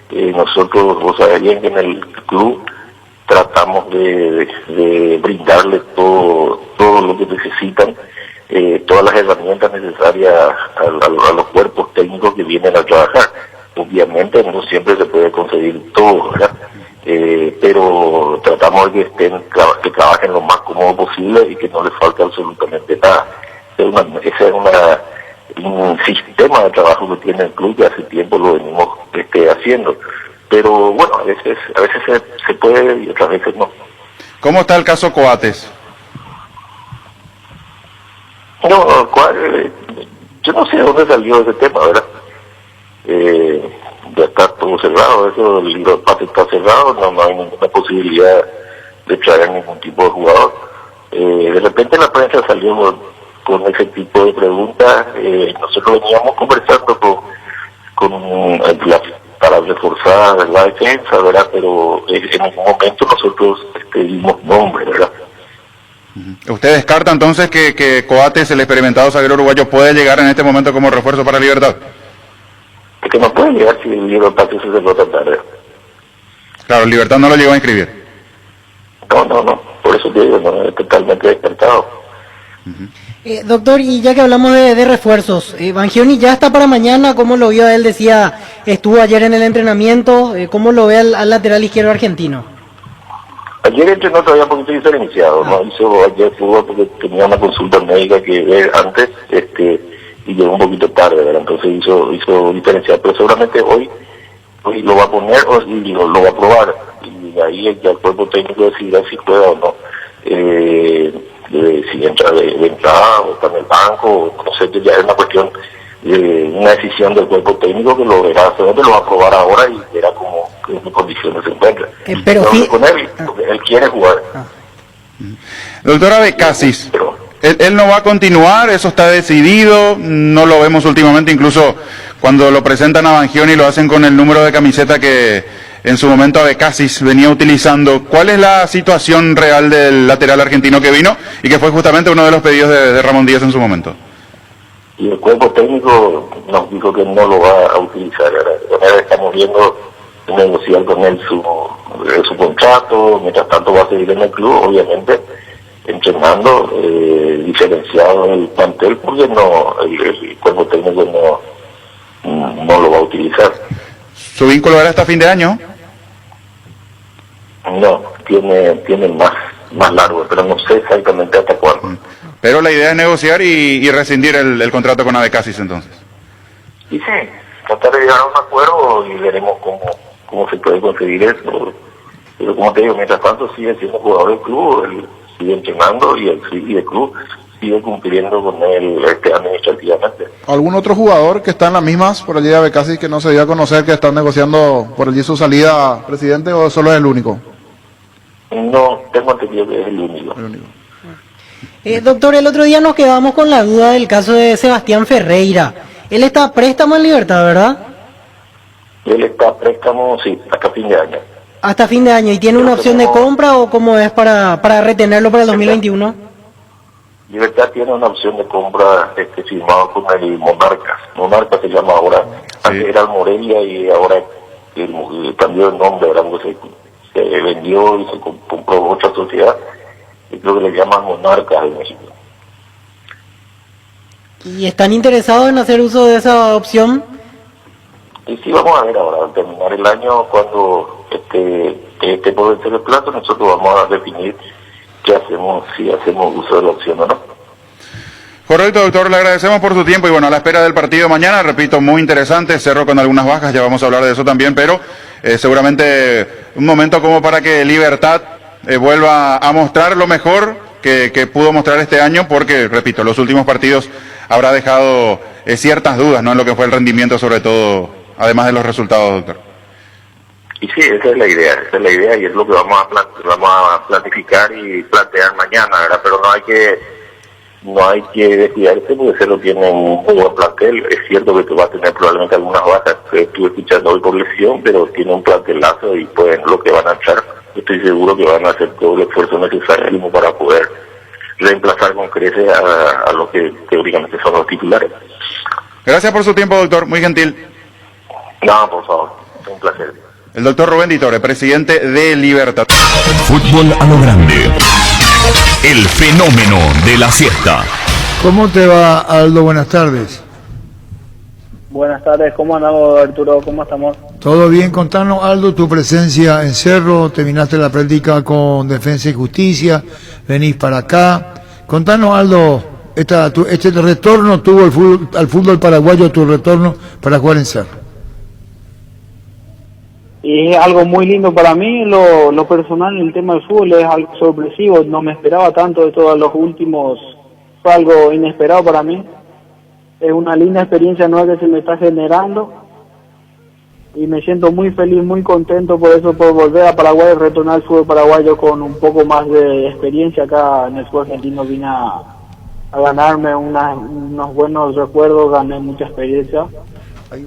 Speaker 13: Nosotros, vos sabés bien que en el club tratamos de brindarle todo lo que necesitan, todas las herramientas necesarias a los cuerpos técnicos que vienen a trabajar. Obviamente no siempre se puede conseguir todo, ¿verdad? Pero tratamos de que trabajen lo más cómodo posible y que no les falte absolutamente nada. Ese es un sistema de trabajo que tiene el club, que hace tiempo lo venimos haciendo. Pero bueno, a veces se puede y otras veces no.
Speaker 12: ¿Cómo está el caso Coates?
Speaker 13: No, yo no sé de dónde salió ese tema, ¿verdad? Ya está todo cerrado, eso, el libro de pase está cerrado, no hay ninguna posibilidad de traer ningún tipo de jugador. De repente la prensa salió con ese tipo de preguntas. Nosotros veníamos conversando para reforzar la defensa, ¿verdad? Pero en algún momento nosotros dimos nombre, ¿verdad?
Speaker 12: ¿Usted descarta entonces que Coates, el experimentado zaguero uruguayo, puede llegar en este momento como refuerzo para Libertad?
Speaker 13: Es que no puede llegar si el Libertad se lo tarde.
Speaker 12: Claro, Libertad no lo llegó a inscribir.
Speaker 13: No, por eso te digo, no, es totalmente descartado.
Speaker 4: Doctor, y ya que hablamos de refuerzos, Bangioni ya está para mañana. ¿Cómo lo vio? Él decía, estuvo ayer en el entrenamiento. ¿Cómo lo ve al lateral izquierdo argentino?
Speaker 13: Ayer entrenó todavía porque hizo el iniciado, no hizo ayer fútbol porque tenía una consulta médica que ver antes, y llegó un poquito tarde, ¿verdad? Entonces hizo diferencial, pero seguramente hoy lo va a poner y lo va a probar, y ahí ya el cuerpo técnico decidirá si juega o no. Si entra de entrada o está en el banco, no sé, ya es una cuestión, una decisión del cuerpo técnico que lo verá, seguramente lo va a probar ahora y verá cómo en qué condiciones se encuentra.
Speaker 4: Pero
Speaker 13: con él, porque él quiere jugar.
Speaker 12: Doctora Becasis, él no va a continuar, eso está decidido, no lo vemos últimamente, incluso cuando lo presentan a Bangioni lo hacen con el número de camiseta que en su momento a Becasis venía utilizando. ¿Cuál es la situación real del lateral argentino que vino y que fue justamente uno de los pedidos de Ramón Díaz en su momento?
Speaker 13: Y el cuerpo técnico nos dijo que no lo va a utilizar. Ahora estamos viendo negociar con él su contrato, mientras tanto va a seguir en el club, obviamente entrenando, diferenciado en el plantel, porque el cuerpo técnico no lo va a utilizar.
Speaker 12: ¿Su vínculo era hasta fin de año?
Speaker 13: No, tiene más largo, pero no sé exactamente hasta cuándo.
Speaker 12: Pero la idea es negociar y rescindir el contrato con Becasis entonces.
Speaker 13: Y sí, tratar de llegar a un acuerdo y veremos cómo se puede conseguir eso. Pero como te digo, mientras tanto sigue siendo jugador del club, él sigue entrenando y el club sigue cumpliendo con él administrativamente.
Speaker 3: ¿Algún otro jugador que está en las mismas por allí a Becasis que no se dio a conocer que están negociando por allí su salida, presidente, o solo es el único?
Speaker 13: No, tengo entendido que es el único.
Speaker 4: Doctor, el otro día nos quedamos con la duda del caso de Sebastián Ferreira. Él está a préstamo en Libertad, ¿verdad?
Speaker 13: Él está a préstamo, sí, hasta fin de año.
Speaker 4: Hasta fin de año. ¿Y tiene una opción de compra o cómo es para retenerlo para el 2021?
Speaker 13: Libertad tiene una opción de compra firmado con el Monarcas. Monarcas se llama ahora. Antes era el Morelia y ahora cambió el nombre, ¿verdad? Se vendió y se compró otra sociedad y creo que le llaman Monarcas en México.
Speaker 4: ¿Y están interesados en hacer uso de esa opción?
Speaker 13: Y sí, vamos a ver ahora, al terminar el año, cuando este puede ser el plazo, nosotros vamos a definir qué hacemos, si hacemos uso de la opción o no.
Speaker 12: Correcto, doctor, le agradecemos por su tiempo y bueno, a la espera del partido mañana, repito, muy interesante, Cerro con algunas bajas, ya vamos a hablar de eso también, pero seguramente un momento como para que Libertad vuelva a mostrar lo mejor que pudo mostrar este año, porque, repito, los últimos partidos habrá dejado ciertas dudas, ¿no?, en lo que fue el rendimiento, sobre todo, además de los resultados, doctor.
Speaker 13: Y sí, esa es la idea y es lo que vamos a planificar y plantear mañana, ¿verdad? Pero no hay que descuidarse porque Cerro tiene un muy buen plantel. Es cierto que va a tener probablemente algunas bajas que estuve escuchando hoy por lesión, pero tiene un plantelazo y pues lo que van a echar, estoy seguro que van a hacer todo el esfuerzo necesario como para poder reemplazar con creces a los que teóricamente son los titulares.
Speaker 12: Gracias por su tiempo, doctor, muy gentil.
Speaker 13: No, por favor, es un placer.
Speaker 12: El doctor Rubén Ditore, presidente de Libertad.
Speaker 14: Fútbol a lo grande. El fenómeno de la siesta.
Speaker 2: ¿Cómo te va, Aldo? Buenas tardes.
Speaker 15: Buenas tardes, ¿cómo andamos, Arturo? ¿Cómo estamos?
Speaker 2: ¿Todo bien? Contanos, Aldo, tu presencia en Cerro. Terminaste la práctica con Defensa y Justicia. Venís para acá. Contanos, Aldo, este retorno tuvo al fútbol paraguayo, tu retorno para jugar en Cerro.
Speaker 15: Y es algo muy lindo para mí, lo personal, el tema del fútbol es algo sorpresivo, no me esperaba tanto de todos los últimos, fue algo inesperado para mí, es una linda experiencia nueva que se me está generando y me siento muy feliz, muy contento por eso, por volver a Paraguay y retornar al fútbol paraguayo con un poco más de experiencia acá en el fútbol argentino. Vine a ganarme unos buenos recuerdos, gané mucha experiencia.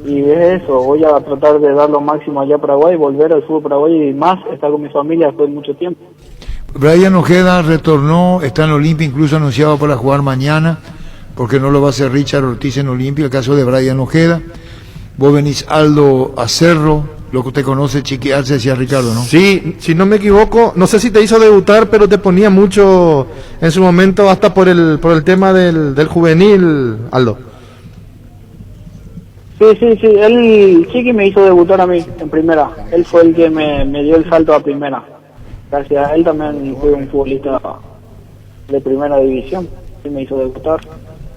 Speaker 15: Y es eso, voy a tratar de dar lo máximo allá a Paraguay, volver al fútbol paraguayo y más, estar con mi familia después de mucho tiempo.
Speaker 2: Brian Ojeda retornó, está en Olimpia, incluso anunciado para jugar mañana, porque no lo va a hacer Richard Ortiz en Olimpia, el caso de Brian Ojeda. Vos venís, Aldo, a Cerro, lo que te conoce, Chiqui Arce, decía Ricardo, ¿no?
Speaker 7: Sí, si no me equivoco, no sé si te hizo debutar, pero te ponía mucho en su momento, hasta por el tema del juvenil, Aldo.
Speaker 15: Sí, él Chiqui me hizo debutar a mí en primera, él fue el que me dio el salto a primera. Gracias a él también fui un futbolista de primera división, sí me hizo debutar.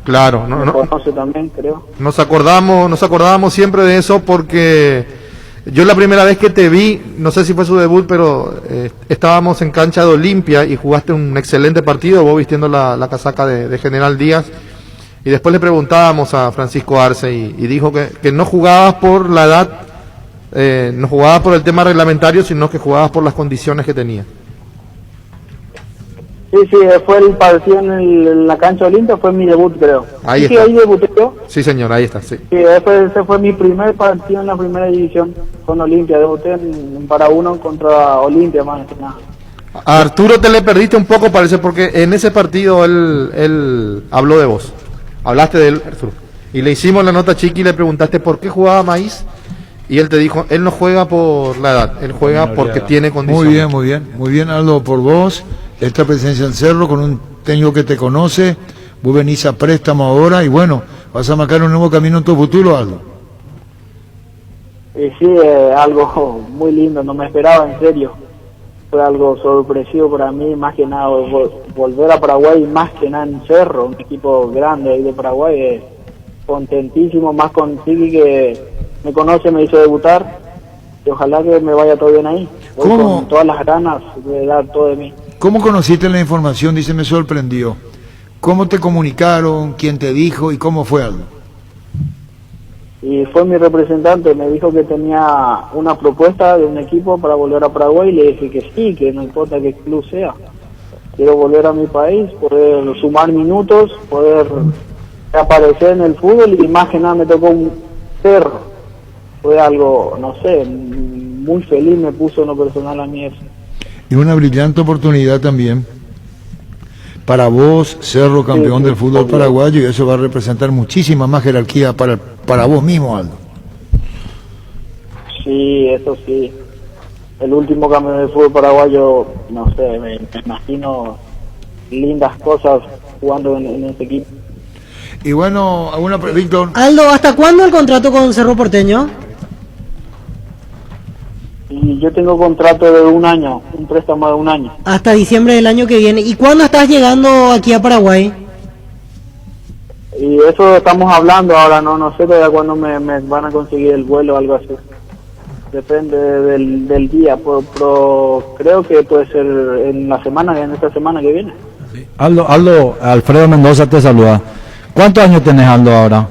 Speaker 7: Claro,
Speaker 15: me conoce también, creo.
Speaker 7: Nos acordábamos siempre de eso porque yo la primera vez que te vi, no sé si fue su debut, pero estábamos en cancha de Olimpia y jugaste un excelente partido, vos vistiendo la casaca de General Díaz. Y después le preguntábamos a Francisco Arce y dijo que no jugabas por la edad, no jugabas por el tema reglamentario, sino que jugabas por las condiciones que tenía.
Speaker 15: Sí, fue el partido en la cancha Olimpia, fue mi debut, creo.
Speaker 7: Ahí
Speaker 15: está.
Speaker 7: Sí,
Speaker 15: ahí debuté yo.
Speaker 7: Sí, señor, ahí está, sí.
Speaker 15: Sí, ese fue mi primer partido en la primera división con Olimpia, debuté en para uno contra Olimpia, más que nada.
Speaker 7: A Arturo te le perdiste un poco, parece, porque en ese partido él habló de vos. Hablaste de él, Arturo. Y le hicimos la nota Chiqui y le preguntaste por qué jugaba Maíz. Y él te dijo, él no juega por la edad, él juega porque tiene condiciones.
Speaker 2: Muy bien, Aldo, por vos. Esta presencia en Cerro con un técnico que te conoce. Vos venís a préstamo ahora y bueno, vas a marcar un nuevo camino en tu futuro, Aldo.
Speaker 15: Y sí, algo muy lindo, no me esperaba, en serio. Fue algo sorpresivo para mí, más que nada volver a Paraguay, más que nada en Cerro, un equipo grande ahí de Paraguay, contentísimo, más con Chiqui que me conoce, me hizo debutar y ojalá que me vaya todo bien ahí. Voy con todas las ganas de dar todo de mí.
Speaker 2: ¿Cómo conociste la información? Dice, me sorprendió. ¿Cómo te comunicaron? ¿Quién te dijo? ¿Y cómo fue, Aldo?
Speaker 15: Y fue mi representante, me dijo que tenía una propuesta de un equipo para volver a Paraguay y le dije que sí, que no importa qué club sea. Quiero volver a mi país, poder sumar minutos, poder aparecer en el fútbol y más que nada me tocó un Cerro. Fue algo, no sé, muy feliz me puso en lo personal a mí eso.
Speaker 2: Y una brillante oportunidad también para vos, Cerro, campeón del fútbol paraguayo, y eso va a representar muchísima más jerarquía para vos mismo, Aldo.
Speaker 15: Sí, eso sí. El último campeón del fútbol paraguayo, no sé, me imagino lindas cosas jugando en este equipo.
Speaker 2: Y bueno, Víctor.
Speaker 4: Aldo, ¿hasta cuándo el contrato con Cerro Porteño?
Speaker 15: Y yo tengo contrato de 1 año, un préstamo de 1 año.
Speaker 4: Hasta diciembre del año que viene. ¿Y cuándo estás llegando aquí a Paraguay?
Speaker 15: Y eso estamos hablando ahora, no sé todavía cuándo me van a conseguir el vuelo o algo así. Depende del día, pero creo que puede ser en esta semana que viene.
Speaker 5: Aldo, Alfredo Mendoza te saluda. ¿Cuántos años tenés, Aldo, ahora?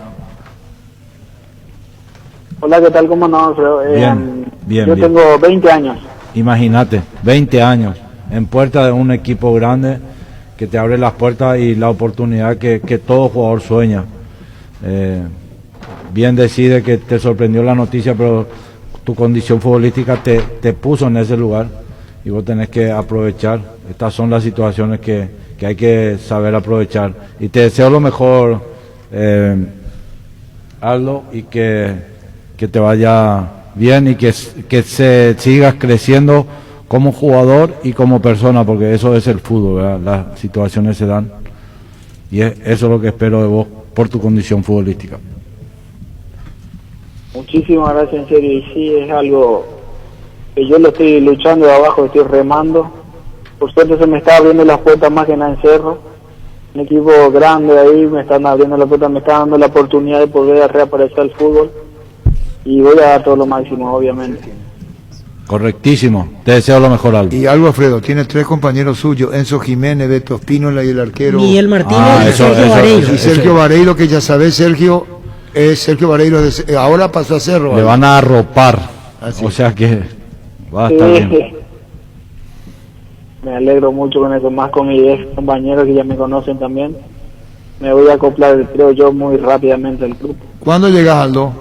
Speaker 15: Hola, ¿qué tal? ¿Cómo no, Alfredo?
Speaker 5: Bien. Bien,
Speaker 15: Yo
Speaker 5: bien.
Speaker 15: tengo 20 años.
Speaker 5: Imagínate, 20 años en puerta de un equipo grande que te abre las puertas y la oportunidad que todo jugador sueña. Bien decide que te sorprendió la noticia, pero tu condición futbolística te puso en ese lugar y vos tenés que aprovechar. Estas son las situaciones que hay que saber aprovechar. Y te deseo lo mejor, Aldo, y que te vaya bien y que se sigas creciendo como jugador y como persona, porque eso es el fútbol, ¿verdad? Las situaciones se dan y eso es lo que espero de vos por tu condición futbolística.
Speaker 15: Muchísimas gracias, en serio. Y sí, es algo que yo lo estoy luchando de abajo, estoy remando. Por suerte se me está abriendo las puertas más que nada en Cerro. Un equipo grande ahí, me están abriendo las puertas, me están dando la oportunidad de poder reaparecer al fútbol. Y voy a dar todo lo máximo, obviamente.
Speaker 5: Correctísimo, te deseo lo mejor, Aldo.
Speaker 2: Y Aldo Alfredo, tiene 3 compañeros suyos, Enzo Jiménez, Beto Espínola y el arquero
Speaker 4: Miguel Martínez y Sergio Vareiro.
Speaker 2: Y Sergio Vareiro, que ya sabés, Sergio Vareiro, ahora pasó a Cerro.
Speaker 5: Le van a arropar, o sea que va a estar bien.
Speaker 15: Me alegro mucho con eso, más con mis ex compañeros que ya me conocen también. Me voy a acoplar, creo yo, muy rápidamente al grupo.
Speaker 2: ¿Cuándo llegas, Aldo?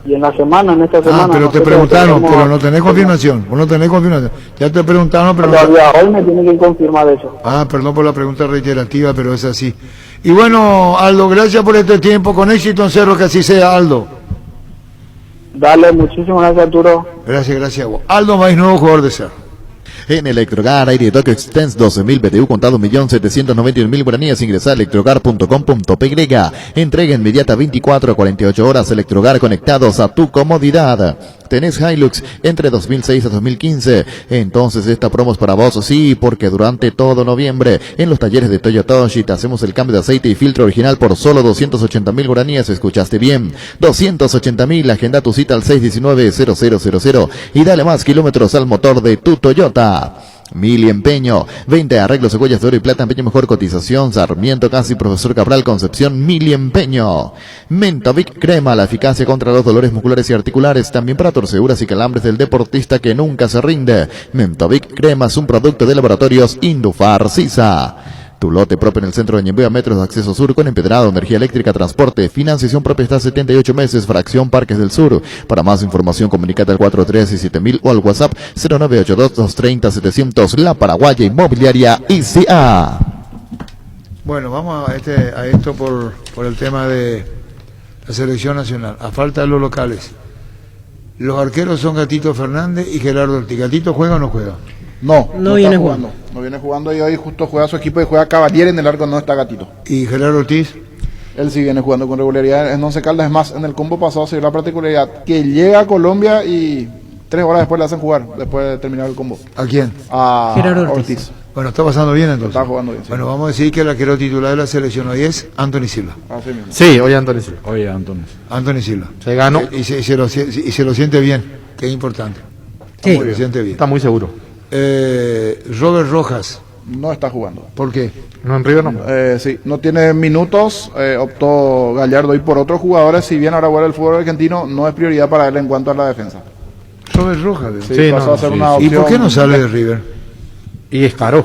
Speaker 15: Y en la semana, en esta semana...
Speaker 2: pero te preguntaron, pero no tenés confirmación. Vos no tenés confirmación. Ya te preguntaron, pero
Speaker 15: todavía hoy me tienen que confirmar eso.
Speaker 2: Perdón por la pregunta reiterativa, pero es así. Y bueno, Aldo, gracias por este tiempo. Con éxito en Cerro, que así sea, Aldo.
Speaker 15: Dale, muchísimas gracias, Arturo.
Speaker 2: Gracias a vos. Aldo Maíz, nuevo jugador de Cerro.
Speaker 6: En Electrogar, aire de Tokyo Extens 12.000 BTU contado 1.791.000 guaraníes. Ingresa a electrogar.com.py. Entrega inmediata 24 a 48 horas. Electrogar, conectados a tu comodidad. Tenés Hilux entre 2006 a 2015. Entonces esta promo es para vos, sí, porque durante todo noviembre en los talleres de Toyotoshi te hacemos el cambio de aceite y filtro original por solo 280.000 guaraníes. Escuchaste bien, 280.000. Agenda tu cita al 619-0000 y dale más kilómetros al motor de tu Toyota. Mili Empeño, 20 arreglos de huellas de oro y plata, empeño mejor cotización, Sarmiento Casi, Profesor Cabral, Concepción, Mili Empeño. Mentovic Crema, la eficacia contra los dolores musculares y articulares, también para torceduras y calambres del deportista que nunca se rinde. Mentovic Crema es un producto de laboratorios Indufar Sisa. Tu lote propio en el centro de Ñembuea, metros de acceso sur con empedrado, energía eléctrica, transporte, financiación propia hasta 78 meses, fracción Parques del Sur. Para más información, comunícate al 437.000 o al WhatsApp 0982-230-700, La Paraguaya Inmobiliaria ICA.
Speaker 2: Bueno, vamos a esto por el tema de la selección nacional. A falta de los locales. Los arqueros son Gatito Fernández y Gerardo Ortiz. ¿Gatito juega o no juega?
Speaker 3: No viene jugando. No viene jugando y hoy justo juega su equipo y juega Cavalier en el arco, no está Gatito.
Speaker 2: ¿Y Gerardo Ortiz?
Speaker 3: Él sí viene jugando con regularidad en Once Caldas. Es más, en el combo pasado se dio la particularidad que llega a Colombia y 3 horas después le hacen jugar, después de terminar el combo.
Speaker 2: ¿A quién?
Speaker 3: A
Speaker 4: Gerardo
Speaker 3: Ortiz.
Speaker 2: Bueno, está pasando bien entonces.
Speaker 3: Está jugando bien, sí.
Speaker 2: Bueno, vamos a decir que el arquero titular de la selección hoy es Anthony Silva.
Speaker 3: Así mismo.
Speaker 7: Sí, hoy Antonio Silva.
Speaker 5: Oye, Antonio.
Speaker 2: Anthony Silva.
Speaker 7: Se ganó.
Speaker 2: Y se lo siente bien, que es importante.
Speaker 4: Sí.
Speaker 2: Se lo siente bien.
Speaker 7: Está muy seguro.
Speaker 2: Robert Rojas.
Speaker 3: No está jugando.
Speaker 2: ¿Por qué?
Speaker 7: No, en River no.
Speaker 3: Sí, no tiene minutos. Optó Gallardo y por otros jugadores. Si bien ahora vuelve el fútbol argentino, no es prioridad para él en cuanto a la defensa.
Speaker 2: Robert Rojas.
Speaker 3: Sí, pasó a ser una
Speaker 2: ¿Y
Speaker 3: opción.
Speaker 2: por qué no sale de River?
Speaker 7: Y es caro.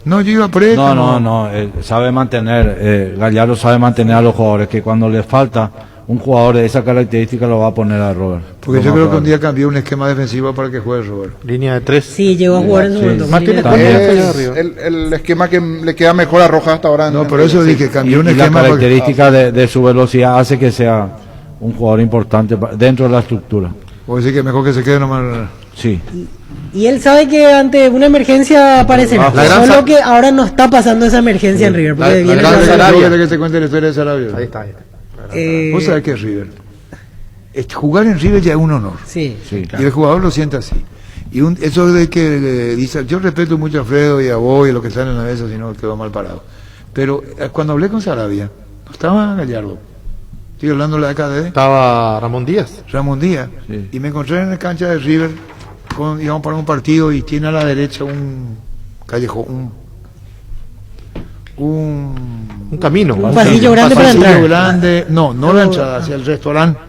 Speaker 2: No, yo iba a préstamo.
Speaker 5: No, sabe mantener, Gallardo sabe mantener a los jugadores, que cuando le falta un jugador de esa característica lo va a poner a Robert.
Speaker 2: Porque yo creo que un día cambió un esquema defensivo para que juegue Robert.
Speaker 7: Línea de 3.
Speaker 4: Sí, llegó a jugar en su momento.
Speaker 7: Martínez
Speaker 3: Es el esquema que le queda mejor a Rojas hasta ahora.
Speaker 2: No, por eso dije que cambió un
Speaker 5: Y la
Speaker 2: esquema.
Speaker 5: característica de su velocidad hace que sea un jugador importante dentro de la estructura.
Speaker 2: O decir que mejor que se quede nomás.
Speaker 5: Sí.
Speaker 4: Y él sabe que ante una emergencia aparecerá. Solo que ahora no está pasando esa emergencia en River. Porque viene
Speaker 2: Que te cuente la historia de Sarabia.
Speaker 7: Ahí está.
Speaker 2: Vos sabés que es River. Jugar en River ya es un honor.
Speaker 4: Sí.
Speaker 2: Y el jugador lo siente así. Y eso de que dice, yo respeto mucho a Alfredo y a vos y a los que están en la mesa, si no quedó mal parado. Pero cuando hablé con Sarabia, no estaba Gallardo. Estoy hablando de la AKD.
Speaker 7: Estaba Ramón Díaz.
Speaker 2: Ramón Díaz.
Speaker 5: Sí.
Speaker 2: Y me encontré en la cancha de River, íbamos para un partido y tiene a la derecha un callejón, un
Speaker 7: camino.
Speaker 4: Un pasillo grande para entrar.
Speaker 2: Grande, no la entrada, hacia el restaurante.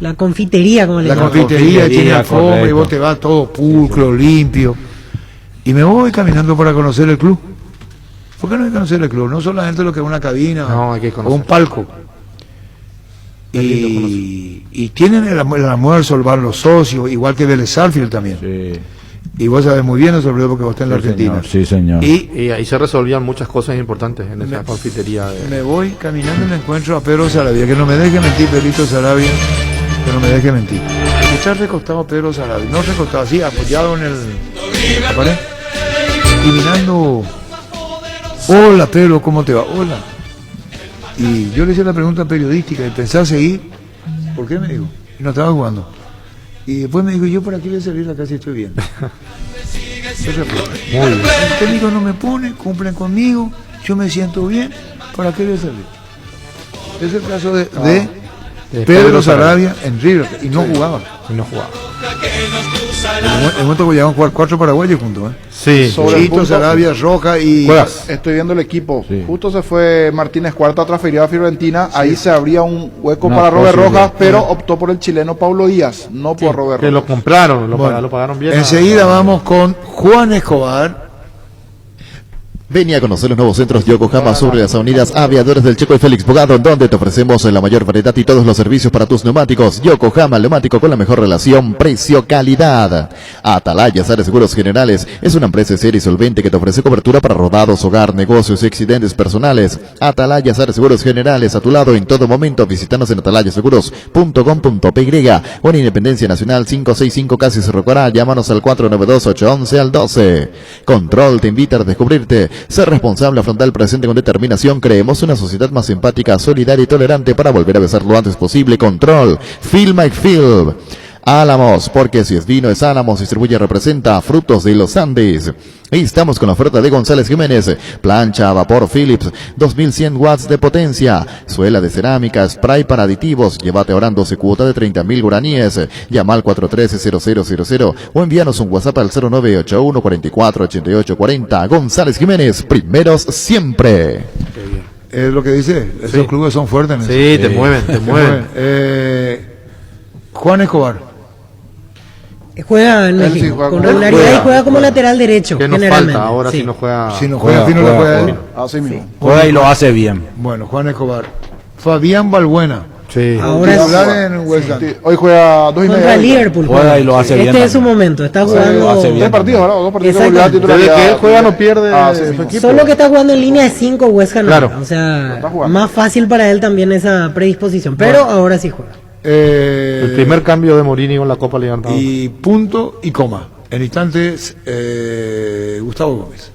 Speaker 4: La confitería, como le
Speaker 2: La
Speaker 4: llaman.
Speaker 2: confitería tiene alfombra y
Speaker 5: correcto.
Speaker 2: vos te vas todo pulcro, limpio. Y me voy caminando para conocer el club. ¿Por qué no hay que conocer el club? No solamente lo que es una cabina
Speaker 7: No, hay que
Speaker 2: o
Speaker 7: conocer.
Speaker 2: un palco. Y tienen el almuerzo, van los socios, igual que Vélez Sarsfield también.
Speaker 5: Sí.
Speaker 2: Y vos sabés muy bien, sobre todo porque vos estás en la
Speaker 5: Sí,
Speaker 2: Argentina.
Speaker 5: señor. Sí, señor.
Speaker 7: Y ahí se resolvían muchas cosas importantes en esa confitería.
Speaker 2: Me voy caminando y me encuentro a Pedro Sarabia, que no me deje mentir, Pedrito Sarabia, que no me deje mentir. Está recostado Pedro Sarabia, no recostado, así, apoyado en la pared, y mirando, hola Pedro, ¿cómo te va? Hola. Y yo le hice la pregunta periodística, y pensaba seguir, ¿por qué me dijo? Y no estaba jugando. Y después me dijo, yo por aquí voy a salir acá si estoy bien. Muy bien. El técnico no me pone, cumplen conmigo, yo me siento bien, ¿para qué voy a salir? Es el caso de Pedro Sarabia en River, y no jugaba. En el momento que llegaban a jugar 4 paraguayos juntos, ¿eh?
Speaker 3: Sí. Sobre el
Speaker 2: Chito,
Speaker 3: punto,
Speaker 2: Sarabia, Roja y...
Speaker 3: Estoy viendo el equipo. Justo se fue Martínez Cuarta transferido a Fiorentina. Ahí se abría un hueco para Robert Rojas, pero optó por el chileno Paulo Díaz, no por Robert
Speaker 7: Que
Speaker 3: Rojas.
Speaker 7: lo compraron, lo
Speaker 2: Bueno,
Speaker 7: pagaron bien.
Speaker 2: Enseguida vamos con Juan Escobar.
Speaker 6: Vení a conocer los nuevos centros Yokohama sobre las avenidas Aviadores del Checo y Félix Bogado, donde te ofrecemos la mayor variedad y todos los servicios para tus neumáticos. Yokohama, neumático con la mejor relación precio-calidad. Atalaya Sare Seguros Generales es una empresa seria y solvente que te ofrece cobertura para rodados, hogar, negocios y accidentes personales. Atalaya Sare Seguros Generales, a tu lado en todo momento. Visítanos en atalayaseguros.com.py o en Independencia Nacional 565 Casi Cerro Corá. Llámanos al 492-811-12. Control te invita a descubrirte. Ser responsable, afrontar el presente con determinación. Creemos una sociedad más empática, solidaria y tolerante para volver a besar lo antes posible. Control. Feel My Feel. Álamos, porque si es vino es Álamos, distribuye y representa Frutos de los Andes. Y estamos con la oferta de González Jiménez. Plancha a vapor Philips, 2100 watts de potencia. Suela de cerámica, spray para aditivos. Llévate ahora en 12 cuotas de 30.000 guaraníes. Llama al 413-0000 o envíanos un WhatsApp al 0981 44 88 40. González Jiménez, primeros siempre.
Speaker 2: Es lo que dice, esos clubes son fuertes.
Speaker 7: Sí, te mueven.
Speaker 2: Juan Escobar.
Speaker 4: Juega en México,
Speaker 3: sí juega
Speaker 4: con
Speaker 3: con-
Speaker 4: regularidad y juega como lateral derecho,
Speaker 7: Que nos
Speaker 4: generalmente.
Speaker 7: falta ahora
Speaker 4: Sí.
Speaker 7: si no juega.
Speaker 2: Si no juega, no le juega él.
Speaker 3: Así mismo.
Speaker 5: Juega y lo hace bien.
Speaker 2: Bueno, Juan Escobar. Fabián Balbuena.
Speaker 7: Sí.
Speaker 4: Ahora
Speaker 2: Titular
Speaker 4: sí.
Speaker 2: en West Ham.
Speaker 3: Hoy juega 2:30.
Speaker 4: Contra Liverpool.
Speaker 5: Juega y lo hace bien
Speaker 4: Este es su
Speaker 5: también.
Speaker 4: momento, está
Speaker 5: Juega y lo
Speaker 4: jugando...
Speaker 5: hace bien.
Speaker 3: 3 partidos, ¿verdad? 2 partidos
Speaker 4: Exacto.
Speaker 3: volvió a titularidad.
Speaker 7: Desde que él juega no pierde
Speaker 3: Así
Speaker 7: su
Speaker 3: mismo.
Speaker 7: equipo.
Speaker 4: Solo que está jugando en línea de 5 West Ham.
Speaker 7: Claro.
Speaker 4: O sea,
Speaker 3: Está jugando.
Speaker 4: más fácil para él también esa predisposición. Pero ahora sí juega.
Speaker 7: El primer cambio de Morini con la Copa Libertadores.
Speaker 2: Y punto y coma. En instantes, Gustavo Gómez.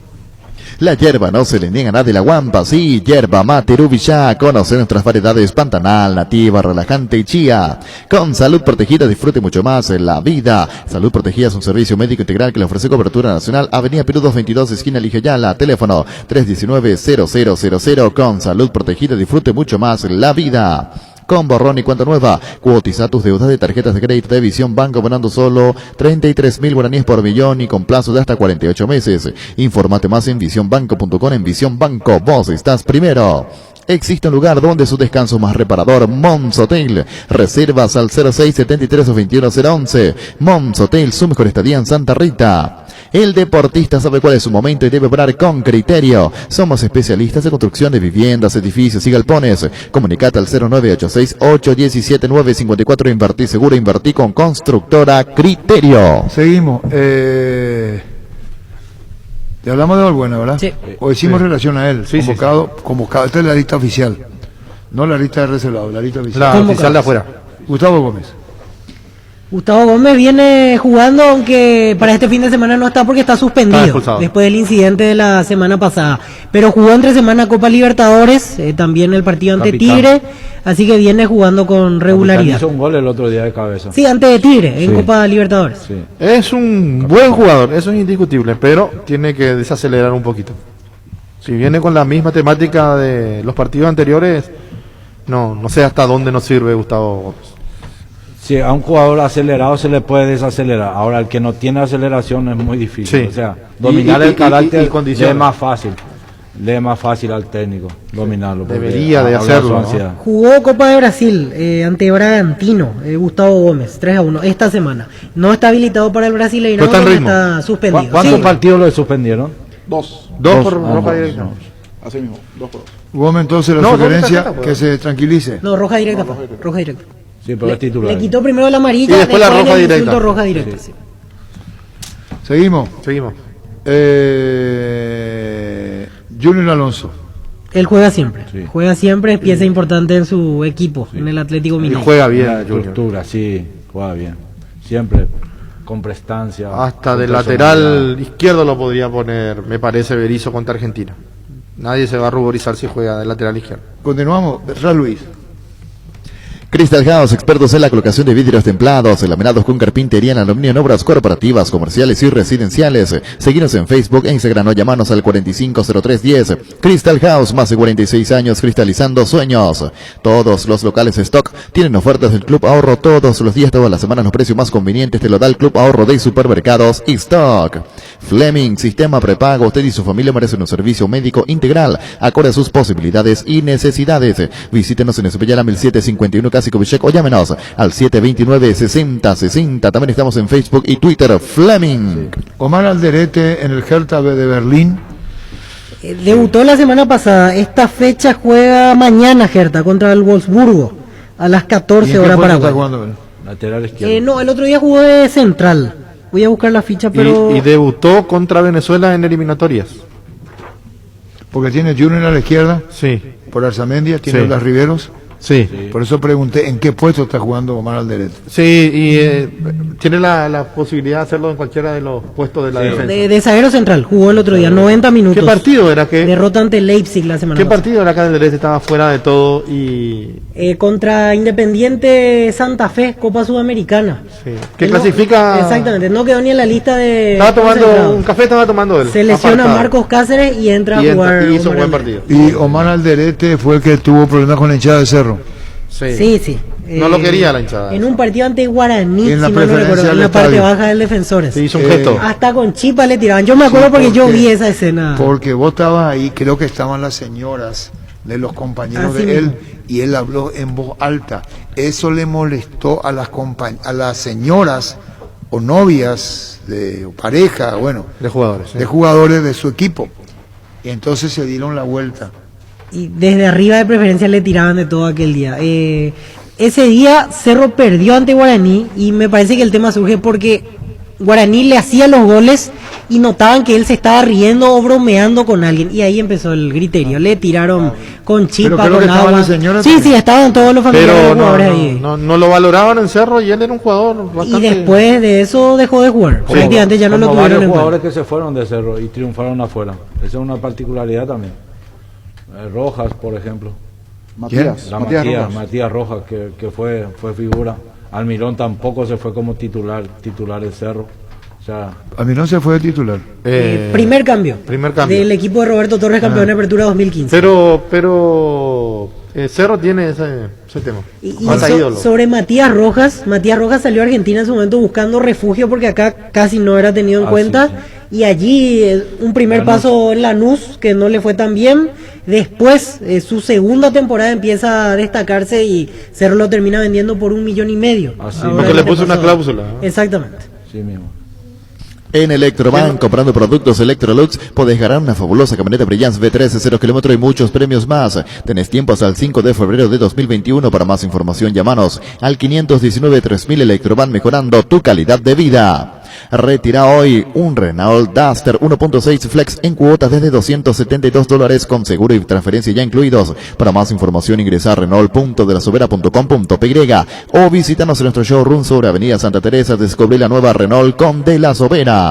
Speaker 6: La hierba no se le niega a nadie, la guampa, sí, hierba mate Urubishá. Conoce nuestras variedades Pantanal, Nativa, Relajante y Chía. Con Salud Protegida disfrute mucho más en la vida. Salud Protegida es un servicio médico integral que le ofrece cobertura nacional. Avenida Perú 222, esquina Lijayala. Teléfono 319-0000. Con Salud Protegida disfrute mucho más en la vida. Con borrón y cuenta nueva, cuotiza tus deudas de tarjetas de crédito de Visión Banco abonando solo 33.000 guaraníes por millón y con plazo de hasta 48 meses. Infórmate más en visionbanco.com. En Visión Banco, vos estás primero. Existe un lugar donde su descanso más reparador, Mons Hotel. Reservas al 0673 o 21011. Mons Hotel, su mejor estadía en Santa Rita. El deportista sabe cuál es su momento y debe obrar con criterio. Somos especialistas de construcción de viviendas, edificios y galpones. Comunicate al 0986-817-954. Invertí seguro, invertí con Constructora Criterio.
Speaker 2: Seguimos. Te hablamos de Balbuena, ¿verdad?
Speaker 4: Sí.
Speaker 2: O hicimos relación a él.
Speaker 7: Sí, sí,
Speaker 2: convocado. Esta es la lista oficial. No la lista de reservado, la lista oficial.
Speaker 7: La
Speaker 4: Convocado.
Speaker 7: oficial de afuera.
Speaker 2: Gustavo Gómez.
Speaker 4: Gustavo Gómez viene jugando, aunque para este fin de semana no está porque está suspendido
Speaker 7: Está expulsado.
Speaker 4: después del incidente de la semana pasada. Pero jugó entre semana Copa Libertadores, también el partido ante
Speaker 5: Capitán.
Speaker 4: Tigre, así que viene jugando con regularidad.
Speaker 5: Hizo un gol el otro día de cabeza.
Speaker 4: Sí, ante Tigre, en
Speaker 5: Sí.
Speaker 4: Copa Libertadores.
Speaker 5: Sí.
Speaker 7: Es un buen jugador, eso es indiscutible, pero tiene que desacelerar un poquito. Si viene con la misma temática de los partidos anteriores, no sé hasta dónde nos sirve Gustavo Gómez.
Speaker 5: Si a un jugador acelerado se le puede desacelerar. Ahora, el que no tiene aceleración es muy difícil.
Speaker 7: Sí.
Speaker 5: O sea, dominar
Speaker 7: Y
Speaker 5: el carácter
Speaker 7: condiciones.
Speaker 5: es más fácil. le es más fácil al técnico dominarlo.
Speaker 7: Debería de hacerlo, ¿no?
Speaker 4: Jugó Copa de Brasil ante Bragantino, Gustavo Gómez, 3-1 esta semana. No está habilitado para el brasileño, está suspendido.
Speaker 5: ¿Cuántos partidos lo suspendieron?
Speaker 3: Dos
Speaker 7: por roja directa.
Speaker 3: Así mismo, 2 por 2.
Speaker 2: Gómez, entonces la sugerencia que se tranquilice.
Speaker 4: No, roja directa. Roja directa.
Speaker 5: Sí, pero es titular.
Speaker 4: Le quitó primero la amarilla
Speaker 7: y después la roja directa.
Speaker 4: Roja directa, sí.
Speaker 2: Seguimos. Junior Alonso.
Speaker 4: Él juega siempre. Juega siempre, es pieza importante en su equipo, en el Atlético Mineiro.
Speaker 7: Y juega bien,
Speaker 5: Junior. Sí, juega bien. Siempre con prestancia.
Speaker 7: Hasta de lateral izquierdo lo podría poner, me parece, Berizzo contra Argentina. Nadie se va a ruborizar si juega de lateral izquierdo.
Speaker 2: Continuamos, Ral Luis.
Speaker 6: Crystal House, expertos en la colocación de vidrios templados, laminados con carpintería en aluminio en obras corporativas, comerciales y residenciales. Seguinos en Facebook e Instagram o llamanos al 450310. Crystal House, más de 46 años cristalizando sueños. Todos los locales Stock tienen ofertas del Club Ahorro todos los días, todas las semanas. Los precios más convenientes te lo da el Club Ahorro de Supermercados y Stock. Fleming, sistema prepago. Usted y su familia merecen un servicio médico integral, acorde a sus posibilidades y necesidades. Visítenos en Espellala 1751 o llámenos al 729-6060. También estamos en Facebook y Twitter. Fleming.
Speaker 2: Omar Alderete en el Hertha de Berlín.
Speaker 4: Debutó la semana pasada. Esta fecha juega mañana Hertha contra el Wolfsburgo a las 14 horas Paraguay.
Speaker 5: Lateral izquierdo.
Speaker 4: No, el otro día jugó de central. Voy a buscar la ficha, pero...
Speaker 7: Y debutó contra Venezuela en eliminatorias.
Speaker 2: Porque tiene Junior a la izquierda.
Speaker 7: Sí.
Speaker 2: Por Arzamendia, tiene Las Riveros.
Speaker 7: Sí.
Speaker 2: Por eso pregunté en qué puesto está jugando Omar Alderete.
Speaker 7: Sí, y tiene la posibilidad de hacerlo en cualquiera de los puestos de la defensa.
Speaker 4: De zaguero central, jugó el otro día, 90 minutos.
Speaker 7: ¿Qué partido era que?
Speaker 4: Derrota ante Leipzig la semana pasada.
Speaker 7: ¿Qué partido era que Alderete estaba fuera de todo y...?
Speaker 4: Contra Independiente Santa Fe, Copa Sudamericana.
Speaker 7: Sí. Que clasifica...
Speaker 4: Exactamente, no quedó ni en la lista de...
Speaker 7: Estaba tomando un café, estaba tomando él.
Speaker 4: Se lesiona Marcos Cáceres y entra a jugar.
Speaker 7: Y hizo un buen partido.
Speaker 2: Y Omar Alderete fue el que tuvo problemas con la hinchada de Cerro.
Speaker 4: Sí.
Speaker 7: No lo quería la hinchada.
Speaker 4: En un partido ante Guaraní,
Speaker 2: en la,
Speaker 4: si no recuerdo, en la parte baja del Defensores.
Speaker 7: Se hizo un gesto.
Speaker 4: Hasta con chipa le tiraban. Yo me acuerdo porque yo vi esa escena.
Speaker 2: Porque vos estabas ahí, creo que estaban las señoras de los compañeros de él, y él habló en voz alta. Eso le molestó a las señoras o novias o pareja, de jugadores de su equipo. Y entonces se dieron la vuelta.
Speaker 4: Y desde arriba de preferencia le tiraban de todo aquel día. Ese día Cerro perdió ante Guaraní y me parece que el tema surge porque Guaraní le hacía los goles y notaban que él se estaba riendo o bromeando con alguien y ahí empezó el griterío. Le tiraron con chipa, con agua. Sí, estaban todos los familiares de jugadores ahí.
Speaker 7: No lo valoraban en Cerro y él era un jugador bastante...
Speaker 4: Y después de eso dejó de jugar. Prácticamente ya no lo tuvieron en cuenta.
Speaker 5: Jugadores que se fueron de Cerro y triunfaron afuera. Esa es una particularidad también. Rojas, por ejemplo. Matías Rojas, que fue figura. Almirón tampoco se fue como titular de Cerro. O sea,
Speaker 2: Almirón se fue de titular.
Speaker 4: Primer cambio del equipo de Roberto Torres, campeón de Apertura 2015.
Speaker 7: Pero Cerro tiene ese tema.
Speaker 4: Y sobre Matías Rojas salió a Argentina en su momento buscando refugio porque acá casi no era tenido en cuenta. Sí. Y allí un primer paso en Lanús que no le fue tan bien. Después su segunda temporada empieza a destacarse y Cerro lo termina vendiendo por 1,5 millones.
Speaker 7: Porque le puso una cláusula.
Speaker 4: Exactamente.
Speaker 5: Sí mismo.
Speaker 6: En Electroban, comprando productos Electrolux, podés ganar una fabulosa camioneta Brilliance V13 0 km y muchos premios más. Tenés tiempo hasta el 5 de febrero de 2021. Para más información, llámanos al 519-3000 Electroban, mejorando tu calidad de vida. Retira hoy un Renault Duster 1.6 Flex en cuotas desde $272 con seguro y transferencia ya incluidos. Para más información ingresa a renault.delasovera.com.py o visítanos en nuestro showroom sobre Avenida Santa Teresa. Descubrí la nueva Renault con De la Sobera.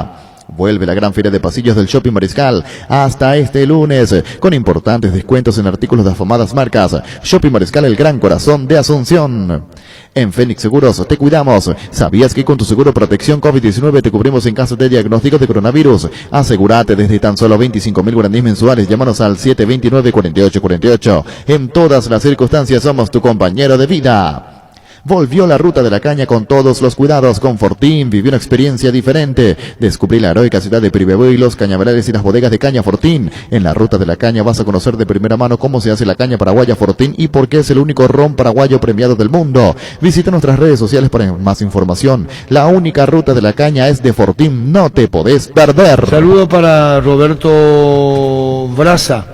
Speaker 6: Vuelve la gran feria de pasillos del Shopping Mariscal hasta este lunes, con importantes descuentos en artículos de afamadas marcas. Shopping Mariscal, el gran corazón de Asunción. En Fénix Seguros te cuidamos. ¿Sabías que con tu seguro protección COVID-19 te cubrimos en caso de diagnóstico de coronavirus? Asegúrate desde tan solo 25.000 guaraníes mensuales. Llámanos al 729-4848. En todas las circunstancias somos tu compañero de vida. Volvió la ruta de la caña con todos los cuidados. Con Fortín vivió una experiencia diferente. Descubrí la heroica ciudad de Pribebuy, los cañaverales y las bodegas de caña Fortín. En la ruta de la caña vas a conocer de primera mano cómo se hace la caña paraguaya Fortín y por qué es el único ron paraguayo premiado del mundo. Visita nuestras redes sociales para más información. La única ruta de la caña es de Fortín, no te podés perder.
Speaker 2: Saludo para Roberto Braza,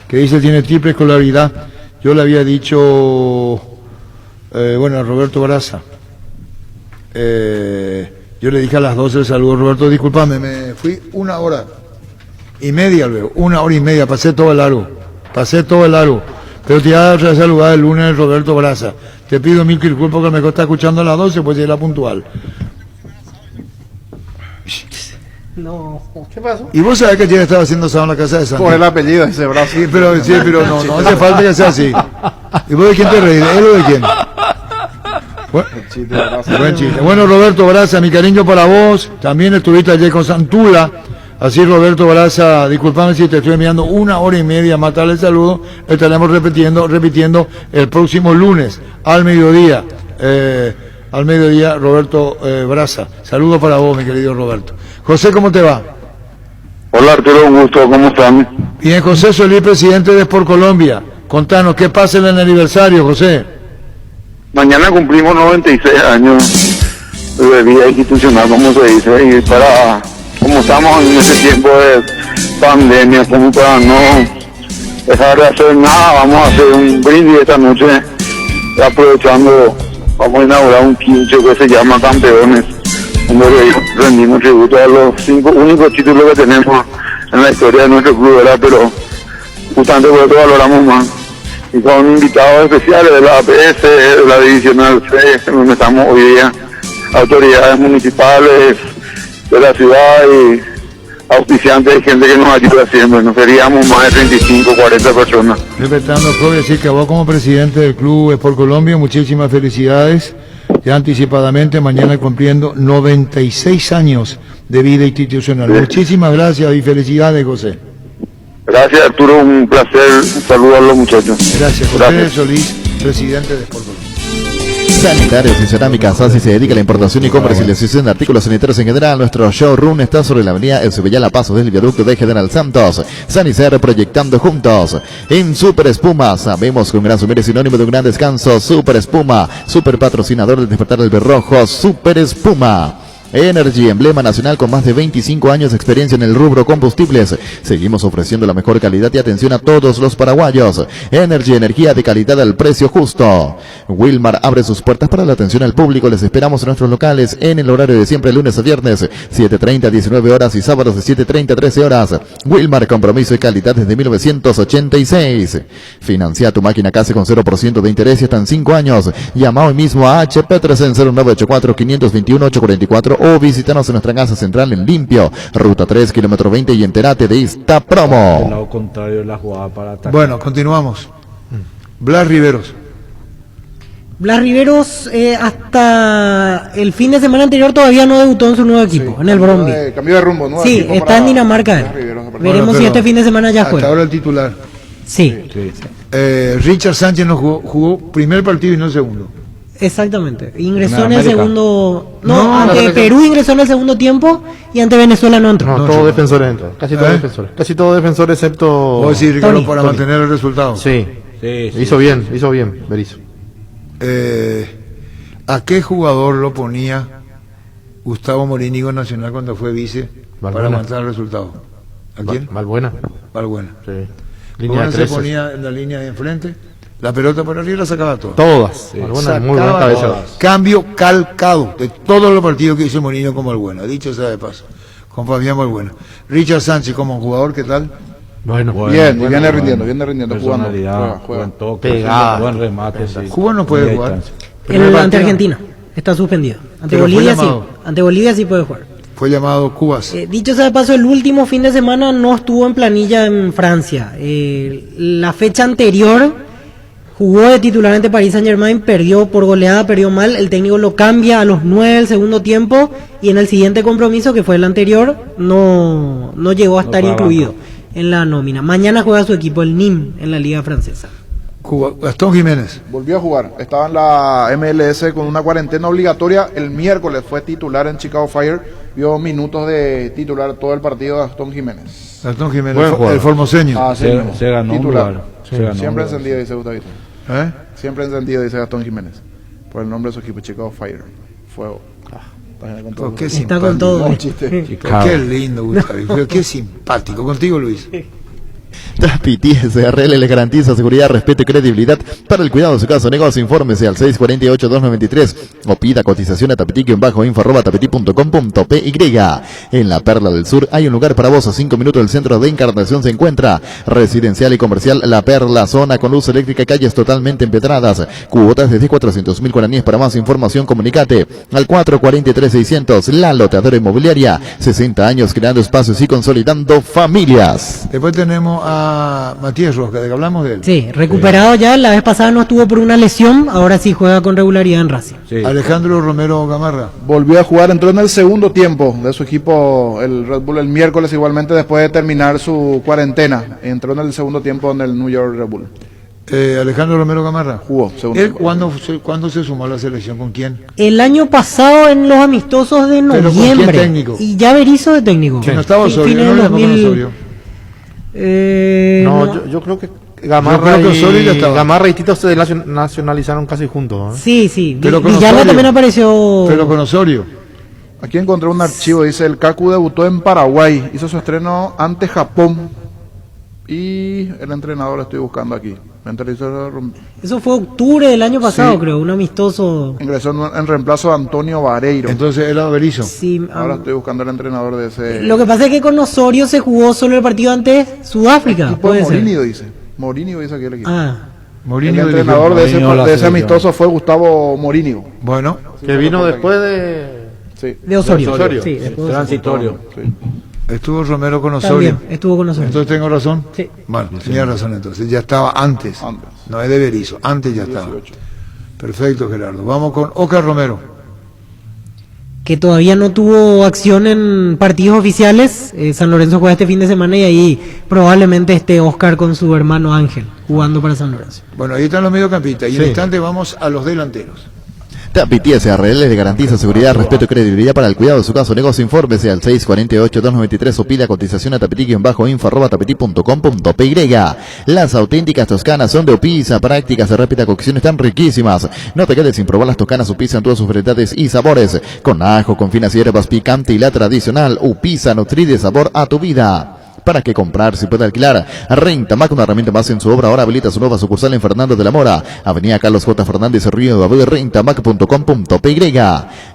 Speaker 2: que dice tiene triple escolaridad. Yo le había dicho, bueno, Roberto Braza, yo le dije a las 12 el saludo. Roberto, discúlpame, me fui 1 hora y media luego, 1 hora y media, pasé todo el largo, pero te iba a saludar el lunes Roberto Braza. Te pido mil disculpas porque me está escuchando a las 12, pues era puntual.
Speaker 4: No.
Speaker 7: ¿Qué pasó?
Speaker 2: Y vos sabés que ayer estaba haciendo asado en la casa de Santi.
Speaker 3: Por el apellido ese brazo.
Speaker 2: Sí, pero no hace falta que sea así. ¿Y vos de quién te reís? ¿De él o de quién? Buen chiste. Bueno, Roberto Braza, mi cariño para vos. También estuviste ayer con Santula. Así, Roberto Braza, disculpame si te estoy enviando 1 hora y media más tarde el saludo. Estaremos repitiendo el próximo lunes al mediodía. Roberto Braza. Saludos para vos, mi querido Roberto. José, ¿cómo te va?
Speaker 11: Hola Arturo, un gusto, ¿cómo están?
Speaker 2: Bien, José Solís, presidente de Sport Colombia. Contanos, ¿qué pasa en el aniversario, José?
Speaker 11: Mañana cumplimos 96 años de vida institucional, como se dice, y como estamos en ese tiempo de pandemia, como para no dejar de hacer nada, vamos a hacer un brindis esta noche, aprovechando, vamos a inaugurar un quincho que se llama Campeones, donde rendimos tributo a los 5 únicos títulos que tenemos en la historia de nuestro club, ¿verdad? Pero justamente por eso valoramos más. Y con invitados especiales de la APS, de la Divisional C, donde estamos hoy día, autoridades municipales de la ciudad y auspiciantes y gente que nos ayuda siempre. Nos seríamos más de 35, 40 personas.
Speaker 2: Respetando, puedo decir que vos como presidente del Club Sport Colombia, muchísimas felicidades. Ya anticipadamente, mañana cumpliendo 96 años de vida institucional. Sí. Muchísimas gracias y felicidades, José.
Speaker 11: Gracias, Arturo, un placer, saludar a los muchachos.
Speaker 2: Gracias, José Solís, presidente de Sport Colombia.
Speaker 6: Sanitarios y Cerámicas ASI se dedica a la importación y comercialización de artículos sanitarios en general. Nuestro showroom está sobre la avenida Eusebio a pasos del viaducto de General Santos. Sanicer, proyectando juntos. En Super Espuma, sabemos que un gran sumir es sinónimo de un gran descanso. Super Espuma, super patrocinador del despertar del berrojo. Super Espuma. Energy, emblema nacional con más de 25 años de experiencia en el rubro combustibles. Seguimos ofreciendo la mejor calidad y atención a todos los paraguayos. Energy, energía de calidad al precio justo. Wilmar abre sus puertas para la atención al público. Les esperamos en nuestros locales en el horario de siempre, lunes a viernes, 7:30 a 19 horas y sábados de 7:30 a 13 horas. Wilmar, compromiso y calidad desde 1986. Financia tu máquina CASE con 0% de interés y hasta en 5 años. Llama hoy mismo a HP 0984 521 844 o visítanos en nuestra casa central en Limpio, Ruta 3, kilómetro 20 y entérate de esta promo.
Speaker 5: El lado contrario de la jugada para atacar.
Speaker 2: Bueno, continuamos. Blas Riveros.
Speaker 4: Blas Riveros hasta el fin de semana anterior todavía no debutó en su nuevo equipo, en el Bromby.
Speaker 3: Cambió de rumbo, ¿no?
Speaker 4: Sí, está en Dinamarca. Veremos si este fin de semana ya juega.
Speaker 2: Hasta ahora el titular.
Speaker 4: Sí.
Speaker 2: Richard Sánchez no jugó primer partido y no segundo.
Speaker 4: Exactamente, ingresó en el segundo, ante Perú ingresó en el segundo tiempo y ante Venezuela no entró.
Speaker 7: No, todos defensores entran, casi todos defensores excepto
Speaker 2: vos decís, Ricardo, para mantener el resultado.
Speaker 7: Sí. Hizo bien Berizzo.
Speaker 2: ¿A qué jugador lo ponía Gustavo Morínigo Nacional cuando fue vice para mantener el resultado? ¿A quién?
Speaker 7: Valbuena.
Speaker 2: Sí. ¿Cómo se ponía en la línea de enfrente? La pelota por arriba la sacaba
Speaker 7: todas. Muy buena cabeza.
Speaker 2: Cambio calcado de todos los partidos que hizo Morínigo con Valbuena, dicho sea de paso, con Fabián Valbuena. Richard Sánchez como jugador, ¿qué tal?
Speaker 3: Viene rindiendo,
Speaker 5: jugando. Buen toque, buen remate.
Speaker 2: Cuba no puede jugar.
Speaker 4: Ante Argentina está suspendido. Ante Bolivia sí puede jugar.
Speaker 2: Fue llamado Cubas.
Speaker 4: Dicho sea de paso, el último fin de semana no estuvo en planilla en Francia. La fecha anterior jugó de titular ante Paris Saint-Germain, perdió por goleada, perdió mal, el técnico lo cambia a los 9 del segundo tiempo y en el siguiente compromiso, que fue el anterior, no llegó a estar incluido en la nómina. Mañana juega su equipo, el Nîmes, en la Liga Francesa.
Speaker 2: Gastón Jiménez.
Speaker 3: Volvió a jugar. Estaba en la MLS con una cuarentena obligatoria. El miércoles fue titular en Chicago Fire. Vio minutos de titular todo el partido de Gastón Jiménez.
Speaker 2: Gastón Jiménez, el formoseño.
Speaker 5: Se ganó
Speaker 3: titular.
Speaker 5: un lugar. Se ganó
Speaker 3: Siempre
Speaker 5: un lugar.
Speaker 3: encendido, dice Gustavito. Siempre encendido, dice Gastón Jiménez. Por el nombre de su equipo, Chicago Fire. Fuego.
Speaker 4: Está con todo.
Speaker 2: Qué lindo, Gustavo. Qué simpático. Contigo, Luis.
Speaker 6: Tapiti SRL le garantiza seguridad, respeto y credibilidad para el cuidado de su caso o negocio. Infórmese al 648-293 o pida cotización a tapiti-info@tapiti.com.py. En la Perla del Sur hay un lugar para vos. A 5 minutos del centro de Encarnación se encuentra residencial y comercial La Perla, zona con luz eléctrica, calles totalmente empedradas, cuotas desde 400.000 guaraníes. Para más información comunicate al 443-600. La Loteadora Inmobiliaria, 60 años creando espacios y consolidando familias.
Speaker 2: Después tenemos a Matías Rojas, de que hablamos de él.
Speaker 4: Sí, recuperado ya, la vez pasada no estuvo por una lesión, ahora sí juega con regularidad en Racing.
Speaker 2: Alejandro Romero Gamarra.
Speaker 3: Volvió a jugar, entró en el segundo tiempo de su equipo, el Red Bull, el miércoles igualmente después de terminar su cuarentena. Entró en el segundo tiempo en el New York Red Bull.
Speaker 2: Alejandro Romero Gamarra.
Speaker 3: Jugó.
Speaker 2: ¿Él cuándo se sumó a la selección? ¿Con quién?
Speaker 4: El año pasado en los amistosos de
Speaker 2: ¿Pero con
Speaker 4: noviembre.
Speaker 2: quién técnico?
Speaker 4: Y ya Berizzo de técnico.
Speaker 2: No estaba Osorio,
Speaker 4: Fines
Speaker 2: no
Speaker 4: del
Speaker 2: le llamó con Osorio.
Speaker 7: Yo creo que Gamarra, Gamarra y Tito se nacionalizaron casi juntos.
Speaker 4: Sí.
Speaker 2: Pero con
Speaker 4: Villalba
Speaker 2: Osorio.
Speaker 4: también apareció.
Speaker 2: Pero con Osorio.
Speaker 3: Aquí encontré un archivo, dice el Kaku debutó en Paraguay, hizo su estreno ante Japón y el entrenador lo estoy buscando aquí.
Speaker 4: Eso fue octubre del año pasado,
Speaker 3: Sí.
Speaker 4: creo, un amistoso.
Speaker 3: Ingresó en reemplazo de Antonio Vareiro.
Speaker 2: Entonces era Berizzo.
Speaker 4: Sí,
Speaker 3: Ahora estoy buscando el entrenador de ese.
Speaker 4: Lo que pasa es que con Osorio se jugó solo el partido ante Sudáfrica.
Speaker 3: Equipo
Speaker 4: Puede ser.
Speaker 3: Mourinho dice. Mourinho dice aquí el equipo.
Speaker 2: Mourinho
Speaker 3: el
Speaker 2: dirigió.
Speaker 3: entrenador de ese
Speaker 2: Mourinho
Speaker 3: amistoso fue Gustavo Mourinho.
Speaker 2: Bueno.
Speaker 7: Que vino después de...
Speaker 3: Sí.
Speaker 4: De Osorio. Sí,
Speaker 5: Transitorio.
Speaker 2: Estuvo Romero con Osorio.
Speaker 4: También, estuvo con Osorio.
Speaker 2: Entonces tengo razón.
Speaker 4: Sí.
Speaker 2: Bueno, tenía razón entonces. Ya estaba antes. No es de Berizzo. Antes ya estaba. Perfecto, Gerardo. Vamos con Oscar Romero.
Speaker 4: Que todavía no tuvo acción en partidos oficiales. San Lorenzo juega este fin de semana y ahí probablemente esté Oscar con su hermano Ángel jugando para San Lorenzo.
Speaker 2: Bueno, ahí están los mediocampistas. Y en instante vamos a los delanteros.
Speaker 6: Tapiti SRL le garantiza seguridad, respeto y credibilidad para el cuidado de su caso o negocio. Infórmese al 648-293 o pida cotización a tapiti-info@tapiti.com.py. Las auténticas toscanas son de Upisa, prácticas de rápida cocción están riquísimas. No te quedes sin probar las toscanas Upisa en todas sus variedades y sabores. Con ajo, con finas hierbas, picante y la tradicional. Upisa, nutri de sabor a tu vida. ¿Para qué comprar si puede alquilar? Rentamac, una herramienta más en su obra. Ahora habilita su nueva sucursal en Fernando de la Mora, Avenida Carlos J. Fernández, Río de Abril, rentamac.com.py.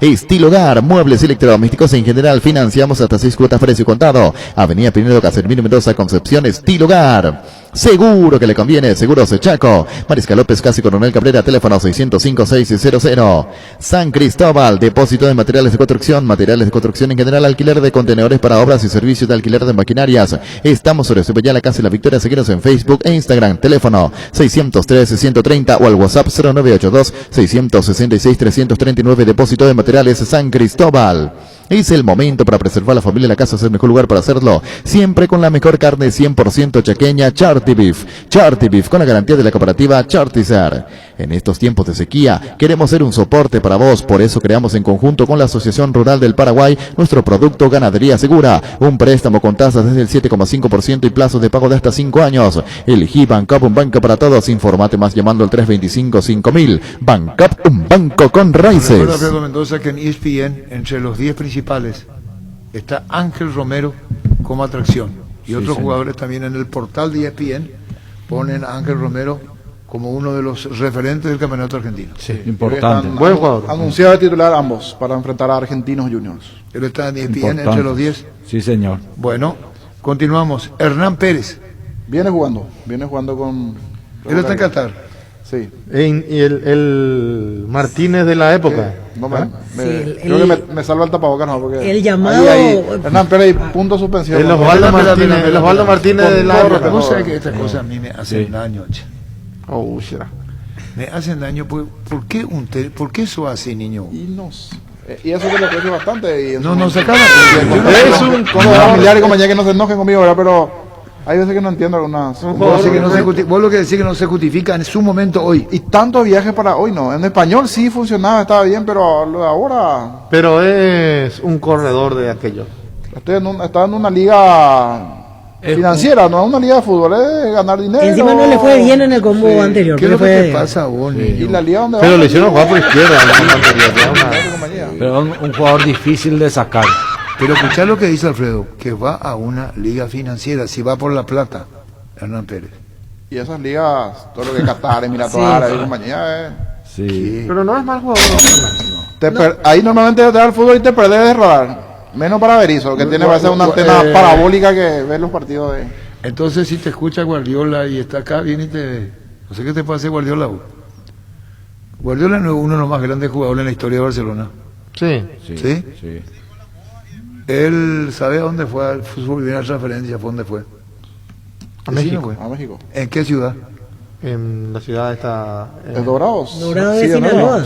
Speaker 6: Estilo Hogar, muebles electrodomésticos en general, financiamos hasta 6 cuotas precio contado. Avenida Pinedo, Casermino, Mendoza, Concepción, Estilo Hogar. Seguro que le conviene, Seguros Chaco. Mariscal López, casi Coronel Cabrera, teléfono 605-600. San Cristóbal, depósito de materiales de construcción en general, alquiler de contenedores para obras y servicios de alquiler de maquinarias. Estamos sobre Cepillá, Casa y La Victoria. Seguiros en Facebook e Instagram, teléfono 603-130 o al WhatsApp 0982-666-339. Depósito de materiales San Cristóbal. Es el momento para preservar la familia. La casa es el mejor lugar para hacerlo. Siempre con la mejor carne 100% chaqueña, Charty Beef. Charty Beef con la garantía de la cooperativa Chartizar. En estos tiempos de sequía, queremos ser un soporte para vos. Por eso creamos en conjunto con la Asociación Rural del Paraguay nuestro producto Ganadería Segura. Un préstamo con tasas desde el 7,5% y plazos de pago de hasta 5 años. Elegí Bancap, un banco para todos. Informate más llamando al 325-5000. Bancap, un banco con raíces.
Speaker 2: Recuerda, Pedro Mendoza, que en ESPN, entre los 10 principales, está Ángel Romero como atracción. Y otros jugadores también en el portal de ESPN ponen a Ángel Romero como uno de los referentes del campeonato argentino.
Speaker 5: Sí, importante.
Speaker 3: Buen jugador. Anunciado de titular ambos para enfrentar a Argentinos Juniors.
Speaker 2: Él está en ESPN entre los 10.
Speaker 5: Sí, señor.
Speaker 2: Bueno, continuamos. Hernán Pérez.
Speaker 3: Viene jugando con...
Speaker 2: Él está en Qatar.
Speaker 3: Sí.
Speaker 7: Y el Martínez de la época.
Speaker 3: No creo que me salva el tapabocas, no, porque
Speaker 4: el llamado
Speaker 3: Hernán Pérez, punto suspensión.
Speaker 7: El Osvaldo Martínez de la época.
Speaker 2: No sé que estas cosas a mí me hacen daño. Me hacen daño. ¿Por qué eso hace, niño?
Speaker 3: Y eso que le aprecio bastante.
Speaker 2: No sacaba.
Speaker 3: Es un familiar y compañía que no se enojen conmigo, ¿verdad? Pero Hay veces que no entiendo algunas.
Speaker 2: Vos lo que decís que no se justifica en su momento hoy.
Speaker 3: Y tantos viajes para hoy no. En español sí funcionaba, estaba bien, pero lo de ahora.
Speaker 7: Pero es un corredor de aquello.
Speaker 3: Estaba en una liga financiera, no es una liga de fútbol, es ganar dinero.
Speaker 4: Encima no le fue bien en el combo anterior.
Speaker 2: ¿Qué es lo que te pasa, Boni?
Speaker 3: Y la liga donde
Speaker 7: pero le hicieron jugar por izquierda.
Speaker 5: Pero un jugador difícil de sacar.
Speaker 2: Pero escuchá lo que dice Alfredo, que va a una liga financiera, si va por la plata, Hernán Pérez.
Speaker 3: Y esas ligas, todo lo que es Qatar, Emiratos Árabes y compañía,
Speaker 5: Sí.
Speaker 7: Pero no es mal jugador.
Speaker 3: Ahí normalmente te da el fútbol y te perdés de radar. Menos para Berizzo, que tiene parece una antena parabólica que ve los partidos de...
Speaker 2: Entonces si te escucha Guardiola y está acá, viene y te... No sé qué te puede hacer Guardiola. Guardiola no es uno de los más grandes jugadores en la historia de Barcelona.
Speaker 7: Sí.
Speaker 2: Él sabe a dónde fue al fútbol, viene a transferencia, ¿fue dónde fue?
Speaker 7: A México.
Speaker 2: Fue?
Speaker 3: A México.
Speaker 2: ¿En qué ciudad?
Speaker 7: En la ciudad está...
Speaker 3: ¿Es Dorados?
Speaker 4: Dorado de Sinaloa.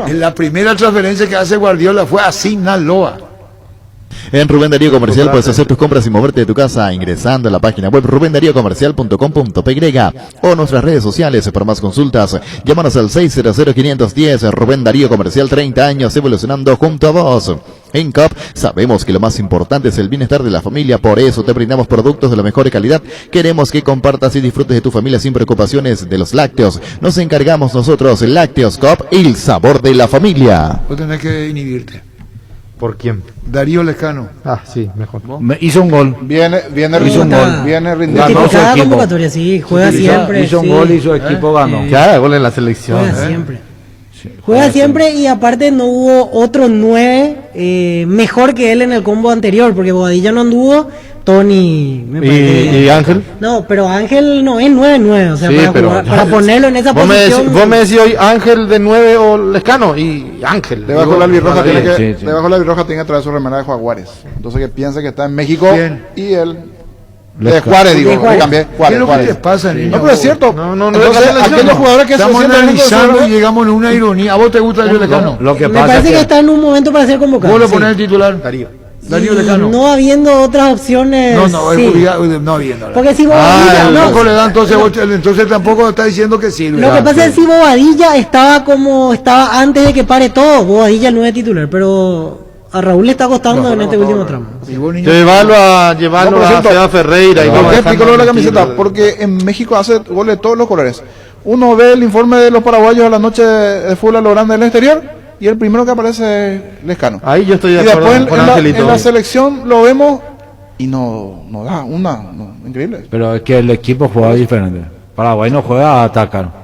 Speaker 2: En la primera transferencia que hace Guardiola fue a Sinaloa.
Speaker 6: En Rubén Darío Comercial puedes hacer tus compras sin moverte de tu casa ingresando a la página web rubendariocomercial.com.py o nuestras redes sociales. Para más consultas, llámanos al 600-510. Rubén Darío Comercial, 30 años evolucionando junto a vos. En COP sabemos que lo más importante es el bienestar de la familia, por eso te brindamos productos de la mejor calidad. Queremos que compartas y disfrutes de tu familia sin preocupaciones de los lácteos. Nos encargamos nosotros, Lácteos COP, el sabor de la familia.
Speaker 2: Vos tenés que inhibirte.
Speaker 7: ¿Por quién?
Speaker 2: Darío Lescano.
Speaker 7: Ah, sí, mejor.
Speaker 5: Hizo un gol.
Speaker 3: Viene
Speaker 5: hizo un gol.
Speaker 3: Viene rindiendo.
Speaker 5: Ganó su
Speaker 4: Cada
Speaker 5: equipo.
Speaker 4: convocatoria, sí, juega siempre.
Speaker 5: Hizo un gol y su equipo ganó.
Speaker 7: Que haga gol en la selección.
Speaker 4: Juega siempre. Juega siempre y aparte no hubo otro 9 mejor que él en el combo anterior, porque Bobadilla no anduvo, Tony...
Speaker 7: ¿Y Ángel?
Speaker 4: No, pero Ángel no es 9-9, o sea,
Speaker 7: Sí,
Speaker 4: para ponerlo en esa posición...
Speaker 7: Vos me decís hoy Ángel de 9 o Lescano, y Ángel.
Speaker 3: Debajo de la albirroja tiene que traer su remera de Jaguares. Entonces que piense que está en México y él... De Juárez, digo, cambié.
Speaker 2: ¿Qué es lo que te pasa, niño?
Speaker 3: No, pero es cierto. Entonces, aquellos jugadores que
Speaker 2: estamos analizando y llegamos a una ironía. ¿A vos te gusta Darío Lescano?
Speaker 5: Lo que
Speaker 4: Me
Speaker 5: pasa
Speaker 4: parece
Speaker 5: es
Speaker 4: que está en un momento para ser convocado.
Speaker 2: ¿Vos lo
Speaker 4: sí.
Speaker 2: ponés el titular? Darío Lescano.
Speaker 4: No habiendo otras opciones.
Speaker 2: No habiendo.
Speaker 4: Porque si Bobadilla.
Speaker 2: Tampoco le da, entonces tampoco está diciendo que sirve.
Speaker 4: Lo que pasa es que si Bobadilla estaba como estaba antes de que pare todo. Bobadilla no es titular, pero a Raúl le está costando en este último tramo.
Speaker 7: Llevarlo a Ciudad Ferreira.
Speaker 3: ¿Y por qué explico lo de la camiseta? Porque en México hace goles de todos los colores. Uno ve el informe de los paraguayos a la noche de fútbol a lo grande del exterior y el primero que aparece es Lescano.
Speaker 7: Ahí yo estoy de
Speaker 3: y
Speaker 7: acuerdo
Speaker 3: después
Speaker 7: con Angelito.
Speaker 3: En la selección lo vemos y no da increíble.
Speaker 5: Pero es que el equipo juega diferente. Paraguay no juega a atacar.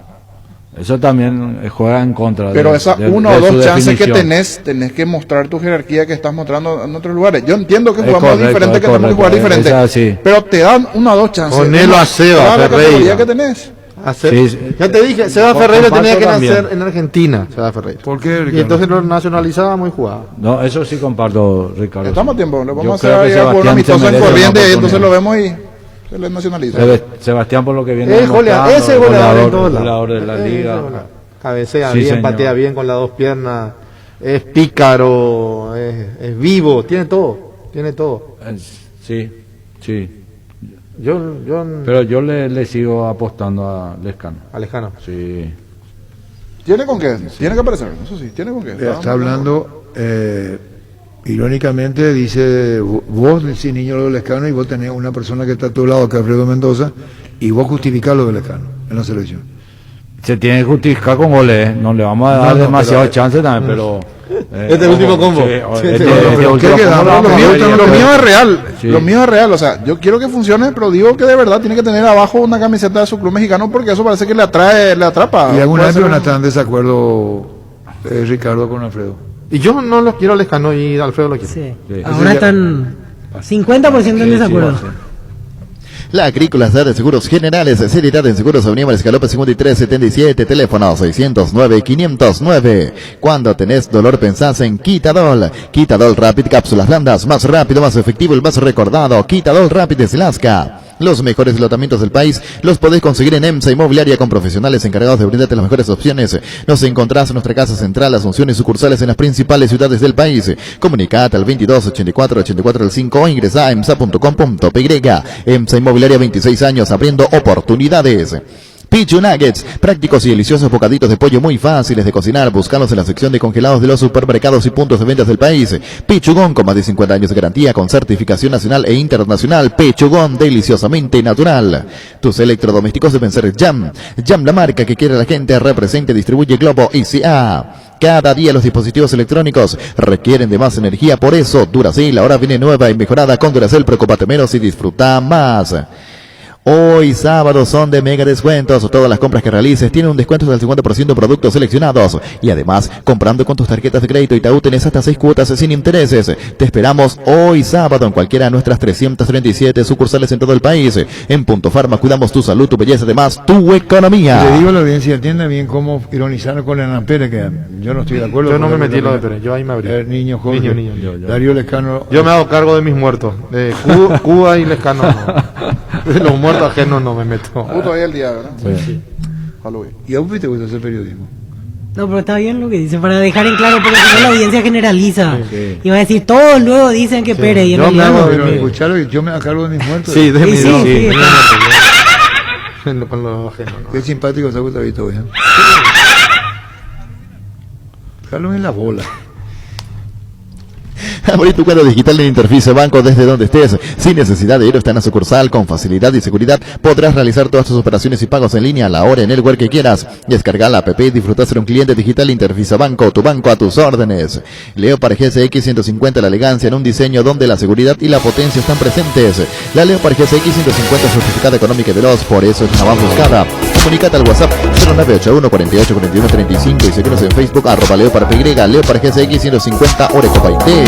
Speaker 5: Eso también juega en contra.
Speaker 3: Pero esas una o dos chances que tenés que mostrar tu jerarquía que estás mostrando en otros lugares. Yo entiendo que jugamos diferente, que tenemos que jugar diferente. Pero te dan una o dos chances.
Speaker 7: Ponelo a Seba Ferreira.
Speaker 3: Que tenés.
Speaker 7: Ya te dije, Seba Ferreira tenía que nacer en Argentina. Seba Ferreira.
Speaker 2: ¿Por qué, Ricardo?
Speaker 7: Y entonces lo nacionalizábamos y jugaba.
Speaker 5: No, eso sí comparto, Ricardo.
Speaker 3: Estamos a tiempo. Le vamos
Speaker 5: Yo
Speaker 3: a hacer
Speaker 5: creo que
Speaker 3: por una amistosa en Corrientes y entonces
Speaker 5: oportunidad.
Speaker 3: lo vemos y se le nacionaliza.
Speaker 5: Sebastián, por lo que viene
Speaker 7: Ese goleador en todos lados.
Speaker 5: goleador de la liga.
Speaker 7: Cabecea
Speaker 5: Sí,
Speaker 7: bien,
Speaker 5: señor.
Speaker 7: patea bien con las dos piernas. Es pícaro, es vivo, tiene todo.
Speaker 5: Sí.
Speaker 7: Yo
Speaker 5: Pero yo le sigo apostando a Lescano.
Speaker 7: Alejano.
Speaker 5: Sí.
Speaker 3: ¿Tiene con qué? Tiene que aparecer. Eso sí, tiene con qué.
Speaker 2: Está hablando, irónicamente, dice, vos decís niño lo de Lescano y vos tenés una persona que está a tu lado, que es Alfredo Mendoza, y vos justificás lo de Lescano en la selección.
Speaker 5: Se tiene que justificar con goles, no le vamos a dar demasiadas chances también, pero...
Speaker 7: Este último combo.
Speaker 3: Lo mío es real.
Speaker 5: Sí.
Speaker 3: Lo mío es real. O sea, yo quiero que funcione, pero digo que de verdad tiene que tener abajo una camiseta de su club mexicano porque eso parece que le atrapa.
Speaker 2: Y alguna vez
Speaker 3: Puede ser
Speaker 2: no están en desacuerdo Ricardo con Alfredo.
Speaker 7: Y yo no los quiero a Lescano y Alfredo lo quiere.
Speaker 4: Sí. Ahora están 50% en desacuerdo.
Speaker 6: La Agrícola de Seguros Generales, seriedad en Seguros Avenida Mariscal López 5377, teléfono 609-509. Cuando tenés dolor pensás en Quitadol. Quitadol Rapid, cápsulas blandas, más rápido, más efectivo, el más recordado. Quitadol Rapid de Silasca. Los mejores lotamientos del país los podés conseguir en EMSA Inmobiliaria con profesionales encargados de brindarte las mejores opciones. Nos encontrás en nuestra casa central, Asunción y sucursales en las principales ciudades del país. Comunicate al 22 84 84 5 o ingresa a emsa.com.py. EMSA Inmobiliaria, 26 años abriendo oportunidades. Pichu Nuggets, prácticos y deliciosos bocaditos de pollo muy fáciles de cocinar. Búscalos en la sección de congelados de los supermercados y puntos de ventas del país. Pichugón, con más de 50 años de garantía, con certificación nacional e internacional. Pichugón, deliciosamente natural. Tus electrodomésticos deben ser Jam. Jam, la marca que quiere la gente, representa y distribuye Globo ICA. Cada día los dispositivos electrónicos requieren de más energía, por eso Duracell ahora viene nueva y mejorada con Duracell. Preocúpate menos y disfruta más. Hoy sábado son de mega descuentos. Todas las compras que realices tienen un descuento del 50% en productos seleccionados. Y además, comprando con tus tarjetas de crédito Itaú tenés hasta 6 cuotas sin intereses. Te esperamos hoy sábado en cualquiera de nuestras 337 sucursales en todo el país. En Punto Farma cuidamos tu salud, tu belleza, además tu economía.
Speaker 2: Le digo a la audiencia, entienda bien cómo ironizar con Hernán Pérez, que yo no estoy de acuerdo.
Speaker 7: Yo no me metí en lo de Pérez, yo ahí me abrí.
Speaker 2: Niño joven.
Speaker 7: Niño.
Speaker 2: Darío Lescano.
Speaker 7: Yo me hago cargo de mis muertos. De Cuba y Lescano no. De los muertos ajenos no me meto.
Speaker 3: Justo ahí el día, ¿verdad?
Speaker 7: Sí.
Speaker 2: ¿Y a vos te gusta hacer periodismo?
Speaker 4: No, pero está bien lo que dice, para dejar en claro, porque si no la audiencia generaliza. Y va a decir, todos luego dicen que Pérez. Y en realidad no.
Speaker 2: Pero escucharon que yo me hago cargo de mis muertos.
Speaker 7: Sí, de mis muertos.
Speaker 2: Con los ajenos. Qué simpático te gusta Vito, ¿eh? Carlos en la bola.
Speaker 6: Abrí tu cuenta digital en Interfice Banco desde donde estés, sin necesidad de ir hasta una sucursal. Con facilidad y seguridad podrás realizar todas tus operaciones y pagos en línea a la hora, en el lugar que quieras. Descarga la app y disfruta de ser un cliente digital Interfice Banco, tu banco a tus órdenes. Leopard GSX 150, la elegancia en un diseño donde la seguridad y la potencia están presentes. La Leopard GSX 150 certificada económica y veloz, por eso es la más buscada. Comunicate al WhatsApp 0981 48 41 35 y seguinos en Facebook @LeopardPY. Leopard GSX 150 Oreco Paité.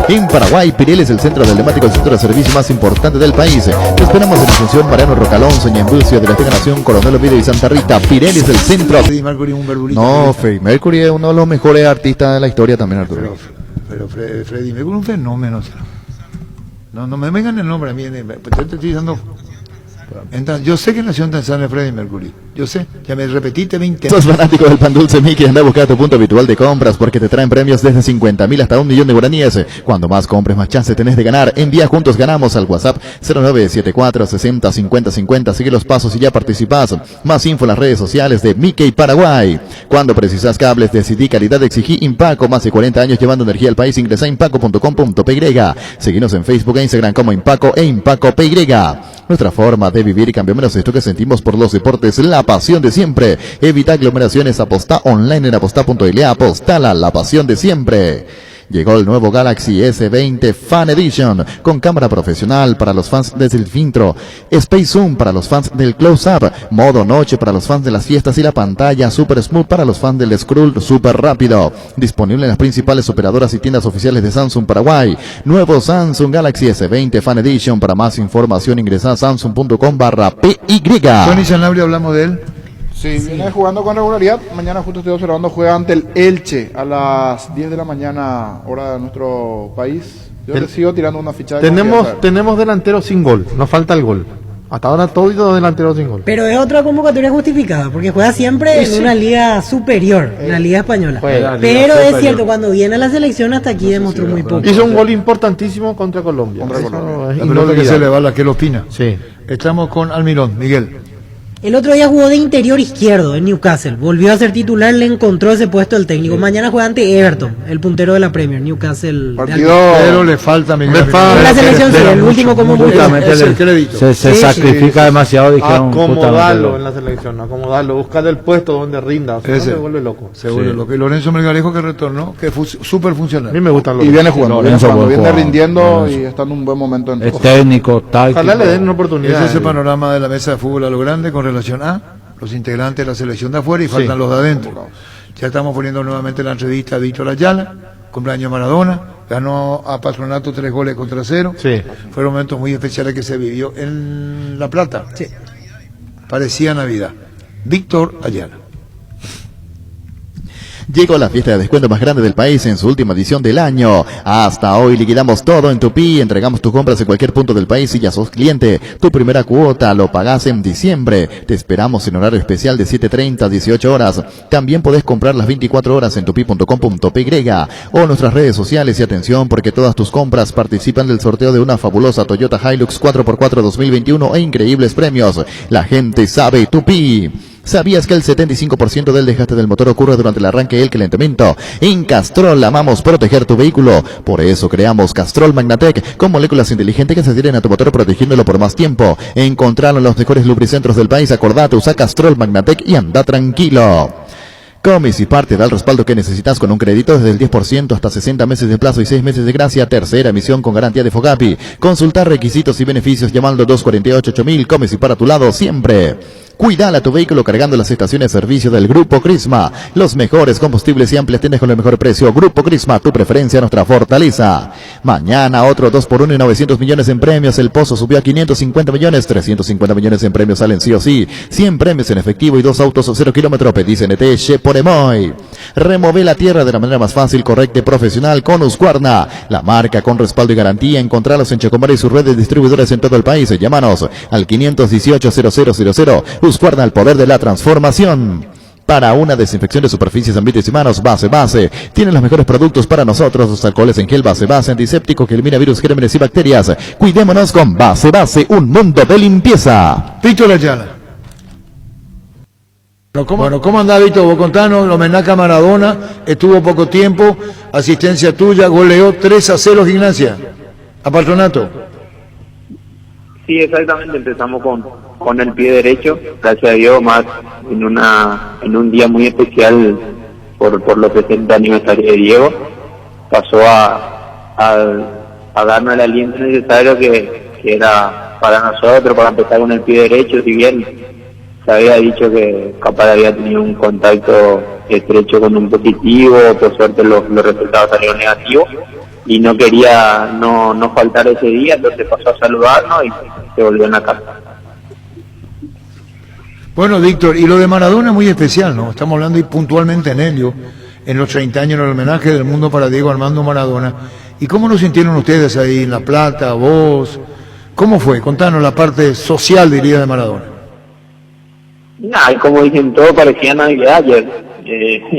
Speaker 6: En Paraguay, Pirelli es el centro del emblemático centro de servicio más importante del país. Te esperamos en Asunción, Mariano Rocalonso, Ñembucio, de la Esteca Nación, Coronel Oviedo y Santa Rita. Pirelli es el centro.
Speaker 2: Freddie Mercury, un verdurito.
Speaker 6: No, Freddie Mercury es uno de los mejores artistas de la historia también, Arturo.
Speaker 2: Pero Freddie Mercury es un fenómeno. No me vengan el nombre a mí. Te estoy dando. Entonces, yo sé que nació en Tanzania Freddie Mercury. Yo sé, ya me repetiste 20
Speaker 6: Sos fanático del pan dulce Mickey, anda a buscar tu punto habitual de compras porque te traen premios desde 50.000 hasta 1 millón de guaraníes. Cuando más compres, más chance tenés de ganar. Envía Juntos Ganamos al WhatsApp 0974 60 50 50. Sigue los pasos y ya participás. Más info en las redes sociales de Mickey Paraguay. Cuando precisas cables, decidí calidad, exigí Impaco. Más de 40 años llevando energía al país. Ingresa a impaco.com.py. Seguinos en Facebook e Instagram como Impaco e Impaco PY. Nuestra forma de vivir y cambiamos esto que sentimos por los deportes, la pasión de siempre. Evita aglomeraciones, apostá online en apostá.le, apostala, la pasión de siempre. Llegó el nuevo Galaxy S20 Fan Edition, con cámara profesional para los fans desde el filtro, Space Zoom para los fans del close-up, modo noche para los fans de las fiestas y la pantalla Super Smooth para los fans del scroll super rápido. Disponible en las principales operadoras y tiendas oficiales de Samsung Paraguay. Nuevo Samsung Galaxy S20 Fan Edition. Para más información ingresa a samsung.com/PY.
Speaker 2: Tony Sanabria, hablamos de él.
Speaker 3: Sí, viene jugando con regularidad. Mañana justo estoy observando, juega ante el Elche a las 10 de la mañana, hora de nuestro país. Yo le sigo tirando una ficha de
Speaker 7: tenemos delanteros sin gol, nos falta el gol. Hasta ahora todos los delanteros sin gol.
Speaker 4: Pero es otra convocatoria justificada, porque juega siempre en una liga superior, la liga española. Pero es cierto, cuando viene a la selección hasta aquí demostró muy poco.
Speaker 7: Hizo un gol importantísimo contra Colombia.
Speaker 2: La pelota que se le va, la que lo opina.
Speaker 7: Sí.
Speaker 2: Estamos con Almirón, Miguel.
Speaker 4: El otro día jugó de interior izquierdo en Newcastle. Volvió a ser titular, le encontró ese puesto el técnico. Mañana juega ante Everton, el puntero de la Premier, Newcastle.
Speaker 2: Pero le falta Miguel.
Speaker 4: La selección sí, el último como
Speaker 5: se sacrifica demasiado.
Speaker 7: Acomodarlo en la selección, acomodarlo, buscarle el puesto donde rinda. O sea, se vuelve loco.
Speaker 2: Se vuelve loco. Y Lorenzo Melgarejo que retornó, que fue súper funcional.
Speaker 7: A mí me gusta
Speaker 3: y viene jugando, viene rindiendo y está en un buen momento.
Speaker 5: Es técnico, táctico.
Speaker 7: Ojalá le den una oportunidad.
Speaker 2: Ese es el panorama de la mesa de fútbol a lo grande con relación a los integrantes de la selección de afuera y faltan los de adentro. Ya estamos poniendo nuevamente la entrevista a Víctor Ayala, cumpleaños Maradona, ganó a Patronato 3 goles contra 0.
Speaker 7: Sí.
Speaker 2: Fueron momentos muy especiales que se vivió en La Plata. Sí. Parecía Navidad. Víctor Ayala.
Speaker 6: Llegó la fiesta de descuento más grande del país en su última edición del año. Hasta hoy liquidamos todo en Tupi, entregamos tus compras en cualquier punto del país y ya sos cliente. Tu primera cuota lo pagás en diciembre. Te esperamos en horario especial de 7:30 a 18 horas. También podés comprar las 24 horas en tupi.com.py o nuestras redes sociales. Y atención, porque todas tus compras participan del sorteo de una fabulosa Toyota Hilux 4x4 2021 e increíbles premios. La gente sabe Tupi. ¿Sabías que el 75% del desgaste del motor ocurre durante el arranque y el calentamiento? En Castrol amamos proteger tu vehículo. Por eso creamos Castrol Magnatec con moléculas inteligentes que se adhieren a tu motor protegiéndolo por más tiempo. Encontralo en los mejores lubricentros del país. Acordate, usa Castrol Magnatec y anda tranquilo. Comisipar te da el respaldo que necesitas con un crédito desde el 10% hasta 60 meses de plazo y 6 meses de gracia. Tercera emisión con garantía de Fogapi. Consultar requisitos y beneficios llamando 248-8000. Comisipar a tu lado siempre. Cuidala a tu vehículo cargando las estaciones de servicio del Grupo Crisma. Los mejores combustibles y amplias tiendas con el mejor precio. Grupo Crisma, tu preferencia, nuestra fortaleza. Mañana otro 2x1 y 900 millones en premios. El Pozo subió a 550 millones. 350 millones en premios salen sí o sí. 100 premios en efectivo y 2 autos 0 kilómetros. Pedís NT Sheporemoy. Remove la tierra de la manera más fácil, correcta y profesional con Husqvarna. La marca con respaldo y garantía. Encontralos en Chacomar y sus redes distribuidores en todo el país. Llámanos al 518-0000. Husqvarna, el poder de la transformación. Para una desinfección de superficies, ambientes y manos, Base. Tienen los mejores productos para nosotros. Los alcoholes en gel Base, antiséptico que elimina virus, gérmenes y bacterias. Cuidémonos con Base, un mundo de limpieza.
Speaker 2: Víctor Ayala. Bueno, ¿cómo andás, Víctor? Vos contanos, el homenaje a Maradona, estuvo poco tiempo, asistencia tuya, goleó 3-0 Gimnasia, a Patronato.
Speaker 1: Sí, exactamente, empezamos con el pie derecho, gracias a Dios, más en un día muy especial por los 60 aniversarios de Diego, pasó a darnos el aliento necesario que era para nosotros, para empezar con el pie derecho, si bien se había dicho que capaz había tenido un contacto estrecho con un positivo, por suerte los resultados salieron negativos, y no quería no faltar ese día, entonces pasó a saludarnos y se volvió en la casa.
Speaker 2: Bueno, Víctor, y lo de Maradona es muy especial, ¿no? Estamos hablando y puntualmente en Helio, en los 30 años en el homenaje del mundo para Diego Armando Maradona. ¿Y cómo lo sintieron ustedes ahí en La Plata, vos? ¿Cómo fue? Contanos la parte social, diría, de Maradona.
Speaker 1: Nada, como dicen, todo parecía Navidad ayer.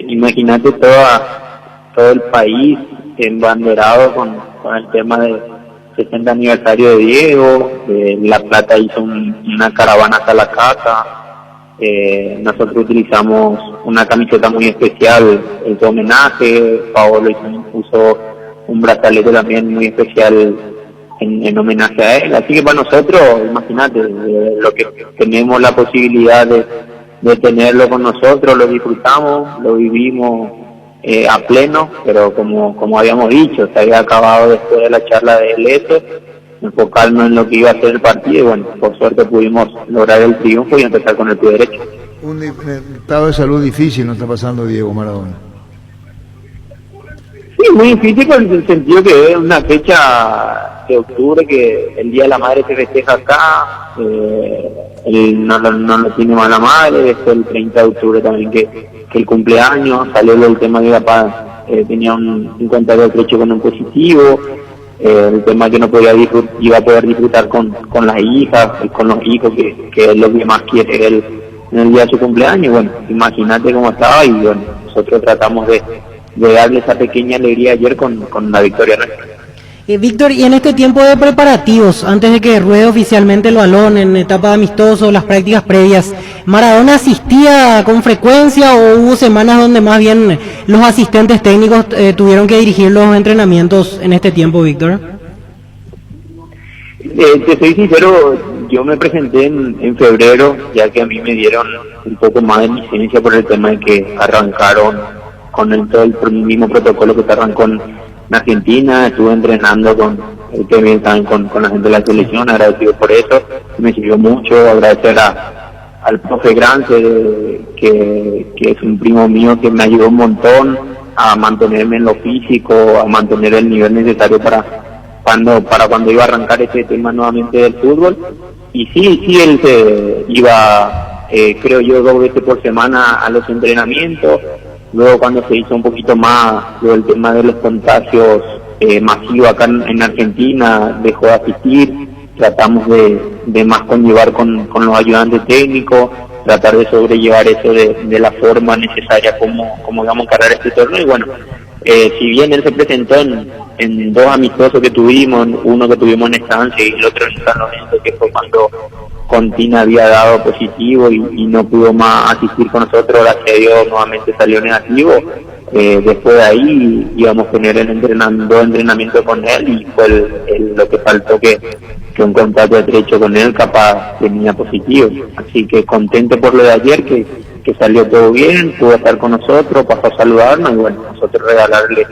Speaker 1: Imagínate todo el país embanderado con el tema del 60 aniversario de Diego. La Plata hizo una caravana hasta la casa. Nosotros utilizamos una camiseta muy especial en su homenaje. Paolo puso un brazalete también muy especial en homenaje a él. Así que para nosotros, imagínate, lo que tenemos la posibilidad de tenerlo con nosotros, lo disfrutamos, lo vivimos a pleno, pero como habíamos dicho, se había acabado después de la charla de Leto, enfocarnos en lo que iba a ser el partido y bueno, por suerte pudimos lograr el triunfo y empezar con el pie derecho.
Speaker 2: Un estado de salud difícil no está pasando Diego Maradona.
Speaker 1: Sí, muy difícil en el sentido que es una fecha de octubre que el Día de la Madre se festeja acá, él no lo tiene más la madre, después el 30 de octubre también que el cumpleaños, salió el tema de que papá tenía un contacto estrecho con un positivo, el tema que no podía iba a poder disfrutar con las hijas, con los hijos, que es lo que más quiere él en el día de su cumpleaños. Bueno, imagínate cómo estaba y bueno, nosotros tratamos de darle esa pequeña alegría ayer con la victoria nuestra.
Speaker 4: Víctor, y en este tiempo de preparativos, antes de que ruede oficialmente el balón en etapa de amistoso, las prácticas previas, ¿Maradona asistía con frecuencia o hubo semanas donde más bien los asistentes técnicos tuvieron que dirigir los entrenamientos en este tiempo, Víctor?
Speaker 1: Te soy sincero, yo me presenté en febrero, ya que a mí me dieron un poco más de licencia por el tema de que arrancaron con todo el mismo protocolo que se arrancó en Argentina. Estuve entrenando con la gente de la selección, agradecido por eso, me sirvió mucho. Agradecer al profe Grance, que es un primo mío que me ayudó un montón a mantenerme en lo físico, a mantener el nivel necesario para cuando iba a arrancar ese tema nuevamente del fútbol. Y sí, él se iba, creo yo, 2 veces por semana a los entrenamientos.
Speaker 8: luego cuando se hizo un poquito más lo del tema de los contagios masivos acá en Argentina, dejó de asistir, tratamos de más conllevar con los ayudantes técnicos, tratar de sobrellevar eso de la forma necesaria como vamos a encarar este torneo. Y bueno, si bien él se presentó en dos amistosos que tuvimos, uno que tuvimos en Estancia y el otro en San Lorenzo, que fue cuando Contina había dado positivo y no pudo más asistir con nosotros, gracias a Dios nuevamente salió negativo. Después de ahí íbamos a tener dos entrenamientos con él y fue lo que faltó, que un contacto estrecho con él capaz tenía positivo. Así que contento por lo de ayer, que salió todo bien, pudo estar con nosotros, pasó a saludarnos y bueno, nosotros regalarle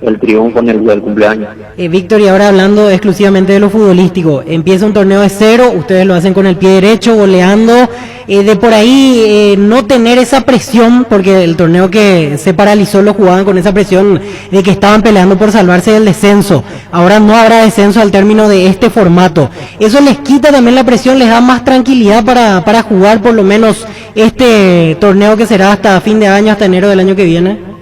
Speaker 8: el triunfo en el día del cumpleaños.
Speaker 4: Víctor, y ahora hablando exclusivamente de lo futbolístico, empieza un torneo de cero, ustedes lo hacen con el pie derecho, goleando, de por ahí no tener esa presión, porque el torneo que se paralizó lo jugaban con esa presión de que estaban peleando por salvarse del descenso. Ahora no habrá descenso al término de este formato. Eso les quita también la presión, les da más tranquilidad para jugar por lo menos este torneo que será hasta fin de año, hasta enero del año que viene.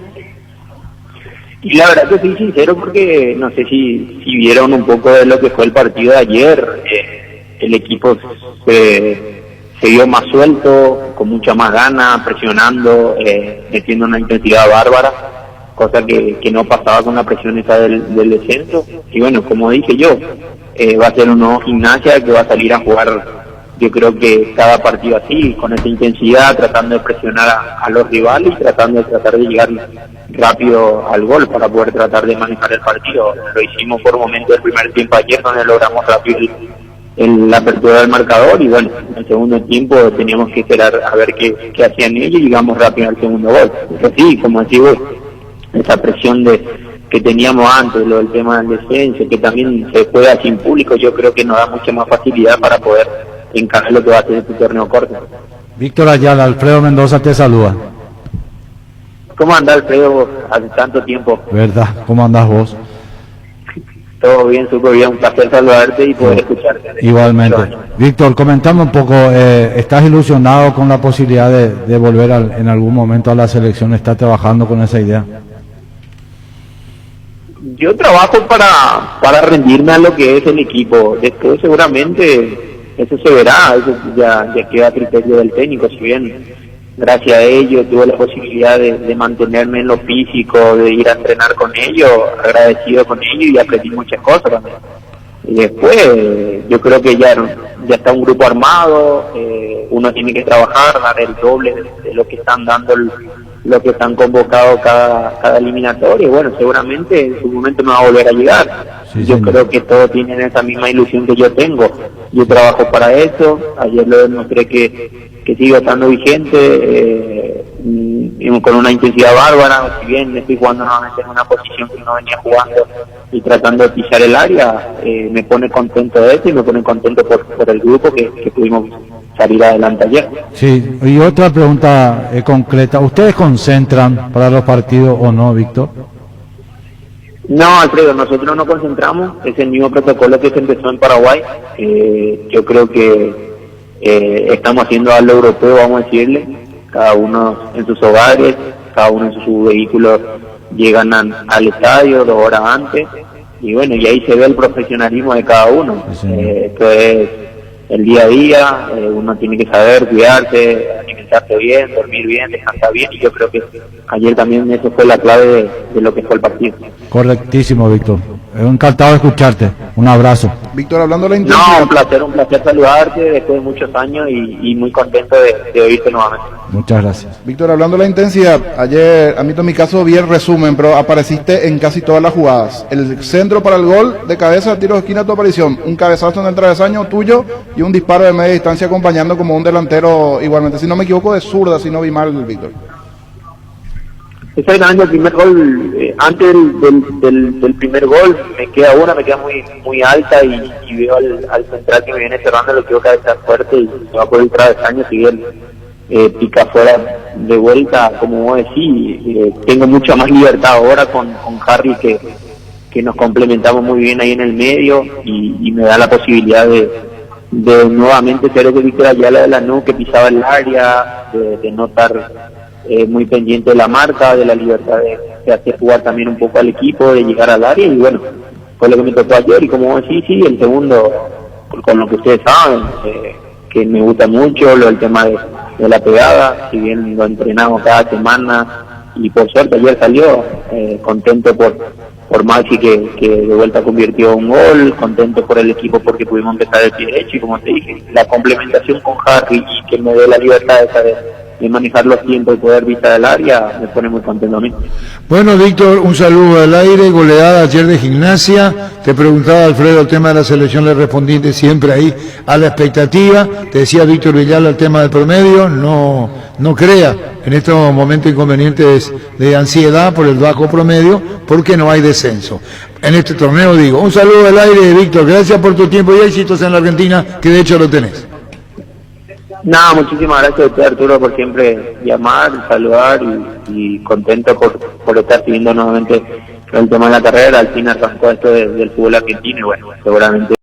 Speaker 8: Y la verdad que soy sincero, porque no sé si vieron un poco de lo que fue el partido de ayer. El equipo se vio más suelto, con mucha más gana, presionando, metiendo una intensidad bárbara, cosa que no pasaba con la presión esa del descenso. Y bueno, como dije yo, va a ser un nuevo Gimnasia que va a salir a jugar, yo creo que cada partido así, con esa intensidad, tratando de presionar a los rivales y tratando de llegar rápido al gol para poder tratar de manejar el partido. Lo hicimos por momentos del primer tiempo ayer, donde logramos rápido la apertura del marcador, y bueno, en el segundo tiempo teníamos que esperar a ver qué hacían ellos y llegamos rápido al segundo gol. Pero sí, como decís vos, esa presión que teníamos antes, lo del tema del descenso, que también se juega sin público, yo creo que nos da mucha más facilidad para poder encarar lo que va a ser este torneo corto.
Speaker 5: Víctor Ayala, Alfredo Mendoza te saluda.
Speaker 8: ¿Cómo andás, Alfredo? Hace tanto tiempo.
Speaker 5: ¿Verdad? ¿Cómo andás vos?
Speaker 8: Todo bien, súper bien. Un placer saludarte y poder escucharte.
Speaker 5: Igualmente. Víctor, comentame un poco, ¿estás ilusionado con la posibilidad de volver en algún momento a la selección? ¿Estás trabajando con esa idea?
Speaker 8: Yo trabajo para rendirme a lo que es el equipo. Después seguramente eso se verá, eso ya queda a criterio del técnico. Si bien gracias a ellos tuve la posibilidad de mantenerme en lo físico, de ir a entrenar con ellos, agradecido con ellos, y aprendí muchas cosas también. Y después yo creo que ya está un grupo armado, uno tiene que trabajar, dar el doble de lo que están dando, lo que están convocados cada eliminatoria, y bueno, seguramente en su momento me va a volver a llegar. Sí, yo creo que todos tienen esa misma ilusión que yo tengo. Yo trabajo para eso, ayer lo demostré que sigo estando vigente, con una intensidad bárbara. Si bien estoy jugando nuevamente en una posición que no venía jugando y tratando de pisar el área, me pone contento de eso y me pone contento por el grupo que pudimos salir adelante ayer.
Speaker 5: Sí, y otra pregunta concreta, ¿ustedes concentran para los partidos o no, Víctor?
Speaker 8: No, Alfredo, nosotros no concentramos, es el mismo protocolo que se empezó en Paraguay. Yo creo que estamos haciendo algo europeo, vamos a decirle, cada uno en sus hogares, cada uno en su vehículo, llegan al estadio 2 horas antes, y bueno, y ahí se ve el profesionalismo de cada uno. Esto es el día a día, uno tiene que saber cuidarse, alimentarse bien, dormir bien, descansar bien, y yo creo que ayer también eso fue la clave de lo que fue el partido.
Speaker 5: Correctísimo, Víctor. Encantado de escucharte. Un abrazo.
Speaker 3: Víctor, hablando de la intensidad.
Speaker 8: No, un placer saludarte después de muchos años y muy contento de oírte nuevamente.
Speaker 5: Muchas gracias.
Speaker 3: Víctor, hablando de la intensidad, ayer, a mí en mi caso vi el resumen, pero apareciste en casi todas las jugadas. El centro para el gol, de cabeza, tiro de esquina, tu aparición, un cabezazo en el travesaño tuyo y un disparo de media distancia acompañando como un delantero igualmente. Si no me equivoco, de zurda, si no vi mal, Víctor.
Speaker 8: Exactamente, el primer gol, antes del primer gol, me queda muy alta y veo al central que me viene cerrando, lo quiero cabezar fuerte y se va por el travesaño, si bien pica afuera de vuelta, como vos decís. Tengo mucha más libertad ahora con Harry, que nos complementamos muy bien ahí en el medio, y me da la posibilidad de nuevamente ser ese Víctor Ayala de Lanús que pisaba el área, de no estar muy pendiente de la marca, de la libertad de hacer jugar también un poco al equipo, de llegar al área, y bueno, fue lo que me tocó ayer. Y como decís, sí, el segundo, con lo que ustedes saben, que me gusta mucho, el tema de la pegada, si bien lo entrenamos cada semana, y por suerte ayer salió, contento por Maxi que de vuelta convirtió un gol, contento por el equipo porque pudimos empezar el pie derecho, y como te dije, la complementación con Harry y que me dé la libertad de manejar los tiempos y poder visitar el área, me pone muy contento a mí.
Speaker 2: Bueno, Víctor, un saludo al aire, goleada ayer de Gimnasia. Te preguntaba, Alfredo, el tema de la selección, le respondiste siempre ahí a la expectativa. Te decía Víctor Villalba el tema del promedio, no crea en estos momentos inconvenientes de ansiedad por el bajo promedio, porque no hay descenso. En este torneo digo, un saludo al aire, Víctor, gracias por tu tiempo y éxitos en la Argentina, que de hecho lo tenés.
Speaker 8: Nada, muchísimas gracias a usted, Arturo, por siempre llamar, saludar y contento por estar siguiendo nuevamente el tema de la carrera. Al fin arrancó esto del fútbol argentino y bueno, seguramente